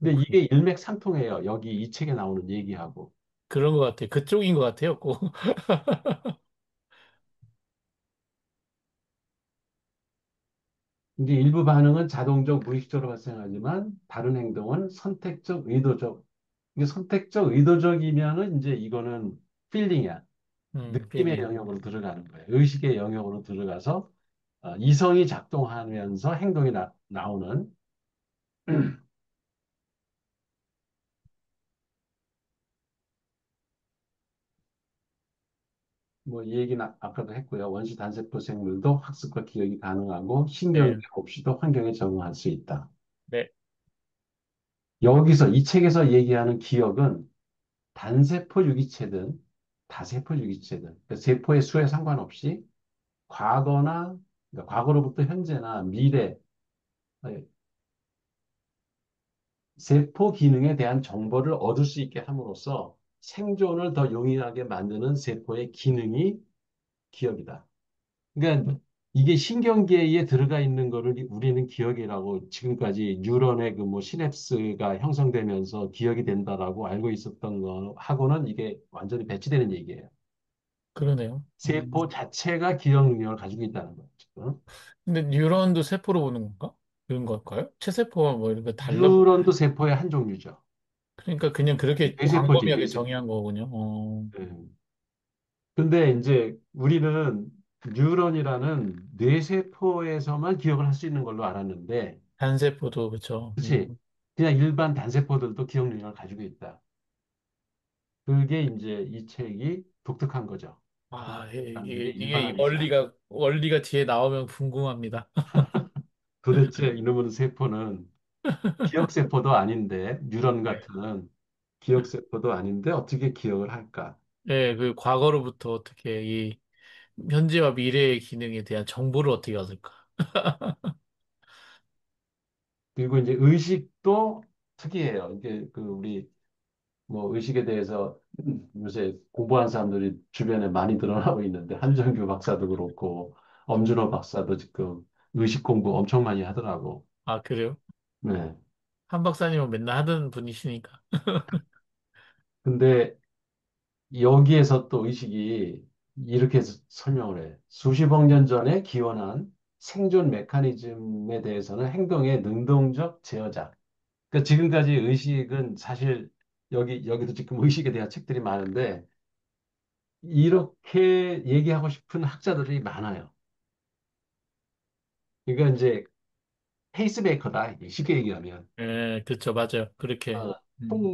근데 그렇군요. 이게 일맥상통해요. 여기 이 책에 나오는 얘기하고. 그런 것 같아요. 그쪽인 것 같아요, 꼭. 이제 일부 반응은 자동적 무의식적으로 발생하지만 다른 행동은 선택적 의도적. 이게 선택적 의도적이면은 이제 이거는 필링이야. 느낌의 필링. 영역으로 들어가는 거예요. 의식의 영역으로 들어가서 이성이 작동하면서 행동이 나오는 뭐 이 얘기는 아까도 했고요. 원시 단세포 생물도 학습과 기억이 가능하고 신경계 네, 없이도 환경에 적응할 수 있다. 네, 여기서 이 책에서 얘기하는 기억은 단세포 유기체든 다세포 유기체든 그러니까 세포의 수에 상관없이 과거나 그러니까 과거로부터 현재나 미래 세포 기능에 대한 정보를 얻을 수 있게 함으로써 생존을 더 용이하게 만드는 세포의 기능이 기억이다. 그러니까 이게 신경계에 들어가 있는 거를 우리는 기억이라고 지금까지 뉴런의 그 뭐 시냅스가 형성되면서 기억이 된다라고 알고 있었던 거하고는 이게 완전히 배치되는 얘기예요. 그러네요. 세포 자체가 기억 능력을 가지고 있다는 거죠. 지금. 근데 뉴런도 세포로 보는 건가? 그런 걸까요? 체세포와 뭐 이런 거 달라. 뉴런도 세포의 한 종류죠. 그러니까 그냥 그렇게 뇌세포지, 광범위하게 뇌세포. 정의한 거군요. 예. 근데 이제 우리는 뉴런이라는 뇌세포에서만 기억을 할 수 있는 걸로 알았는데, 단세포도 그렇죠. 그렇지? 그냥 일반 단세포들도 기억 능력을 가지고 있다. 그게 이제 이 책이 독특한 거죠. 아, 라는 게 이게 일반화되지 않아. 원리가 뒤에 나오면 궁금합니다. 도대체 이놈의 세포는 기억세포도 아닌데, 뉴런 같은 기억세포도 아닌데, 어떻게 기억을 할까? 네, 그 과거로부터 어떻게 이 현재와 미래의 기능에 대한 정보를 어떻게 얻을까? 그리고 이제 의식도 특이해요. 이게 그 우리 뭐 의식에 대해서 요새 공부한 사람들이 주변에 많이 드러나고 있는데 한정규 박사도 그렇고 엄준호 박사도 지금 의식 공부 엄청 많이 하더라고. 아, 그래요? 네. 한 박사님은 맨날 하던 분이시니까. 근데 여기에서 또 의식이 이렇게 설명을 해. 수십억 년 전에 기원한 생존 메커니즘에 대해서는 행동의 능동적 제어자. 그러니까 지금까지 의식은 사실 여기도 지금 의식에 대한 책들이 많은데 이렇게 얘기하고 싶은 학자들이 많아요. 그러니까 이제 페이스메이커다. 이게 쉽게 얘기하면. 예, 그렇죠. 맞아요. 그렇게. 어, 음.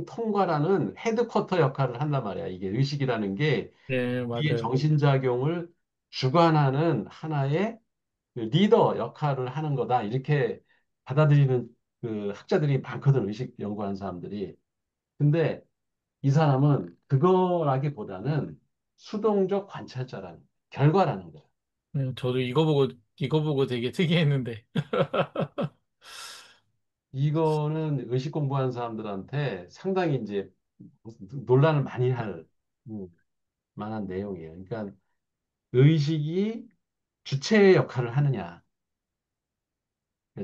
통과라는 헤드쿼터 역할을 한단 말이야. 이게 의식이라는 게 예, 우리의 맞아요. 정신작용을 주관하는 하나의 그 리더 역할을 하는 거다. 이렇게 받아들이는 그 학자들이 많거든. 의식 연구하는 사람들이. 근데 이 사람은 그거라기보다는 수동적 관찰자라는 결과라는 거야. 저도 이거 보고 되게 특이했는데. 이거는 의식 공부하는 사람들한테 상당히 이제 논란을 많이 할 음, 만한 내용이에요. 그러니까 의식이 주체의 역할을 하느냐,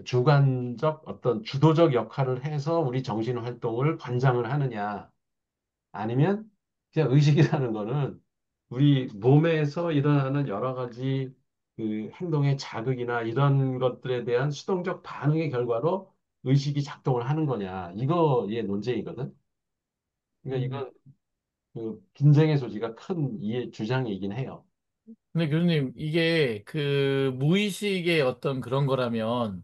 주관적 어떤 주도적 역할을 해서 우리 정신 활동을 관장을 하느냐, 아니면 그냥 의식이라는 거는 우리 몸에서 일어나는 여러 가지 그 행동의 자극이나 이런 것들에 대한 수동적 반응의 결과로 의식이 작동을 하는 거냐. 이거의 논쟁이거든. 그러니까 음. 이건 그 분쟁의 소지가 큰 이해 주장이긴 해요. 근데 교수님, 이게 그 무의식의 어떤 그런 거라면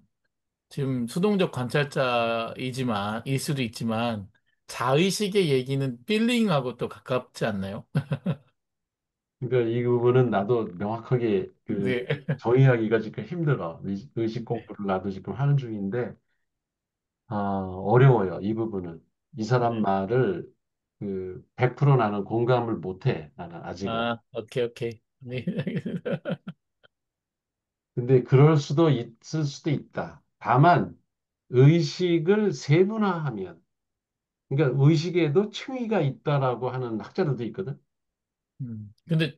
지금 수동적 일 수도 있지만 자의식의 얘기는 필링하고 또 가깝지 않나요? 그러니까 이 부분은 나도 명확하게 그 네. 정의하기가 지금 힘들어. 의식 공부를 나도 지금 하는 중인데 어려워요. 이 부분은. 이 사람 네. 말을 그 100% 나는 공감을 못해. 나는 아직은. 아, 오케이, 오케이. 네. 근데 그럴 수도 있을 수도 있다. 다만 의식을 세분화하면 그러니까 의식에도 층위가 있다라고 하는 학자들도 있거든. 근데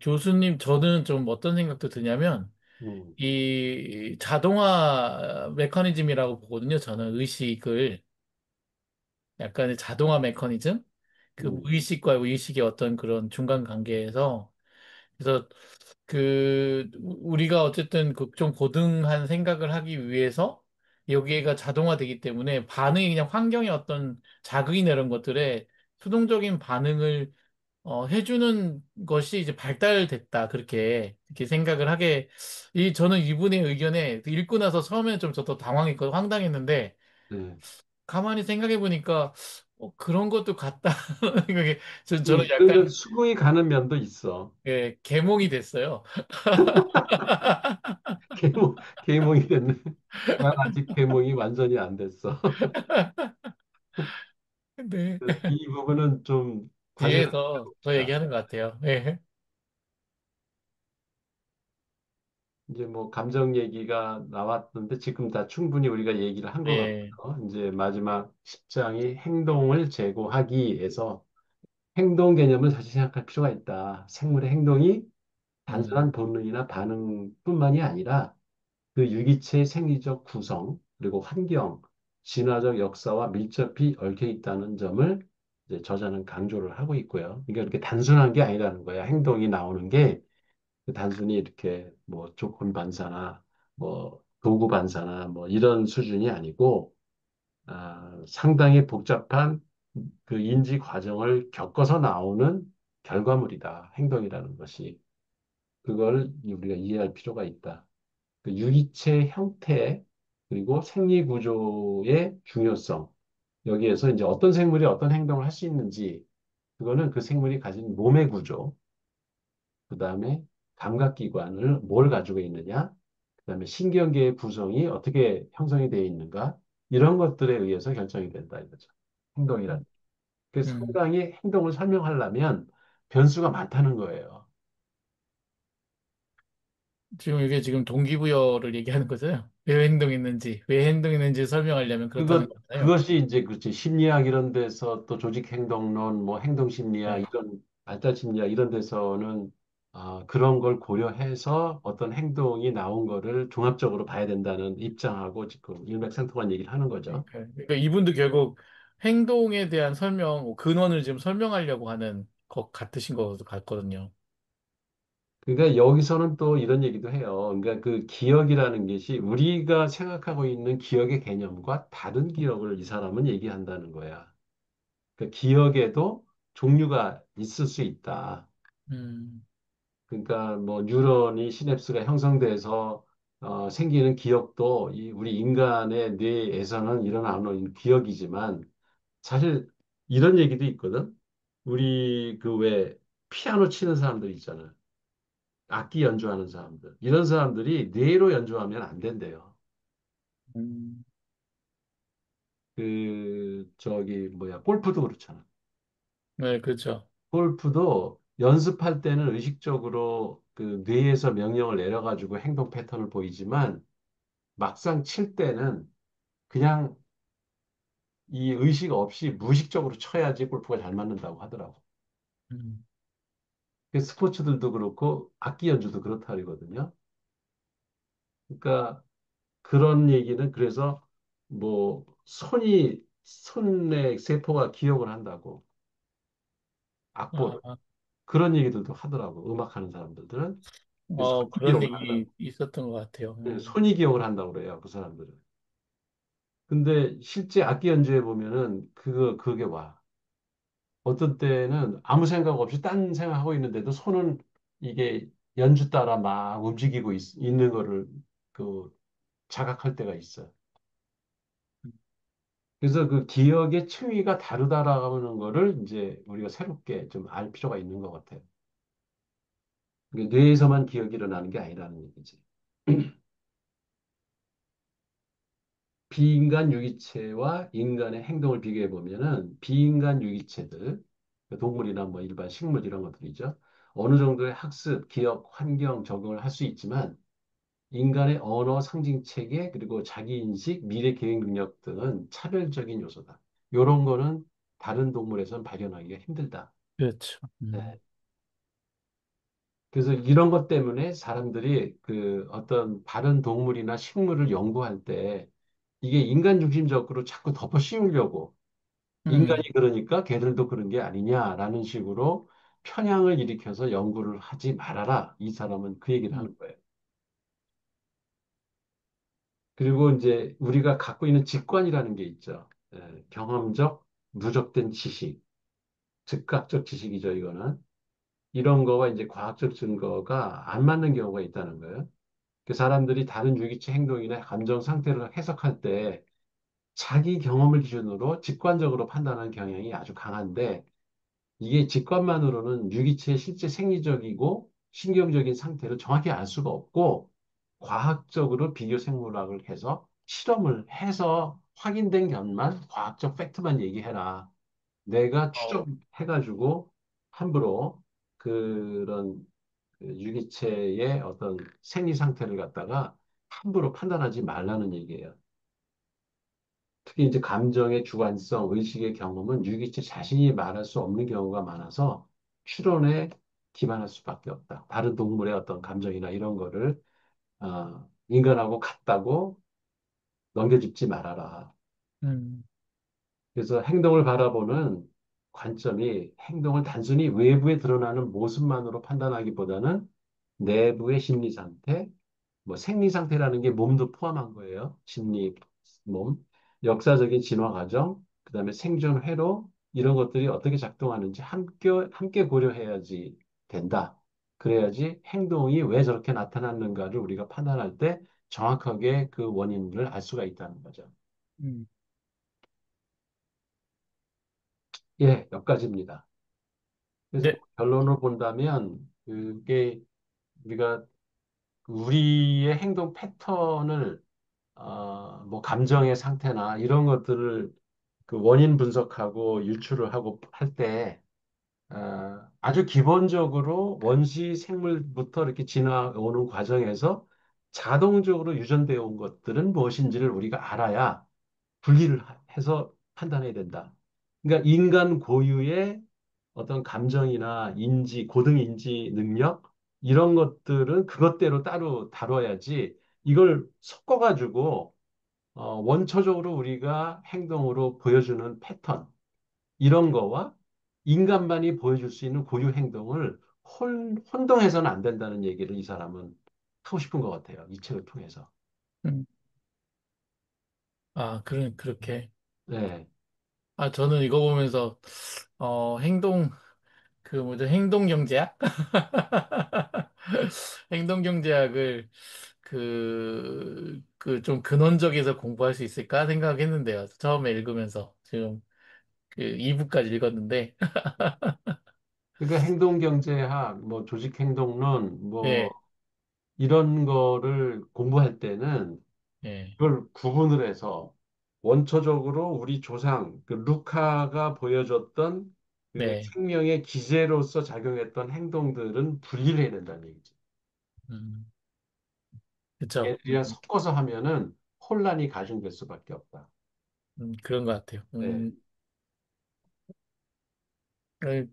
교수님, 저는 좀 어떤 생각도 드냐면, 음, 이 자동화 메커니즘이라고 보거든요. 저는 의식을 약간의 자동화 메커니즘? 그 음, 무의식과 의식의 어떤 그런 중간 관계에서 그래서 그 우리가 어쨌든 그좀 고등한 생각을 하기 위해서 여기가 자동화되기 때문에 반응이 그냥 환경의 어떤 자극이나 이런 것들에 수동적인 반응을 해주는 것이 이제 발달됐다. 그렇게 생각을 하게, 저는 이분의 의견에 읽고 나서 처음에는 좀 저도 당황했고 황당했는데, 네. 가만히 생각해 보니까, 그런 것도 같다. 생각에, 저는 그러니까 약간, 수긍이 가는 면도 있어. 예, 개몽이 됐어요. 계몽이 됐네. 난 아직 계몽이 완전히 안 됐어. 네. 이 부분은 좀 관련해서 뒤에서 더 봅시다. 얘기하는 것 같아요. 예. 이제 뭐 감정 얘기가 나왔는데 지금 다 충분히 우리가 얘기를 한 것 예. 같고요. 이제 마지막 10장이 행동을 제고하기에서 행동 개념을 다시 생각할 필요가 있다. 생물의 행동이 음, 단순한 본능이나 반응뿐만이 아니라 그 유기체의 생리적 구성, 그리고 환경, 진화적 역사와 밀접히 얽혀 있다는 점을 이제 저자는 강조를 하고 있고요. 이게 이렇게 단순한 게 아니라는 거야. 행동이 나오는 게 단순히 이렇게 뭐 조건 반사나 뭐 도구 반사나 뭐 이런 수준이 아니고 상당히 복잡한 그 인지 과정을 겪어서 나오는 결과물이다. 행동이라는 것이. 그걸 우리가 이해할 필요가 있다. 그 유기체 형태 그리고 생리 구조의 중요성. 여기에서 이제 어떤 생물이 어떤 행동을 할 수 있는지 그거는 그 생물이 가진 몸의 구조, 그다음에 감각기관을 뭘 가지고 있느냐, 그다음에 신경계의 구성이 어떻게 형성이 되어 있는가 이런 것들에 의해서 결정이 된다 이거죠. 행동이란. 그래서 음. 상당히 행동을 설명하려면 변수가 많다는 거예요. 지금 이게 지금 동기부여를 얘기하는 거잖아요. 왜 행동했는지 설명하려면 그렇다는 거잖아요. 그것이 이제 그렇지. 심리학 이런 데서 또 조직행동론, 뭐 행동심리학 네. 이런 발달심리학 이런 데서는 그런 걸 고려해서 어떤 행동이 나온 거를 종합적으로 봐야 된다는 입장하고 지금 일맥상통한 얘기를 하는 거죠. 그러니까 이분도 결국 행동에 대한 근원을 지금 설명하려고 하는 것 같으신 것 같거든요. 그러니까 여기서는 또 이런 얘기도 해요. 그러니까 그 기억이라는 것이 우리가 생각하고 있는 기억의 개념과 다른 기억을 이 사람은 얘기한다는 거야. 그러니까 기억에도 종류가 있을 수 있다. 음, 그러니까 뭐 뉴런이 시냅스가 형성돼서 생기는 기억도 우리 인간의 뇌에서는 일어나는 기억이지만 사실 이런 얘기도 있거든. 우리 그 왜 피아노 치는 사람들 있잖아. 악기 연주하는 사람들. 이런 사람들이 뇌로 연주하면 안 된대요. 음, 그 저기 뭐야 골프도 그렇잖아. 네, 그렇죠. 골프도 연습할 때는 의식적으로 그 뇌에서 명령을 내려가지고 행동 패턴을 보이지만 막상 칠 때는 그냥 이 의식 없이 무의식적으로 쳐야지 골프가 잘 맞는다고 하더라고. 음, 그 스포츠들도 그렇고 악기 연주도 그렇다거든요. 그러니까 그런 얘기는 그래서 뭐 손의 세포가 기억을 한다고 악보를 아, 그런 얘기들도 하더라고. 음악하는 사람들은 손이 그런 기억을 한다고. 얘기 있었던 것 같아요. 네, 손이 기억을 한다고 그래요. 그 사람들은. 근데 실제 악기 연주해 보면은 그게 와. 어떤 때는 아무 생각 없이 딴 생각하고 있는데도 손은 이게 연주 따라 막 움직이고 있는 거를 그 자각할 때가 있어요. 그래서 그 기억의 층위가 다르다라는 거를 이제 우리가 새롭게 좀 알 필요가 있는 것 같아요. 그게 뇌에서만 기억이 일어나는 게 아니라는 얘기지. 비인간 유기체와 인간의 행동을 비교해 보면은 비인간 유기체들, 동물이나 뭐 일반 식물 이런 것들이죠. 어느 정도의 학습, 기억, 환경 적응을 할 수 있지만 인간의 언어, 상징 체계, 그리고 자기인식, 미래 계획 능력 등은 차별적인 요소다. 이런 거는 다른 동물에서는 발견하기가 힘들다. 그렇죠. 네. 그래서 이런 것 때문에 사람들이 그 어떤 다른 동물이나 식물을 연구할 때 이게 인간 중심적으로 자꾸 덮어 씌우려고 인간이 음, 그러니까 걔들도 그런 게 아니냐라는 식으로 편향을 일으켜서 연구를 하지 말아라. 이 사람은 그 얘기를 음, 하는 거예요. 그리고 이제 우리가 갖고 있는 직관이라는 게 있죠. 경험적, 누적된 지식, 즉각적 지식이죠, 이거는. 이런 거와 이제 과학적 증거가 안 맞는 경우가 있다는 거예요. 그 사람들이 다른 유기체 행동이나 감정 상태를 해석할 때 자기 경험을 기준으로 직관적으로 판단하는 경향이 아주 강한데 이게 직관만으로는 유기체의 실제 생리적이고 신경적인 상태를 정확히 알 수가 없고 과학적으로 비교 생물학을 해서 실험을 해서 확인된 것만 과학적 팩트만 얘기해라. 내가 어, 추정해가지고 함부로 그런 유기체의 어떤 생리 상태를 갖다가 함부로 판단하지 말라는 얘기예요. 특히 이제 감정의 주관성, 의식의 경험은 유기체 자신이 말할 수 없는 경우가 많아서 추론에 기반할 수밖에 없다. 다른 동물의 어떤 감정이나 이런 거를 인간하고 같다고 넘겨짚지 말아라. 음, 그래서 행동을 바라보는 관점이 행동을 단순히 외부에 드러나는 모습만으로 판단하기보다는 내부의 심리 상태, 뭐 생리 상태라는 게 몸도 포함한 거예요. 심리, 몸, 역사적인 진화 과정, 그다음에 생존 회로 이런 것들이 어떻게 작동하는지 함께 고려해야지 된다. 그래야지 행동이 왜 저렇게 나타났는가를 우리가 판단할 때 정확하게 그 원인을 알 수가 있다는 거죠. 음. 예, 여기까지입니다. 그래서 네, 결론을 본다면 그게 우리가 우리의 행동 패턴을 뭐 감정의 상태나 이런 것들을 그 원인 분석하고 유추를 하고 할 때, 아주 기본적으로 원시 생물부터 이렇게 지나오는 과정에서 자동적으로 유전되어 온 것들은 무엇인지를 우리가 알아야 분리를 해서 판단해야 된다. 그러니까 인간 고유의 어떤 감정이나 인지, 고등 인지 능력, 이런 것들은 그것대로 따로 다뤄야지 이걸 섞어가지고 원초적으로 우리가 행동으로 보여주는 패턴, 이런 거와 인간만이 보여줄 수 있는 고유 행동을 혼동해서는 안 된다는 얘기를 이 사람은 하고 싶은 것 같아요. 이 책을 통해서. 음. 그렇게. 네. 저는 이거 보면서, 행동, 그 뭐죠, 행동경제학? 행동경제학을 좀 근원적에서 공부할 수 있을까 생각했는데요. 처음에 읽으면서. 지금 그 2부까지 읽었는데. 그러니까 행동경제학, 뭐 조직행동론, 뭐 예, 이런 거를 공부할 때는 예, 그걸 구분을 해서 원초적으로 우리 조상, 그 루카가 보여줬던 그 네. 생명의 기제로서 작용했던 행동들은 분리를 해야 된다는 얘기죠. 음, 그쵸. 애들이랑 섞어서 하면은 혼란이 가중될 수밖에 없다. 그런 것 같아요. 네. 어,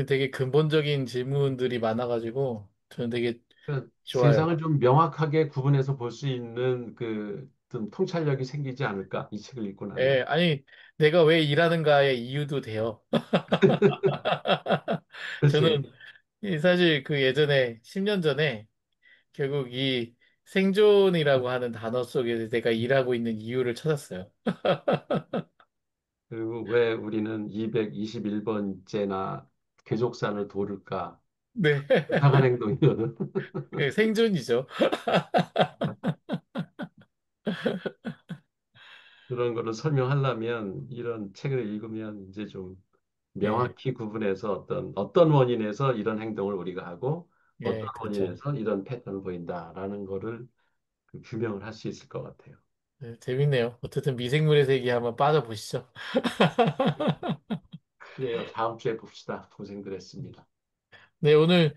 되게 근본적인 질문들이 많아가지고, 저는 되게 그러니까 좋아요. 세상을 좀 명확하게 구분해서 볼 수 있는 그 좀 통찰력이 생기지 않을까? 이 책을 읽고 나면. 예, 아니, 내가 왜 일하는가의 이유도 돼요. 그렇지. 저는 사실 그 예전에 10년 전에 결국 이 생존이라고 하는 단어 속에서 내가 일하고 있는 이유를 찾았어요. 그리고 왜 우리는 221번째나 괴족산을 도를까? 네. 이상한 행동이거든. 예, 생존이죠. 그런 거를 설명하려면 이런 책을 읽으면 이제 좀 예, 명확히 구분해서 어떤 원인에서 이런 행동을 우리가 하고 어떤 예, 그렇죠. 원인에서 이런 패턴을 보인다라는 거를 그 규명을 할 수 있을 것 같아요. 네, 재밌네요. 어쨌든 미생물의 세계에 한번 빠져보시죠. 그래요. 다음 주에 봅시다. 고생들 했습니다. 네, 오늘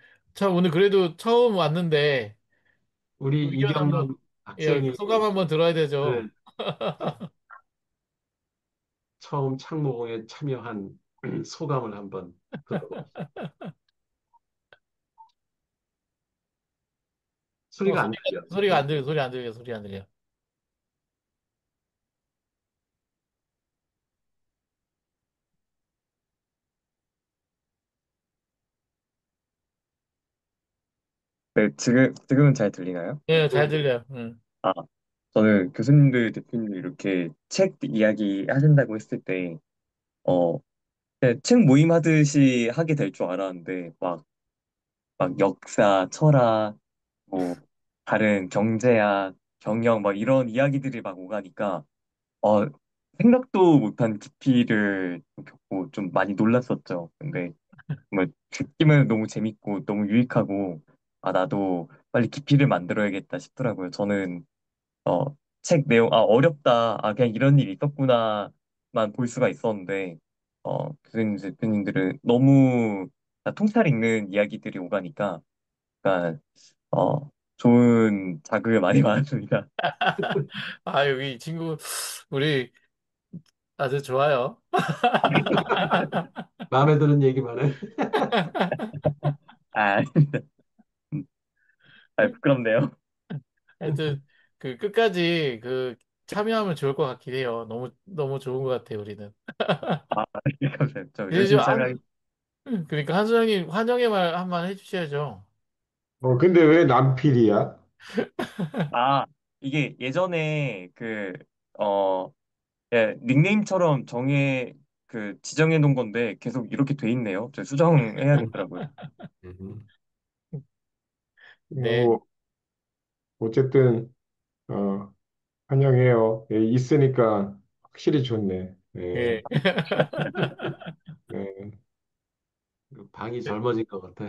그래도 처음 왔는데, 우리 의견 한번, 이경론 예, 학생이 소감 한번 들어야 되죠. 그 처음 창모공에 참여한 소감을 한번 들어봅시다. 소리가 안 들려. 소리가 안 들려, 소리 안 들려, 소리 안 들려. 네, 지금은 잘 들리나요? 예, 잘 들려요. 응. 아, 저는 교수님들, 대표님들 이렇게 책 이야기 하신다고 했을 때, 어, 그냥 책 모임 하듯이 하게 될 줄 알았는데, 막 역사, 철학, 뭐, 다른 경제학, 경영, 막 이런 이야기들이 막 오가니까, 어, 생각도 못한 깊이를 겪고 좀 많이 놀랐었죠. 근데 정말 듣기만 너무 재밌고 너무 유익하고, 나도 빨리 깊이를 만들어야겠다 싶더라고요. 저는 어, 책 내용, 어렵다. 그냥 이런 일이 있었구나만 볼 수가 있었는데, 교수님, 대표님들은 너무 다 통찰 있는 이야기들이 오가니까, 약간 좋은 자극을 많이 받았습니다. 아, 여기 친구, 우리 아주 좋아요. 마음에 드는 얘기만 해. 아, 부끄럽네요. 하여튼, 그 끝까지 그 참여하면 좋을 것 같긴 해요. 너무, 너무 좋은 것 같아요, 우리는. 아, 감사합니다. 저 이제 좀 열심히 참여하겠습니다. 그러니까 한수장님 환영의 말 한 번 해주셔야죠. 근데 왜 남필이야? 아, 이게 예전에 예, 닉네임처럼 지정해 놓은 건데 계속 이렇게 돼 있네요. 저 수정해야겠더라고요. 음. 네, 뭐 어쨌든 어, 환영해요. 예, 있으니까 확실히 좋네. 예, 예. 예. 방이 네, 젊어진 것 같아.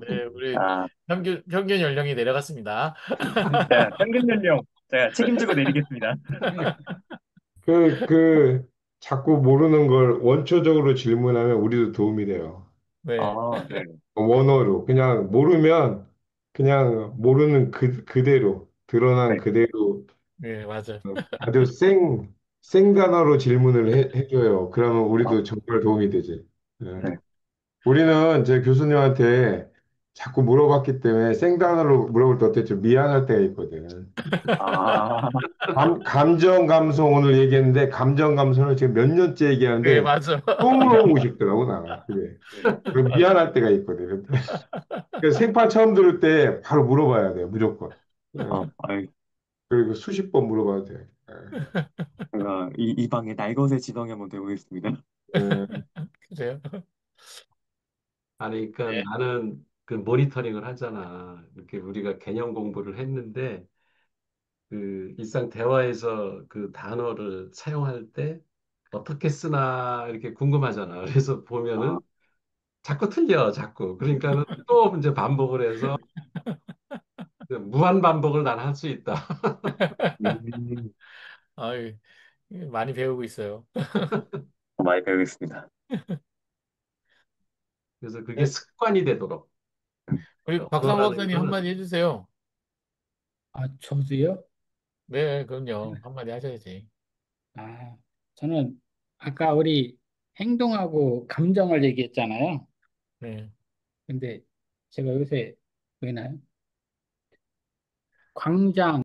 네, 우리 아, 평균 연령이 내려갔습니다. 자, 평균 연령 제가 책임지고 내리겠습니다. 자꾸 모르는 걸 원초적으로 질문하면 우리도 도움이 돼요. 네, 아, 네. 원어로. 그냥 모르면 그냥 모르는 그대로, 드러난 네. 그대로 네, 맞아요. 아주 생단어로 질문을 해줘요. 그러면 아, 우리도 정말 도움이 되지. 예. 네. 우리는 제 교수님한테 자꾸 물어봤기 때문에 생단어로 물어볼 때 어때 좀 미안할 때가 있거든. 아, 감정 감성 오늘 얘기했는데 감정 감성을 지금 몇 년째 네, 얘기하는데 맞아. 또 물어보고 싶더라고 나가. 그게. 그럼 맞아. 미안할 때가 있거든. 그래서 생판 처음 들을 때 바로 물어봐야 돼요. 무조건. 예. 아이, 그리고 수십 번 물어봐도 돼. 제가 이 방에 날것의 지성이 한번 되보겠습니다. 예. 그래요. 아니, 그러니까 네, 나는 그 모니터링을 하잖아. 이렇게 우리가 개념 공부를 했는데 그 일상 대화에서 그 단어를 사용할 때 어떻게 쓰나 이렇게 궁금하잖아. 그래서 아, 보면은 자꾸 틀려, 자꾸. 그러니까는 또 이제 반복을 해서 그 무한 반복을 난 할 수 있다. 음, 아유, 많이 배우고 있어요. 많이 배우겠습니다. 그래서 그게 네, 습관이 되도록. 우리 박상 언어라는 박사님 거는 한마디 해주세요. 아, 저도요? 네, 그럼요. 한마디 하셔야지. 아, 저는 아까 우리 행동하고 감정을 얘기했잖아요. 네. 근데 제가 요새 왜나요? 광장